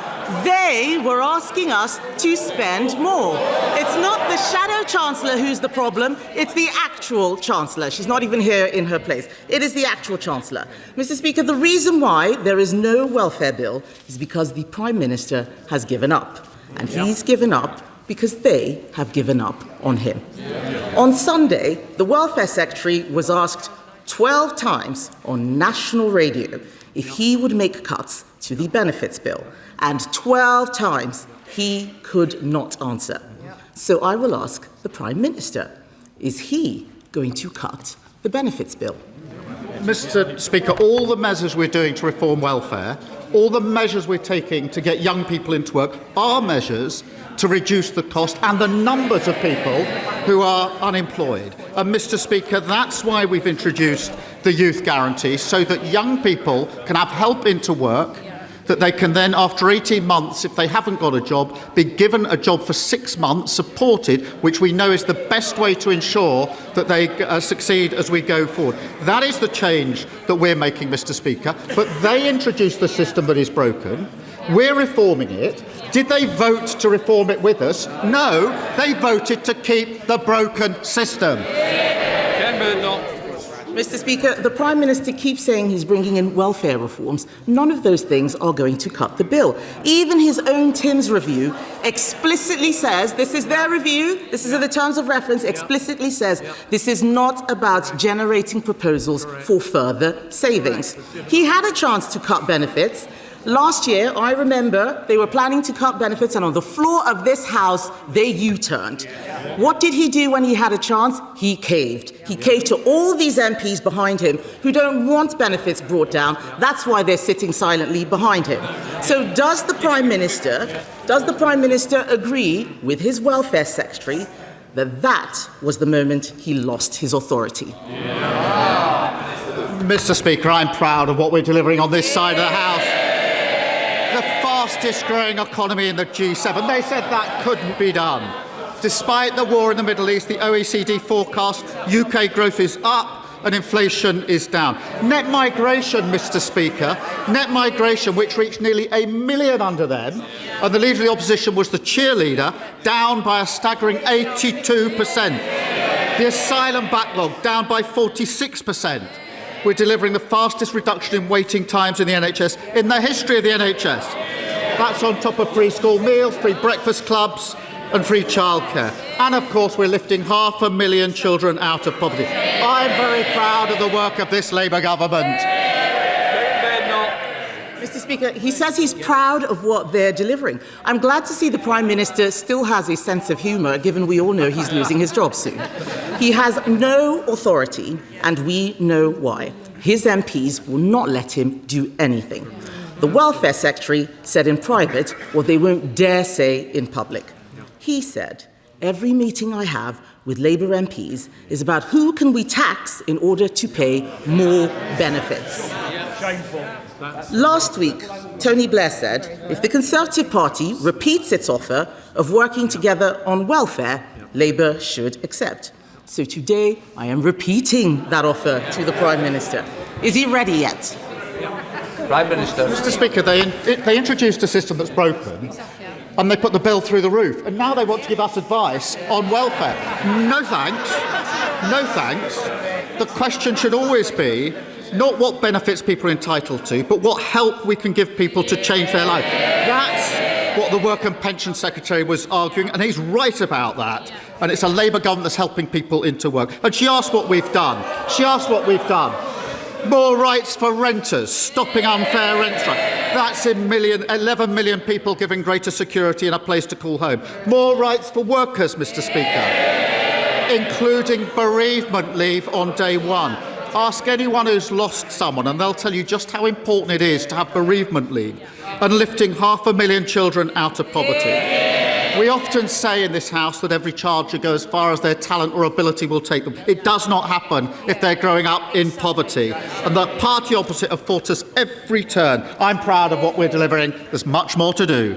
they were asking us to spend more. It's not the Shadow Chancellor who's the problem, it's the actual Chancellor. She's not even here in her place. It is the actual Chancellor. Mr. Speaker, the reason why there is no welfare bill is because the Prime Minister has given up. And he's given up because they have given up on him. On Sunday, the Welfare Secretary was asked 12 times on national radio if he would make cuts to the benefits bill. And 12 times he could not answer. So I will ask the Prime Minister, is he going to cut the benefits bill? Mr. Speaker, all the measures we're doing to reform welfare, all the measures we're taking to get young people into work are measures to reduce the cost and the numbers of people who are unemployed. And Mr. Speaker, that's why we've introduced the youth guarantee, so that young people can have help into work, that they can then, after 18 months, if they haven't got a job, be given a job for 6 months, supported, which we know is the best way to ensure that they succeed as we go forward. That is the change that we're making, Mr. Speaker. But they introduced the system that is broken. We're reforming it. Did they vote to reform it with us? No, they voted to keep the broken system. Mr. Speaker, the Prime Minister keeps saying he's bringing in welfare reforms. None of those things are going to cut the bill. Even his own Tim's review explicitly says, this is their review, this is in the terms of reference, explicitly says this is not about generating proposals for further savings. He had a chance to cut benefits. Last year, I remember they were planning to cut benefits, and on the floor of this House, they U-turned. What did he do when he had a chance? He caved. He caved to all these MPs behind him who don't want benefits brought down. That's why they're sitting silently behind him. So does the Prime Minister agree with his Welfare Secretary that that was the moment he lost his authority? Mr. Speaker, I'm proud of what we're delivering on this side of the House. The fastest growing economy in the G7. They said that couldn't be done. Despite the war in the Middle East, the OECD forecast UK growth is up and inflation is down. Net migration, Mr. Speaker, net migration, which reached nearly 1 million under them, and the Leader of the Opposition was the cheerleader, down by a staggering 82%. The asylum backlog down by 46%. We're delivering the fastest reduction in waiting times in the NHS in the history of the NHS. That's on top of free school meals, free breakfast clubs and free childcare. And of course we're lifting 500,000 children out of poverty. I'm very proud of the work of this Labour government. Mr. Speaker, he says he's proud of what they're delivering. I'm glad to see the Prime Minister still has a sense of humour, given we all know he's losing his job soon. He has no authority, and we know why. His MPs will not let him do anything. The Welfare Secretary said in private what they won't dare say in public. He said, every meeting I have with Labour MPs is about who can we tax in order to pay more benefits. Shameful. Last week, Tony Blair said if the Conservative Party repeats its offer of working together on welfare, Labour should accept. So today, I am repeating that offer to the Prime Minister. Is he ready yet? Prime Minister. Mr. Speaker, they introduced a system that's broken, and they put the bill through the roof, and now they want to give us advice on welfare. No thanks. No thanks. The question should always be not what benefits people are entitled to, but what help we can give people to change their life. That's what the Work and Pension Secretary was arguing, and he's right about that. And it's a Labour government that's helping people into work. And she asked what we've done. More rights for renters, stopping unfair rent strike. That's 11 million people giving greater security and a place to call home. More rights for workers, Mr. Speaker, including bereavement leave on day one. Ask anyone who's lost someone and they'll tell you just how important it is to have bereavement leave, and lifting 500,000 children out of poverty. We often say in this House that every child should go as far as their talent or ability will take them. It does not happen if they're growing up in poverty. And the party opposite have fought us every turn. I'm proud of what we're delivering. There's much more to do.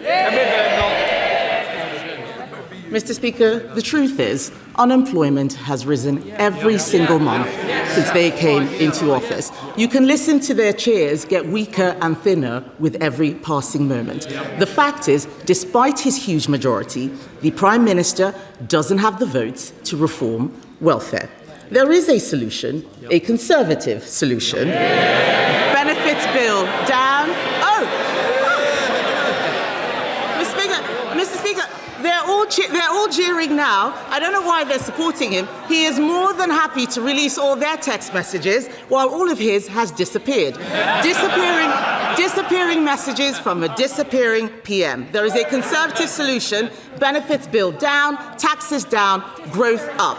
Mr. Speaker, the truth is, unemployment has risen every single month since they came into office. You can listen to their chairs get weaker and thinner with every passing moment. The fact is, despite his huge majority, the Prime Minister doesn't have the votes to reform welfare. There is a solution, a Conservative solution. Benefits bill down. Mr. Speaker, they're all jeering now. I don't know why they're supporting him. He is more than happy to release all their text messages while all of his has disappeared. Disappearing messages from a disappearing PM. There is a Conservative solution. Benefits bill down, taxes down, growth up.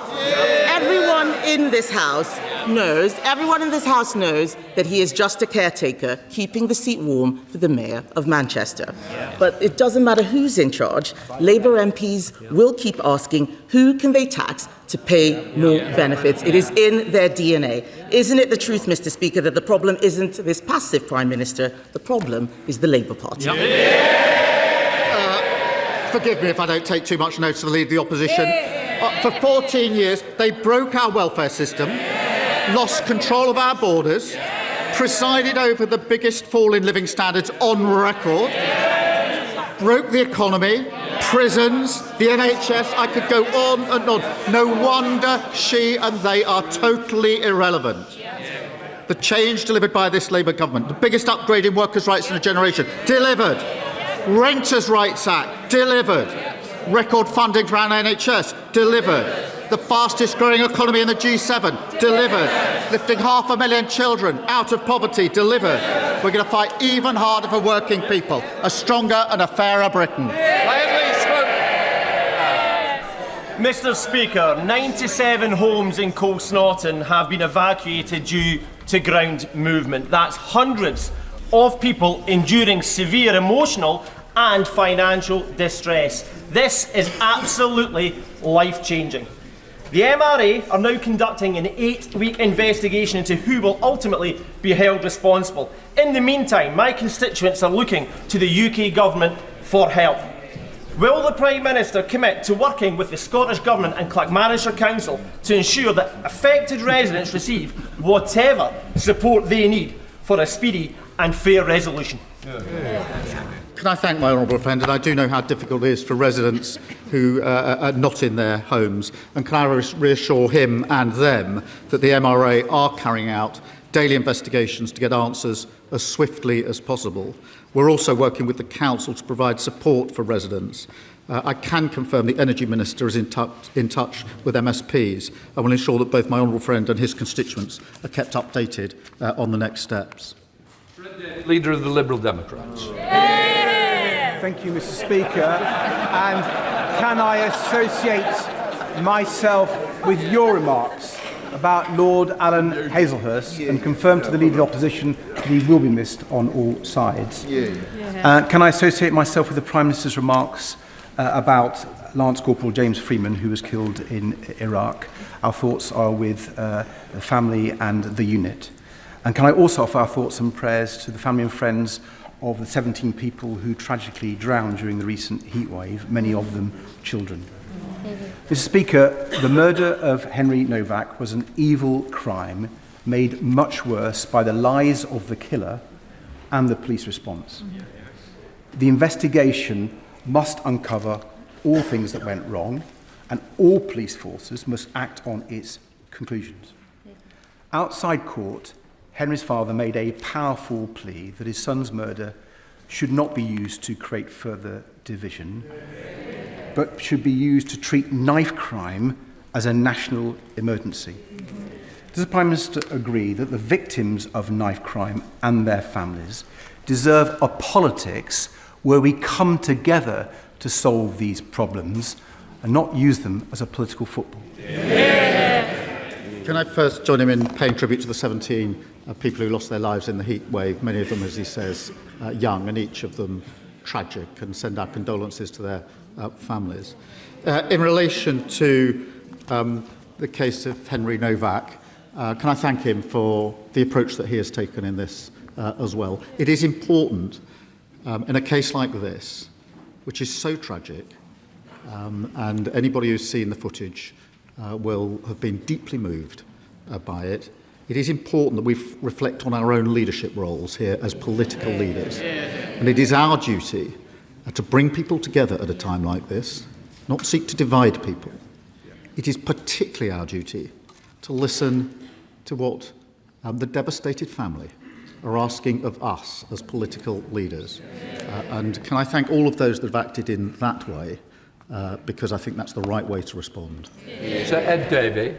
Everyone in this House knows that he is just a caretaker, keeping the seat warm for the Mayor of Manchester. But it doesn't matter who's in charge. Labour MPs will keep asking who can they tax to pay more benefits. It is in their DNA. Isn't it the truth, Mr. Speaker, that the problem isn't this passive Prime Minister? The problem is the Labour Party. Forgive me if I don't take too much notice of the Leader of the Opposition. For 14 years, they broke our welfare system, lost control of our borders, presided over the biggest fall in living standards on record, broke the economy, prisons, the NHS. I could go on and on. No wonder she and they are totally irrelevant. The change delivered by this Labour government, the biggest upgrade in workers' rights in a generation, delivered. Renters' Rights Act, delivered. Record funding for our NHS, delivered. The fastest growing economy in the G7, delivered. Lifting 500,000 children out of poverty, delivered. We're going to fight even harder for working people, a stronger and a fairer Britain. Mr. Speaker, 97 homes in Colsnorton have been evacuated due to ground movement. That's hundreds of people enduring severe emotional and financial distress. This is absolutely life-changing. The MRA are now conducting an 8-week investigation into who will ultimately be held responsible. In the meantime, my constituents are looking to the UK Government for help. Will the Prime Minister commit to working with the Scottish Government and Clackmannanshire Council to ensure that affected residents receive whatever support they need for a speedy and fair resolution? Can I thank my honourable friend? And I do know how difficult it is for residents who are not in their homes. And can I reassure him and them that the MRA are carrying out daily investigations to get answers as swiftly as possible. We're also working with the Council to provide support for residents. I can confirm the Energy Minister is in touch with MSPs and will ensure that both my honourable friend and his constituents are kept updated on the next steps. Leader of the Liberal Democrats. Thank you, Mr. Speaker. And can I associate myself with your remarks about Lord Alan Hazelhurst and confirm to the Leader of the Opposition that he will be missed on all sides? Can I associate myself with the Prime Minister's remarks about Lance Corporal James Freeman, who was killed in Iraq? Our thoughts are with the family and the unit. And can I also offer our thoughts and prayers to the family and friends of the 17 people who tragically drowned during the recent heatwave, many of them children. Mr. Speaker, the murder of Henry Novak was an evil crime made much worse by the lies of the killer and the police response. The investigation must uncover all things that went wrong, and all police forces must act on its conclusions. Outside court, Henry's father made a powerful plea that his son's murder should not be used to create further division, but should be used to treat knife crime as a national emergency. Does the Prime Minister agree that the victims of knife crime and their families deserve a politics where we come together to solve these problems and not use them as a political football? Can I first join him in paying tribute to the 17 people who lost their lives in the heat wave, many of them, as he says, young, and each of them tragic, and send our condolences to their families. In relation to the case of Henry Novak, can I thank him for the approach that he has taken in this as well. It is important in a case like this, which is so tragic, and anybody who's seen the footage will have been deeply moved by it. It is important that we reflect on our own leadership roles here as political leaders. And it is our duty to bring people together at a time like this, not seek to divide people. It is particularly our duty to listen to what the devastated family are asking of us as political leaders. And can I thank all of those that have acted in that way, because I think that's the right way to respond. Sir Ed Davey.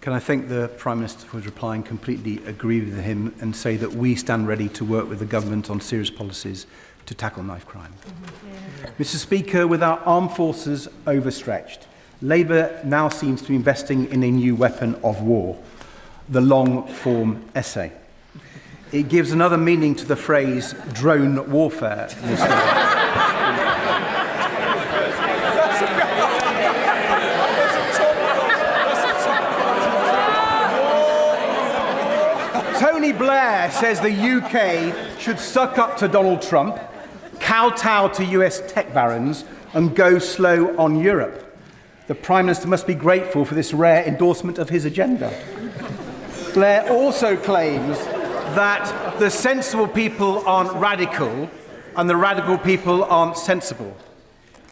Can I thank the Prime Minister for his reply and completely agree with him and say that we stand ready to work with the government on serious policies to tackle knife crime. Mr. Speaker, with our armed forces overstretched, Labour now seems to be investing in a new weapon of war, the long-form essay. It gives another meaning to the phrase drone warfare, Mr. Tony Blair says the UK should suck up to Donald Trump, kowtow to US tech barons, and go slow on Europe. The Prime Minister must be grateful for this rare endorsement of his agenda. Blair also claims that the sensible people aren't radical and the radical people aren't sensible.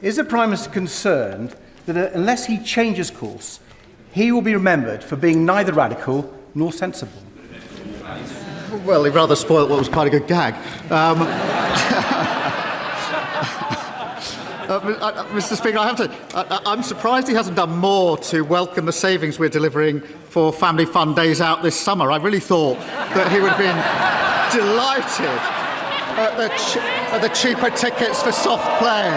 Is the Prime Minister concerned that unless he changes course, he will be remembered for being neither radical nor sensible? Well, he rather spoiled what was quite a good gag. Mr. Speaker, I have to. I'm surprised he hasn't done more to welcome the savings we're delivering for family fun days out this summer. I really thought that he would have been delighted at the cheaper tickets for soft play.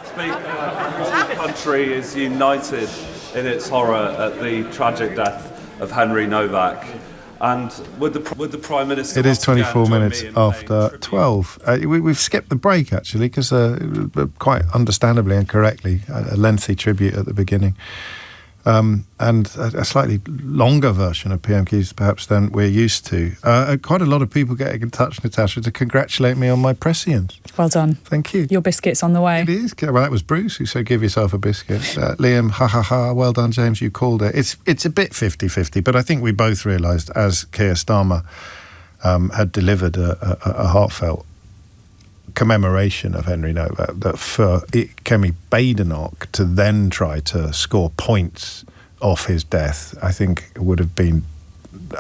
Speaker, the country is united in its horror at the tragic death of Henry Novak. And would the Prime Minister... It is 24 minutes after 12. We've skipped the break, actually, because quite understandably and correctly, a lengthy tribute at the beginning. And a slightly longer version of PMQs, perhaps, than we're used to. Quite a lot of people getting in touch, Natasha, to congratulate me on my prescience. Well done. Thank you. Your biscuit's on the way. It is. Well, that was Bruce who said give yourself a biscuit. Liam, ha ha ha, well done, James, you called it. It's a bit 50-50, but I think we both realised, as Keir Starmer had delivered a heartfelt commemoration of Henry Novak, that for Kemi Badenoch to then try to score points off his death, I think would have been,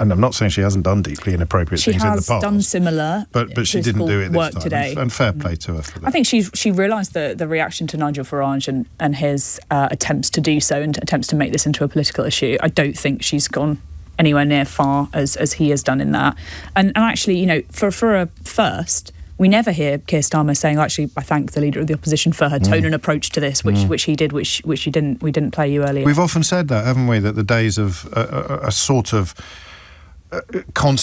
and I'm not saying she hasn't done deeply inappropriate things in the past. She has done similar, but she didn't do it this work time. Today. And fair play to her for that. I think she realised the reaction to Nigel Farage and his attempts to do so and attempts to make this into a political issue. I don't think she's gone anywhere near far as he has done in that. And actually, you know, for a first, we never hear Keir Starmer saying, actually, I thank the Leader of the Opposition for her tone and approach to this, which he did, which we didn't play you earlier. We've often said that, haven't we, that the days of a sort of a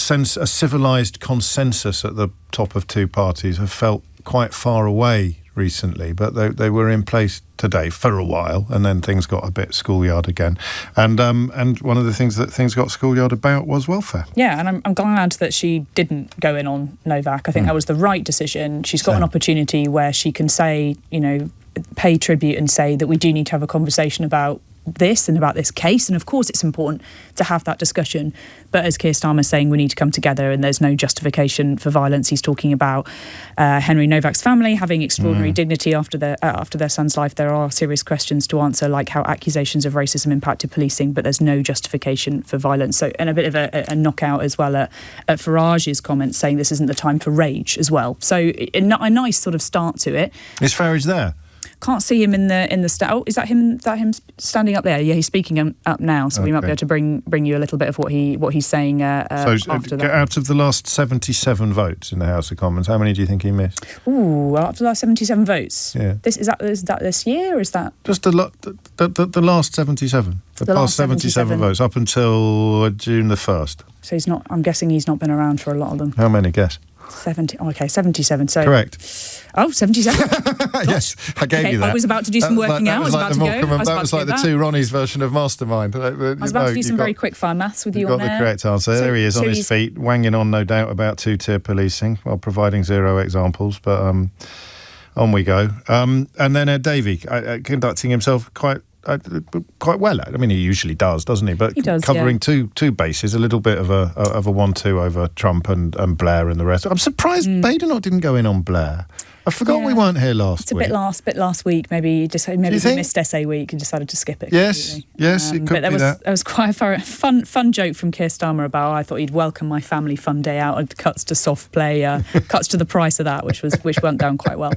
civilised consensus at the top of two parties have felt quite far away recently, but they were in place today for a while, and then things got a bit schoolyard again. And one of the things that things got schoolyard about was welfare. Yeah, and I'm glad that she didn't go in on Novak. I think that was the right decision. She's got an opportunity where she can say, you know, pay tribute and say that we do need to have a conversation about this and about this case, and of course it's important to have that discussion, but as Keir Starmer's saying, we need to come together and there's no justification for violence. He's talking about Henry Novak's family having extraordinary dignity after their son's life. There are serious questions to answer, like how accusations of racism impacted policing, but there's no justification for violence. So, and a bit of a knockout as well at Farage's comments, saying this isn't the time for rage as well. So a nice sort of start to it. Is Farage there? Can't see him in the oh, is that him standing up there? Yeah, he's speaking up now, so we might be able to bring you a little bit of what he's saying after that. Out of the last 77 votes in the House of Commons, how many do you think he missed? Ooh, out of the last 77 votes. Yeah. Is that this year, or is that just the last 77? The past 77 votes up until June the 1st. So he's not. I'm guessing he's not been around for a lot of them. How many? Guess. 70. Oh, okay, 77. So correct. Oh, 77. Yes, I gave you that. I was about to do some working out. I was about to go. That was like the two Ronnies version of Mastermind. I was about to do some very quick fire maths with you on there. You got the correct answer. There he is on his feet, wanging on, no doubt, about two-tier policing while providing zero examples. But on we go. And then Ed Davey conducting himself quite well. I mean, he usually does, doesn't he? But he does, covering two bases, a little bit of a 1-2 over Trump and Blair and the rest. I'm surprised Badenoch didn't go in on Blair. I forgot we weren't here last week. It's a bit last week. Maybe he missed essay week and decided to skip it. Yes, it could be that. There was quite a fun joke from Keir Starmer about, I thought he'd welcome my family fun day out, and cuts to soft play, cuts to the price of that, which went down quite well.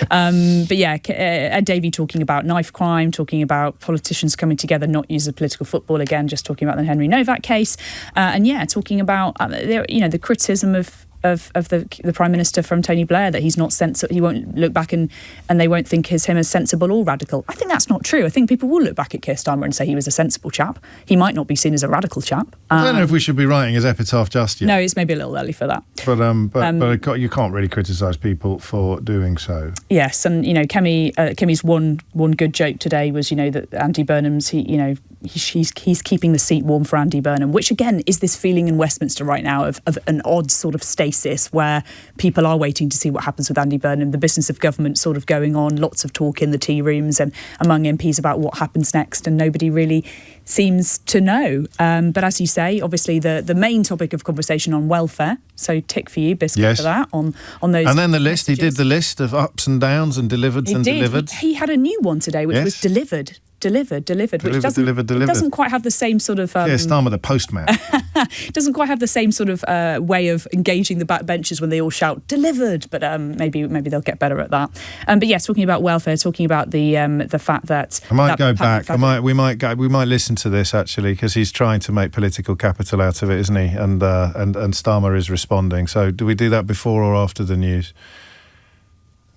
But yeah, Ed Davey talking about knife crime, talking about politicians coming together, not use a political football again, just talking about the Henry Novak case, and talking about the criticism of the Prime Minister from Tony Blair, that he's not sensible. He won't look back and they won't think him as sensible or radical. I think that's not true. I think people will look back at Keir Starmer and say he was a sensible chap. He might not be seen as a radical chap. I don't know if we should be writing his epitaph just yet. No, it's maybe a little early for that. But you can't really criticise people for doing so. Yes, and Kemi's one good joke today was that Andy Burnham's he's keeping the seat warm for Andy Burnham, which again is this feeling in Westminster right now of an odd sort of stasis where people are waiting to see what happens with Andy Burnham. The business of government sort of going on, lots of talk in the tea rooms and among MPs about what happens next, and nobody really seems to know. But as you say, obviously the main topic of conversation on welfare, so tick for you, Biscuit, for that, on those. And then the list, he did the list of ups and downs and delivered and delivered. He had a new one today, which was delivered, which doesn't quite have the same sort of... Starmer the postman. Doesn't quite have the same sort of way of engaging the backbenchers when they all shout delivered, but maybe they'll get better at that. But yes, talking about welfare, talking about the fact that... I might go back. We might listen to this actually, because he's trying to make political capital out of it, isn't he? And Starmer is responding. So do we do that before or after the news?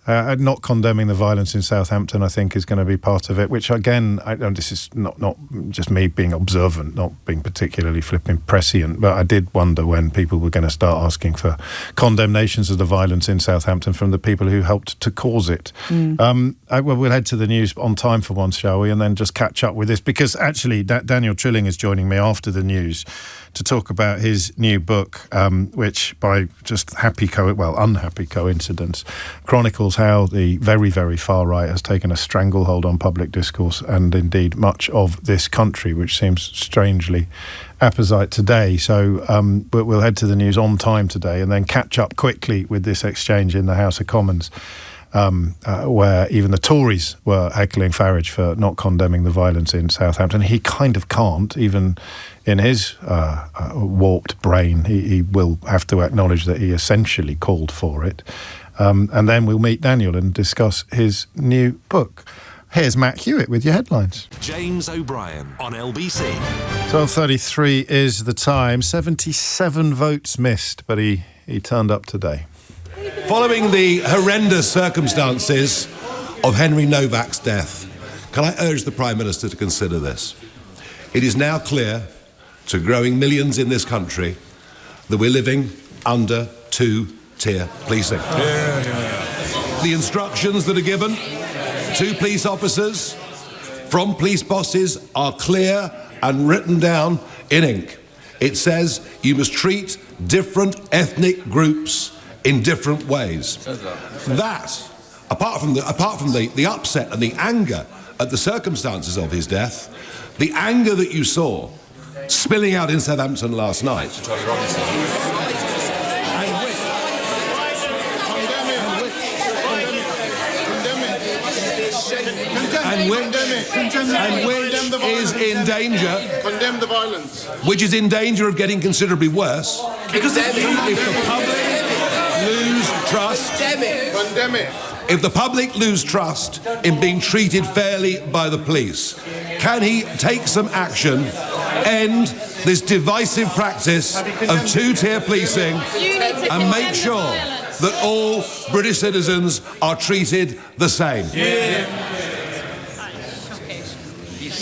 Not condemning the violence in Southampton, I think, is going to be part of it, which, again, this is not just me being observant, not being particularly flipping prescient, but I did wonder when people were going to start asking for condemnations of the violence in Southampton from the people who helped to cause it. We'll head to the news on time for once, shall we, and then just catch up with this, because actually Daniel Trilling is joining me after the news to talk about his new book, which, by just unhappy coincidence, chronicles how the very, very far right has taken a stranglehold on public discourse and indeed much of this country, which seems strangely apposite today. So we'll head to the news on time today and then catch up quickly with this exchange in the House of Commons, where even the Tories were heckling Farage for not condemning the violence in Southampton. He kind of can't, even in his warped brain. He will have to acknowledge that he essentially called for it. And then we'll meet Daniel and discuss his new book. Here's Matt Hewitt with your headlines. James O'Brien on LBC. 12:33 is the time. 77 votes missed, but he turned up today. Following the horrendous circumstances of Henry Novak's death, can I urge the Prime Minister to consider this? It is now clear to growing millions in this country that we're living under two-tier policing. The instructions that are given to police officers from police bosses are clear and written down in ink. It says you must treat different ethnic groups in different ways. That apart from the upset and the anger at the circumstances of his death, the anger that you saw spilling out in Southampton last night. And which is in danger. Condemn the violence. Which is in danger of getting considerably worse. Because if the public lose trust. Condemn it. If the public lose trust in being treated fairly by the police, can he take some action, end this divisive practice of two-tier policing, and make sure that all British citizens are treated the same?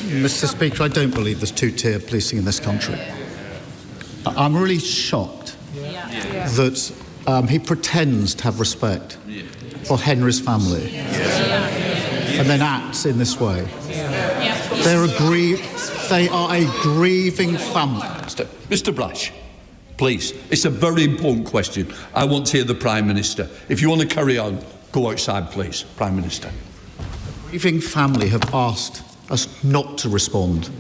Mr. Speaker, I don't believe there's two-tier policing in this country. I'm really shocked that he pretends to have respect for Henry's family and then acts in this way. They are a grieving family. Mr. Blash, please, it's a very important question. I want to hear the Prime Minister. If you want to carry on, go outside, please, Prime Minister. The grieving family have asked us not to respond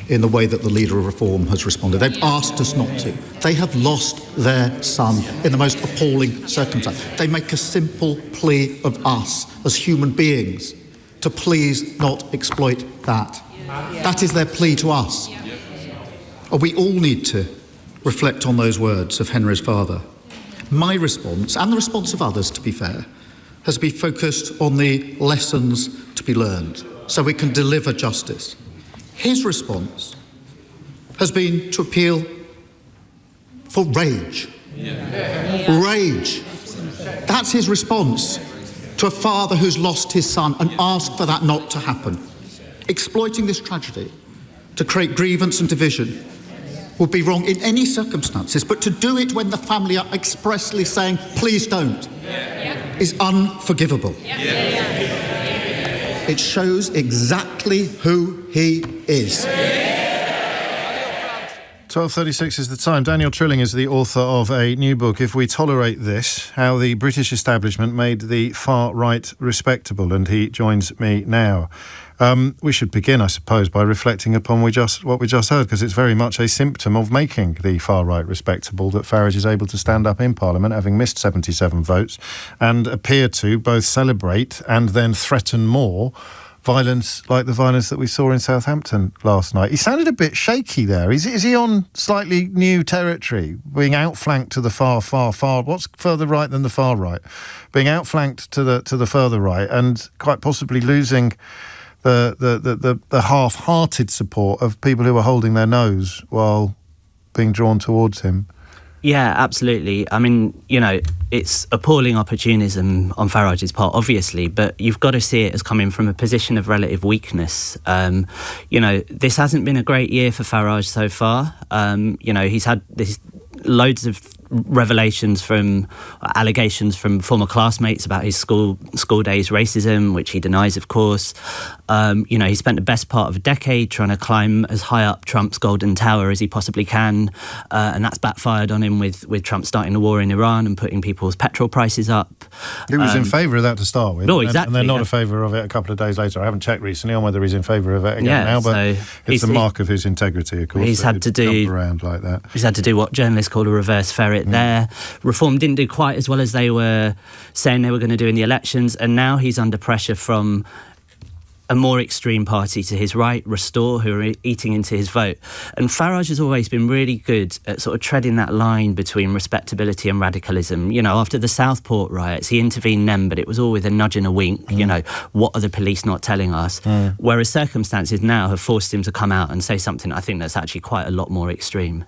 in the way that the Leader of Reform has responded. They've asked us not to. They have lost their son in the most appalling circumstance. They make a simple plea of us as human beings to please not exploit that. That is their plea to us. We all need to reflect on those words of Henry's father. My response, and the response of others, to be fair, has been focused on the lessons to be learned so we can deliver justice. His response has been to appeal for rage. Rage. That's his response to a father who's lost his son and asked for that not to happen. Exploiting this tragedy to create grievance and division would be wrong in any circumstances, but to do it when the family are expressly saying, please don't, is unforgivable. It shows exactly who he is. 12:36 is the time. Daniel Trilling is the author of a new book, If We Tolerate This, How the British Establishment Made the Far Right Respectable, and he joins me now. We should begin, I suppose, by reflecting upon what we just heard, because it's very much a symptom of making the far right respectable that Farage is able to stand up in Parliament, having missed 77 votes, and appear to both celebrate and then threaten more violence like the violence that we saw in Southampton last night. He sounded a bit shaky there. Is he on slightly new territory, being outflanked to the far? What's further right than the far right? Being outflanked to the further right, and quite possibly losing the half-hearted support of people who are holding their nose while being drawn towards him. Yeah, absolutely. I mean, it's appalling opportunism on Farage's part, obviously, but you've got to see it as coming from a position of relative weakness. This hasn't been a great year for Farage so far. He's had loads of allegations from former classmates about his school days racism, which he denies, of course. He spent the best part of a decade trying to climb as high up Trump's golden tower as he possibly can, and that's backfired on him with Trump starting the war in Iran and putting people's petrol prices up. He was in favour of that to start with. No, exactly. And they're not in favour of it a couple of days later. I haven't checked recently on whether he's in favour of it again now, but it's the mark of his integrity, of course. He's had to do around like that. He's had to do what journalists call a reverse ferret there. Reform didn't do quite as well as they were saying they were going to do in the elections, and now he's under pressure from a more extreme party to his right, Restore, who are eating into his vote. And Farage has always been really good at sort of treading that line between respectability and radicalism. After the Southport riots, he intervened then, but it was all with a nudge and a wink. What are the police not telling us? Whereas circumstances now have forced him to come out and say something I think that's actually quite a lot more extreme.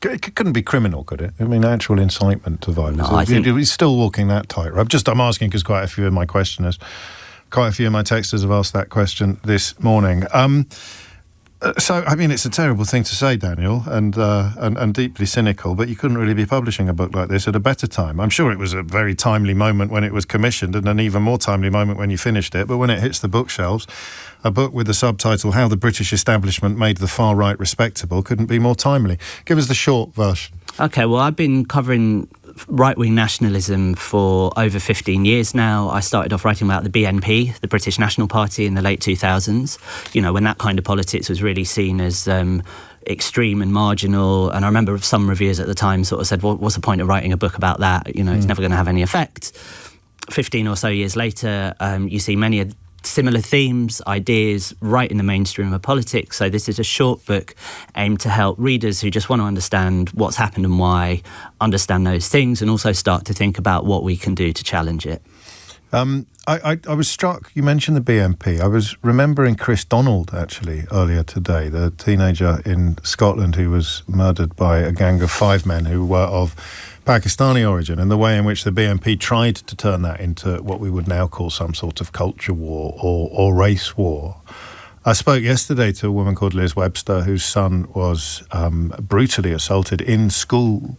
It couldn't be criminal, could it? I mean, actual incitement to violence. No, I think he's still walking that tightrope. I'm asking because quite a few of my texters have asked that question this morning. So, I mean, it's a terrible thing to say, Daniel, and deeply cynical, but you couldn't really be publishing a book like this at a better time. I'm sure it was a very timely moment when it was commissioned and an even more timely moment when you finished it, but when it hits the bookshelves, a book with the subtitle How the British Establishment Made the Far Right Respectable couldn't be more timely. Give us the short version. OK, well, I've been covering right-wing nationalism for over 15 years now. I started off writing about the BNP, the British National Party, in the late 2000s, when that kind of politics was really seen as extreme and marginal. And I remember some reviewers at the time sort of said, well, what's the point of writing a book about that? It's never going to have any effect. 15 or so years later, you see many similar themes, ideas right in the mainstream of politics. So this is a short book aimed to help readers who just want to understand what's happened and why, understand those things, and also start to think about what we can do to challenge it. I was struck, you mentioned the BNP. I was remembering Chris Donald, actually, earlier today, the teenager in Scotland who was murdered by a gang of 5 men who were of Pakistani origin, and the way in which the BNP tried to turn that into what we would now call some sort of culture war or race war. I spoke yesterday to a woman called Liz Webster, whose son was brutally assaulted in school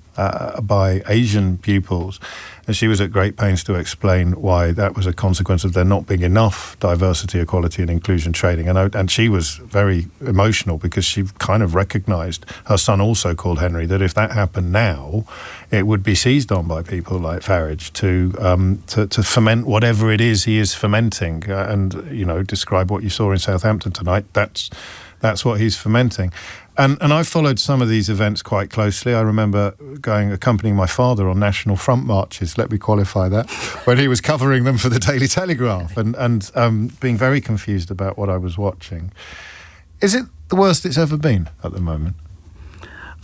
by Asian pupils, and she was at great pains to explain why that was a consequence of there not being enough diversity, equality and inclusion training. And she was very emotional because she kind of recognised, her son also called Henry, that if that happened now, it would be seized on by people like Farage to foment whatever it is he is fomenting, and describe what you saw in Southampton tonight. That's what he's fomenting. And I followed some of these events quite closely. I remember accompanying my father on National Front marches, let me qualify that, when he was covering them for the Daily Telegraph, and being very confused about what I was watching. Is it the worst it's ever been at the moment?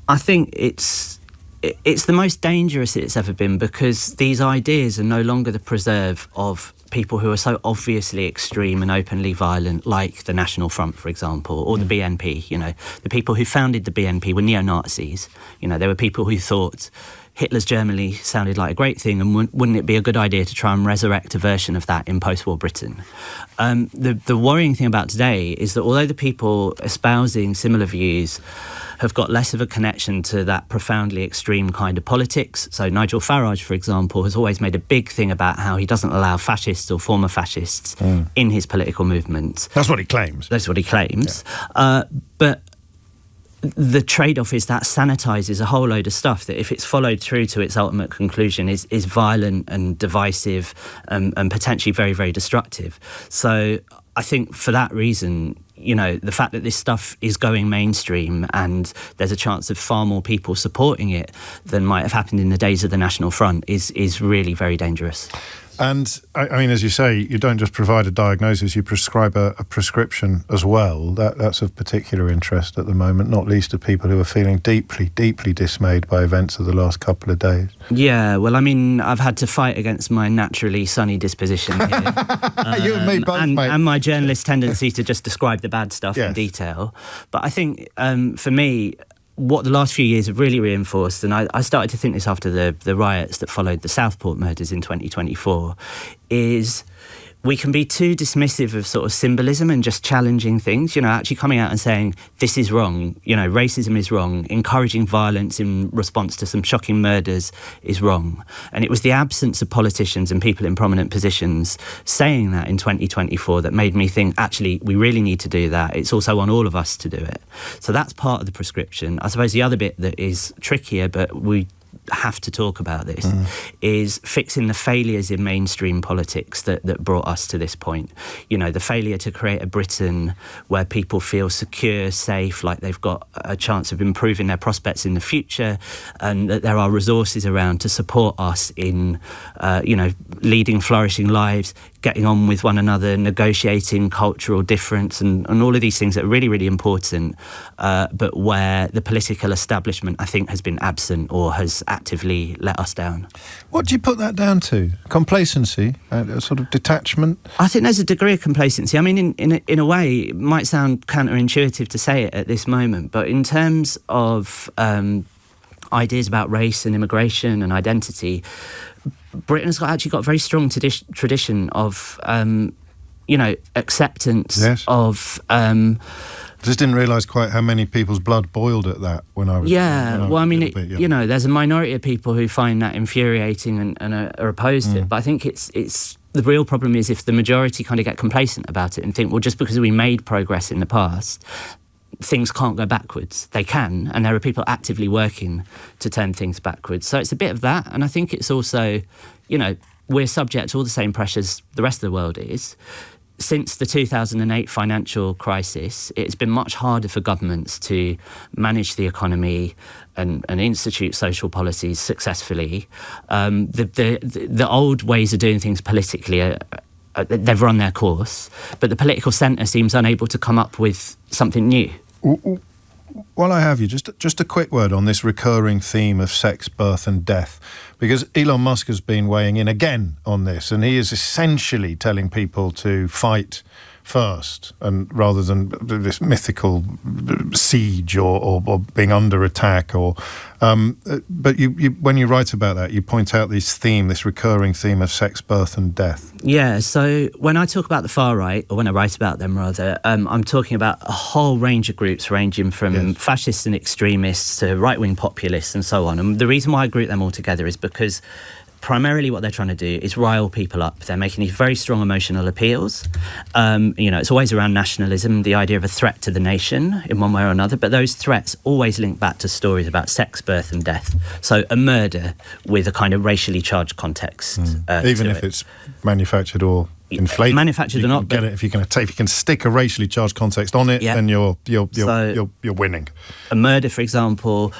I think it's the most dangerous it's ever been, because these ideas are no longer the preserve of people who are so obviously extreme and openly violent, like the National Front, for example, or the BNP. The people who founded the BNP were neo-Nazis. They were people who thought Hitler's Germany sounded like a great thing, and wouldn't it be a good idea to try and resurrect a version of that in post-war Britain? The worrying thing about today is that although the people espousing similar views have got less of a connection to that profoundly extreme kind of politics. So Nigel Farage, for example, has always made a big thing about how he doesn't allow fascists or former fascists in his political movement. That's what he claims. Yeah. But the trade-off is that sanitises a whole load of stuff that, if it's followed through to its ultimate conclusion, is violent and divisive and potentially very, very destructive. So I think for that reason, the fact that this stuff is going mainstream and there's a chance of far more people supporting it than might have happened in the days of the National Front is really very dangerous. And, I mean, as you say, you don't just provide a diagnosis, you prescribe a prescription as well. That's of particular interest at the moment, not least to people who are feeling deeply, deeply dismayed by events of the last couple of days. Yeah, well, I mean, I've had to fight against my naturally sunny disposition here. You and me both, mate. And my journalist tendency to just describe the bad stuff in detail. But I think, for me, what the last few years have really reinforced, and I started to think this after the riots that followed the Southport murders in 2024, is we can be too dismissive of sort of symbolism and just challenging things, actually coming out and saying, this is wrong, racism is wrong, encouraging violence in response to some shocking murders is wrong. And it was the absence of politicians and people in prominent positions saying that in 2024 that made me think, actually, we really need to do that. It's also on all of us to do it. So that's part of the prescription. I suppose the other bit that is trickier, but we have to talk about this, is fixing the failures in mainstream politics that brought us to this point. The failure to create a Britain where people feel secure, safe, like they've got a chance of improving their prospects in the future, and that there are resources around to support us in, leading flourishing lives, getting on with one another, negotiating cultural difference and all of these things that are really, really important, but where the political establishment, I think, has been absent or has actively let us down. What do you put that down to? Complacency? A sort of detachment? I think there's a degree of complacency. I mean, in a way, it might sound counterintuitive to say it at this moment, but in terms of ideas about race and immigration and identity, Britain has actually got a very strong tradition of, acceptance of... I just didn't realise quite how many people's blood boiled at that when I was... there's a minority of people who find that infuriating and are opposed to it, but I think it's the real problem is if the majority kind of get complacent about it and think, well, just because we made progress in the past, things can't go backwards. They can, and there are people actively working to turn things backwards. So it's a bit of that, and I think it's also, we're subject to all the same pressures the rest of the world is. Since the 2008 financial crisis, it's been much harder for governments to manage the economy and institute social policies successfully. The old ways of doing things politically they've run their course, but the political centre seems unable to come up with something new. While I have you, just a quick word on this recurring theme of sex, birth and death, because Elon Musk has been weighing in again on this, and he is essentially telling people to fight first, and rather than this mythical siege or being under attack. But you, when you write about that, you point out this recurring theme of sex, birth and death. Yeah, so when I talk about the far right, or when I write about them rather, I'm talking about a whole range of groups ranging from fascists and extremists to right-wing populists and so on. And the reason why I group them all together is because primarily what they're trying to do is rile people up. They're making these very strong emotional appeals. It's always around nationalism, the idea of a threat to the nation in one way or another, but those threats always link back to stories about sex, birth and death. So a murder with a kind of racially charged context. Even if it's manufactured or inflated. Manufactured or not. Get it if you can stick a racially charged context on it, then you're winning. A murder, for example,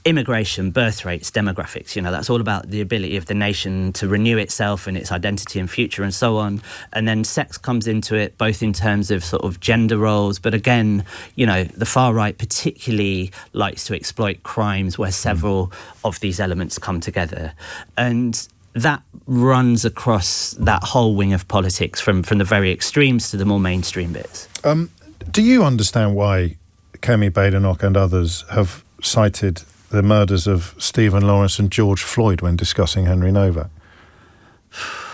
immigration, birth rates, demographics, that's all about the ability of the nation to renew itself and its identity and future and so on. And then sex comes into it, both in terms of sort of gender roles, but again, the far right particularly likes to exploit crimes where several of these elements come together. And that runs across that whole wing of politics from the very extremes to the more mainstream bits. Do you understand why Kemi Badenoch and others have cited the murders of Stephen Lawrence and George Floyd when discussing Henry Novak?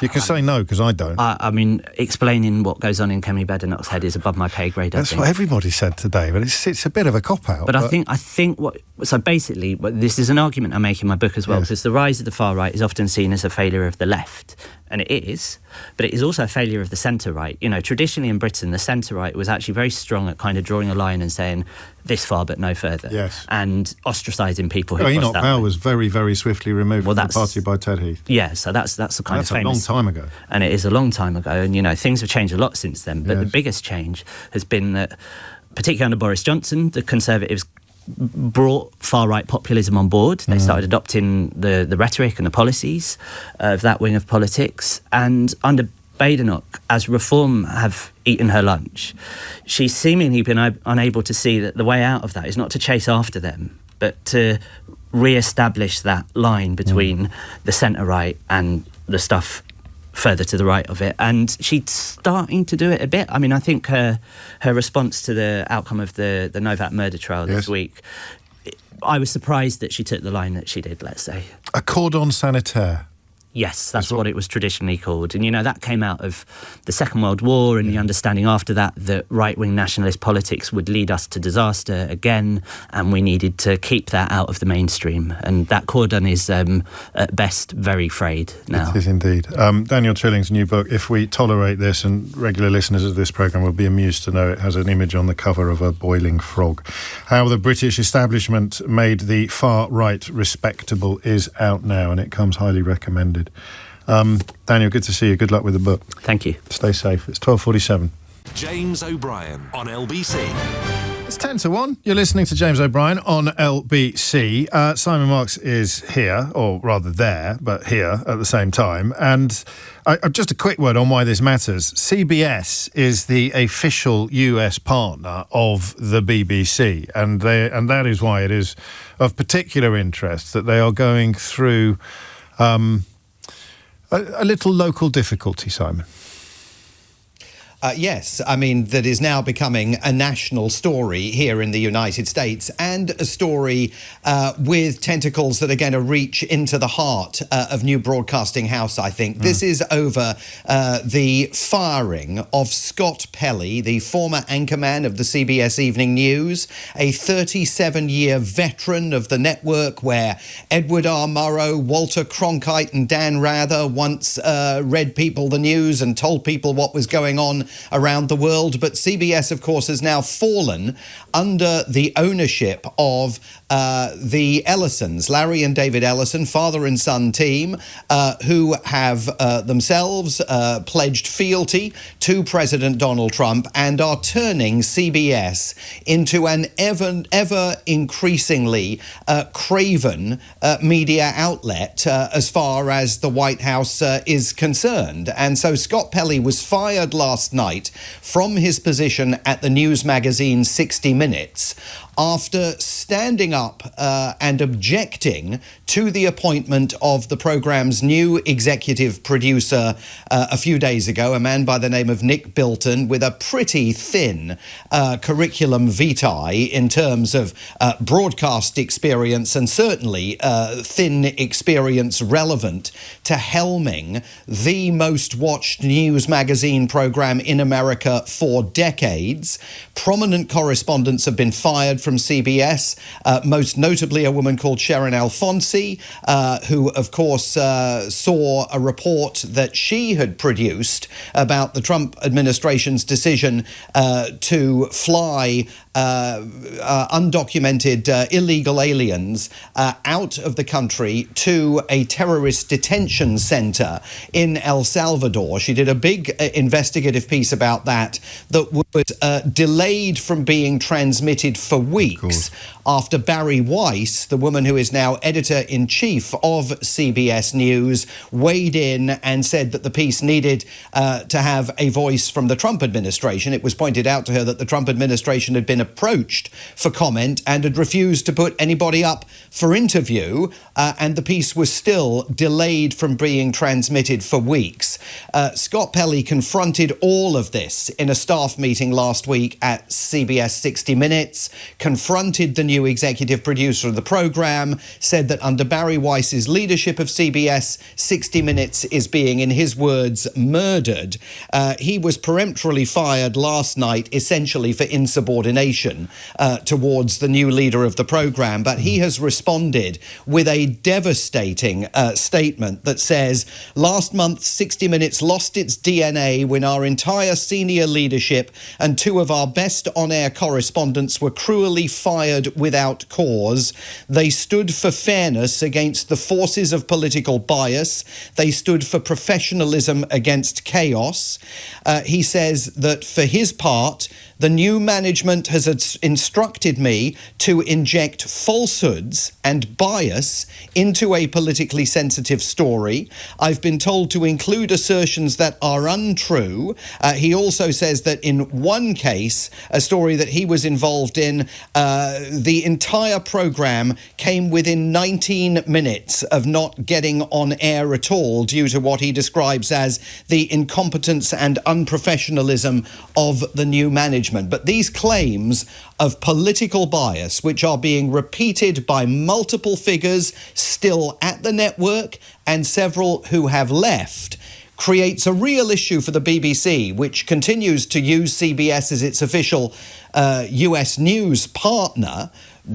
You can say no, because I don't. I mean, explaining what goes on in Kemi Badenoch's head is above my pay grade. That's what everybody said today, but it's a bit of a cop-out. But I think so basically, this is an argument I make in my book as well, because the rise of the far right is often seen as a failure of the left, and it is, but it is also a failure of the centre-right. Traditionally in Britain, the centre-right was actually very strong at kind of drawing a line and saying this far but no further, and ostracising people who crossed Enoch that Powell line. was very, very swiftly removed from the party by Ted Heath. Yeah, so that's the kind of famous. That's a long time ago. And it is a long time ago, and things have changed a lot since then. But the biggest change has been that, particularly under Boris Johnson, the Conservatives brought far-right populism on board. They started adopting the rhetoric and the policies of that wing of politics. And under Badenoch, as reform have eaten her lunch, she's seemingly been unable to see that the way out of that is not to chase after them, but to re-establish that line between the centre-right and the stuff further to the right of it. And she's starting to do it a bit. I mean, I think her response to the outcome of the Novak murder trial this week, I was surprised that she took the line that she did, let's say. A cordon sanitaire. Yes, that's what it was traditionally called. And, that came out of the Second World War and the understanding after that right-wing nationalist politics would lead us to disaster again, and we needed to keep that out of the mainstream. And that cordon is, at best, very frayed now. It is indeed. Daniel Trilling's new book, If We Tolerate This, and regular listeners of this programme will be amused to know it has an image on the cover of a boiling frog. How the British establishment made the far right respectable is out now, and it comes highly recommended. Daniel, good to see you. Good luck with the book. Thank you. Stay safe. It's 12:47. James O'Brien on LBC. It's 10-1. You're listening to James O'Brien on LBC. Simon Marks is here, or rather there, but here at the same time. And just a quick word on why this matters. CBS is the official US partner of the BBC, and that is why it is of particular interest that they are going through a little local difficulty, Simon. Yes, I mean, that is now becoming a national story here in the United States, and a story with tentacles that are going to reach into the heart of New Broadcasting House, I think. This is over the firing of Scott Pelley, the former anchorman of the CBS Evening News, a 37-year veteran of the network where Edward R. Murrow, Walter Cronkite and Dan Rather once read people the news and told people what was going on around the world. But CBS, of course, has now fallen under the ownership of the Ellisons, Larry and David Ellison, father and son team, who have themselves pledged fealty to President Donald Trump and are turning CBS into an ever increasingly craven media outlet as far as the White House is concerned. And so Scott Pelley was fired last night from his position at the news magazine 60 Minutes after standing up and objecting to the appointment of the programme's new executive producer a few days ago, a man by the name of Nick Bilton, with a pretty thin curriculum vitae in terms of broadcast experience, and certainly thin experience relevant to helming the most watched news magazine programme in America for decades. Prominent correspondents have been fired from CBS, most notably a woman called Sharon Alfonsi, who, of course, saw a report that she had produced about the Trump administration's decision to fly undocumented illegal aliens out of the country to a terrorist detention center in El Salvador. She did a big investigative piece about that was delayed from being transmitted for weeks after Barry Weiss, the woman who is now editor-in-chief of CBS News, weighed in and said that the piece needed to have a voice from the Trump administration. It was pointed out to her that the Trump administration had been approached for comment and had refused to put anybody up for interview, and the piece was still delayed from being transmitted for weeks. Scott Pelley confronted all of this in a staff meeting last week at CBS 60 Minutes, confronted the new executive producer of the programme, said that under Barry Weiss's leadership of CBS, 60 Minutes is being, in his words, murdered. He was peremptorily fired last night, essentially for insubordination towards the new leader of the programme, but he has responded with a devastating statement that says, last month 60 Minutes lost its DNA when our entire senior leadership and two of our best on-air correspondents were cruelly fired without cause. They stood for fairness against the forces of political bias. They stood for professionalism against chaos. He says that for his part, the new management has instructed me to inject falsehoods and bias into a politically sensitive story. I've been told to include assertions that are untrue. He also says that in one case, a story that he was involved in, the entire programme came within 19 minutes of not getting on air at all due to what he describes as the incompetence and unprofessionalism of the new management. But these claims of political bias, which are being repeated by multiple figures still at the network and several who have left, creates a real issue for the BBC, which continues to use CBS as its official US news partner,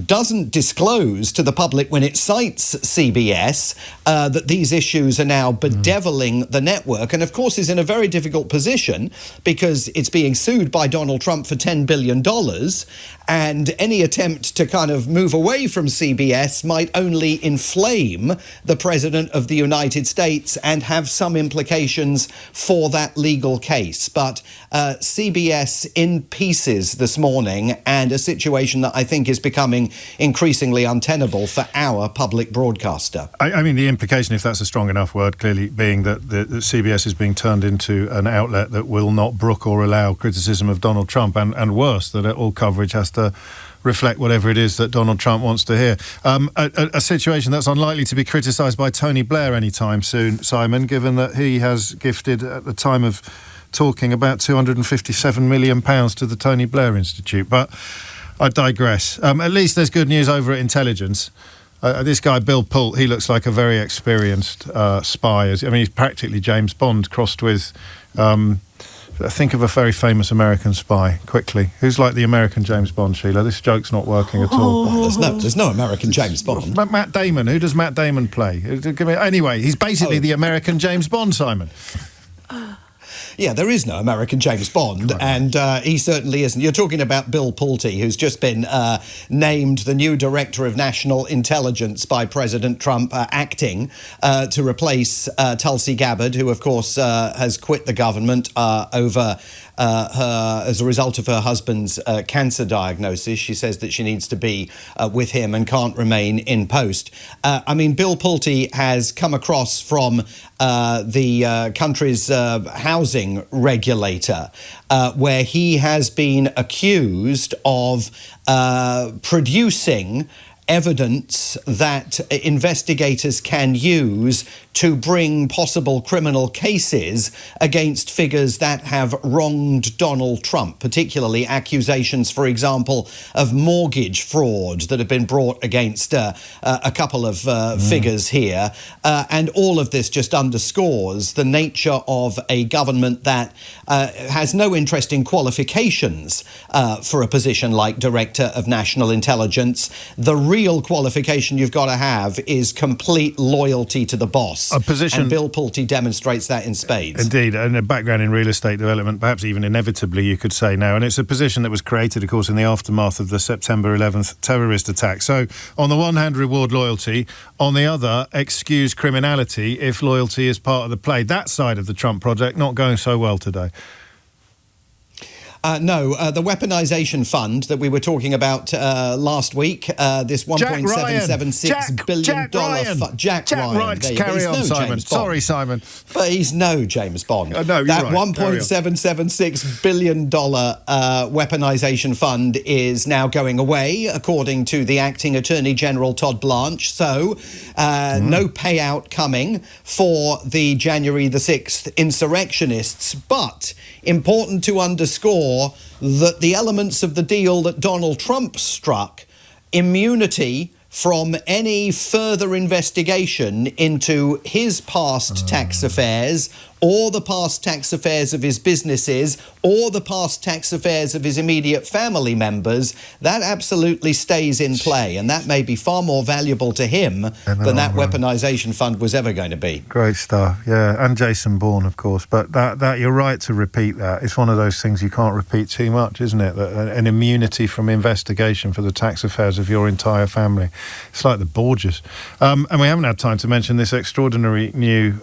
doesn't disclose to the public when it cites CBS that these issues are now bedeviling the network, and of course is in a very difficult position because it's being sued by Donald Trump for $10 billion, and any attempt to kind of move away from CBS might only inflame the President of the United States and have some implications for that legal case. But CBS in pieces this morning, and a situation that I think is becoming increasingly untenable for our public broadcaster. I mean, the implication, if that's a strong enough word, clearly being that the CBS is being turned into an outlet that will not brook or allow criticism of Donald Trump, and worse, that all coverage has to reflect whatever it is that Donald Trump wants to hear. A situation that's unlikely to be criticised by Tony Blair anytime soon, Simon, given that he has gifted, at the time of talking, about £257 million to the Tony Blair Institute. But I digress. At least there's good news over at intelligence. This guy, Bill Pult, he looks like a very experienced spy. I mean, he's practically James Bond crossed with... think of a very famous American spy, quickly. Who's like the American James Bond, Sheila? This joke's not working at all. There's no American James Bond. Matt Damon. Who does Matt Damon play? Anyway, he's basically the American James Bond, Simon. Yeah, there is no American James Bond, and he certainly isn't. You're talking about Bill Pulte, who's just been named the new Director of National Intelligence by President Trump, acting to replace Tulsi Gabbard, who, of course, has quit the government over as a result of her husband's cancer diagnosis. She says that she needs to be with him and can't remain in post. I mean, Bill Pulte has come across from the country's housing regulator, where he has been accused of producing evidence that investigators can use to bring possible criminal cases against figures that have wronged Donald Trump, particularly accusations, for example, of mortgage fraud that have been brought against a couple of figures here. And all of this just underscores the nature of a government that has no interest in qualifications for a position like Director of National Intelligence. The real qualification you've got to have is complete loyalty to the boss. A position, and Bill Pulte demonstrates that in spades. Indeed, and a background in real estate development, perhaps even inevitably, you could say now. And it's a position that was created, of course, in the aftermath of the September 11th terrorist attack. So, on the one hand, reward loyalty. On the other, excuse criminality if loyalty is part of the play. That side of the Trump project not going so well today. No, the weaponisation fund that we were talking about last week, this $1.776 billion fund. Jack Ryan. Carry on, Simon. Sorry, Simon. But he's no James Bond. No, you're that right. $1.776 billion weaponisation fund is now going away, according to the acting Attorney General Todd Blanche. So, no payout coming for the January the 6th insurrectionists. But important to underscore that the elements of the deal that Donald Trump struck, immunity from any further investigation into his past tax affairs or the past tax affairs of his businesses or the past tax affairs of his immediate family members, that absolutely stays in play, and that may be far more valuable to him than that weaponisation fund was ever going to be. Great stuff, yeah, and Jason Bourne, of course, but that you're right to repeat that. It's one of those things you can't repeat too much, isn't it? An immunity from investigation for the tax affairs of your entire family. It's like the Borgias. And we haven't had time to mention this extraordinary new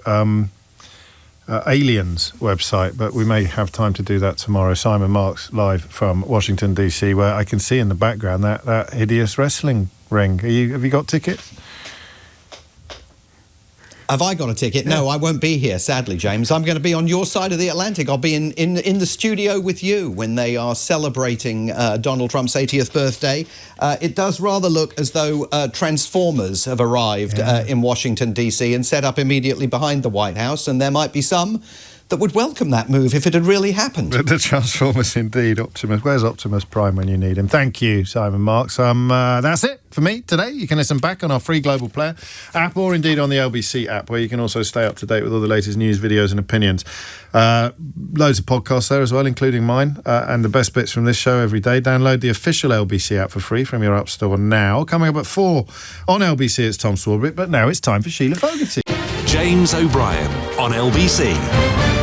Aliens website, but we may have time to do that tomorrow. Simon Marks live from Washington DC, where I can see in the background that hideous wrestling ring. Have you got tickets? Have I got a ticket? No, I won't be here, sadly, James. I'm going to be on your side of the Atlantic. I'll be in the studio with you when they are celebrating Donald Trump's 80th birthday. It does rather look as though Transformers have arrived in Washington, D.C. and set up immediately behind the White House, and there might be some that would welcome that move if it had really happened. The Transformers, indeed. Optimus. Where's Optimus Prime when you need him? Thank you, Simon Marks. That's it for me today. You can listen back on our free Global Player app or indeed on the LBC app, where you can also stay up to date with all the latest news, videos and opinions. Loads of podcasts there as well, including mine, and the best bits from this show every day. Download the official LBC app for free from your App Store now. Coming up at 4 on LBC, it's Tom Swarbrick, but now it's time for Sheila Fogarty. James O'Brien on LBC.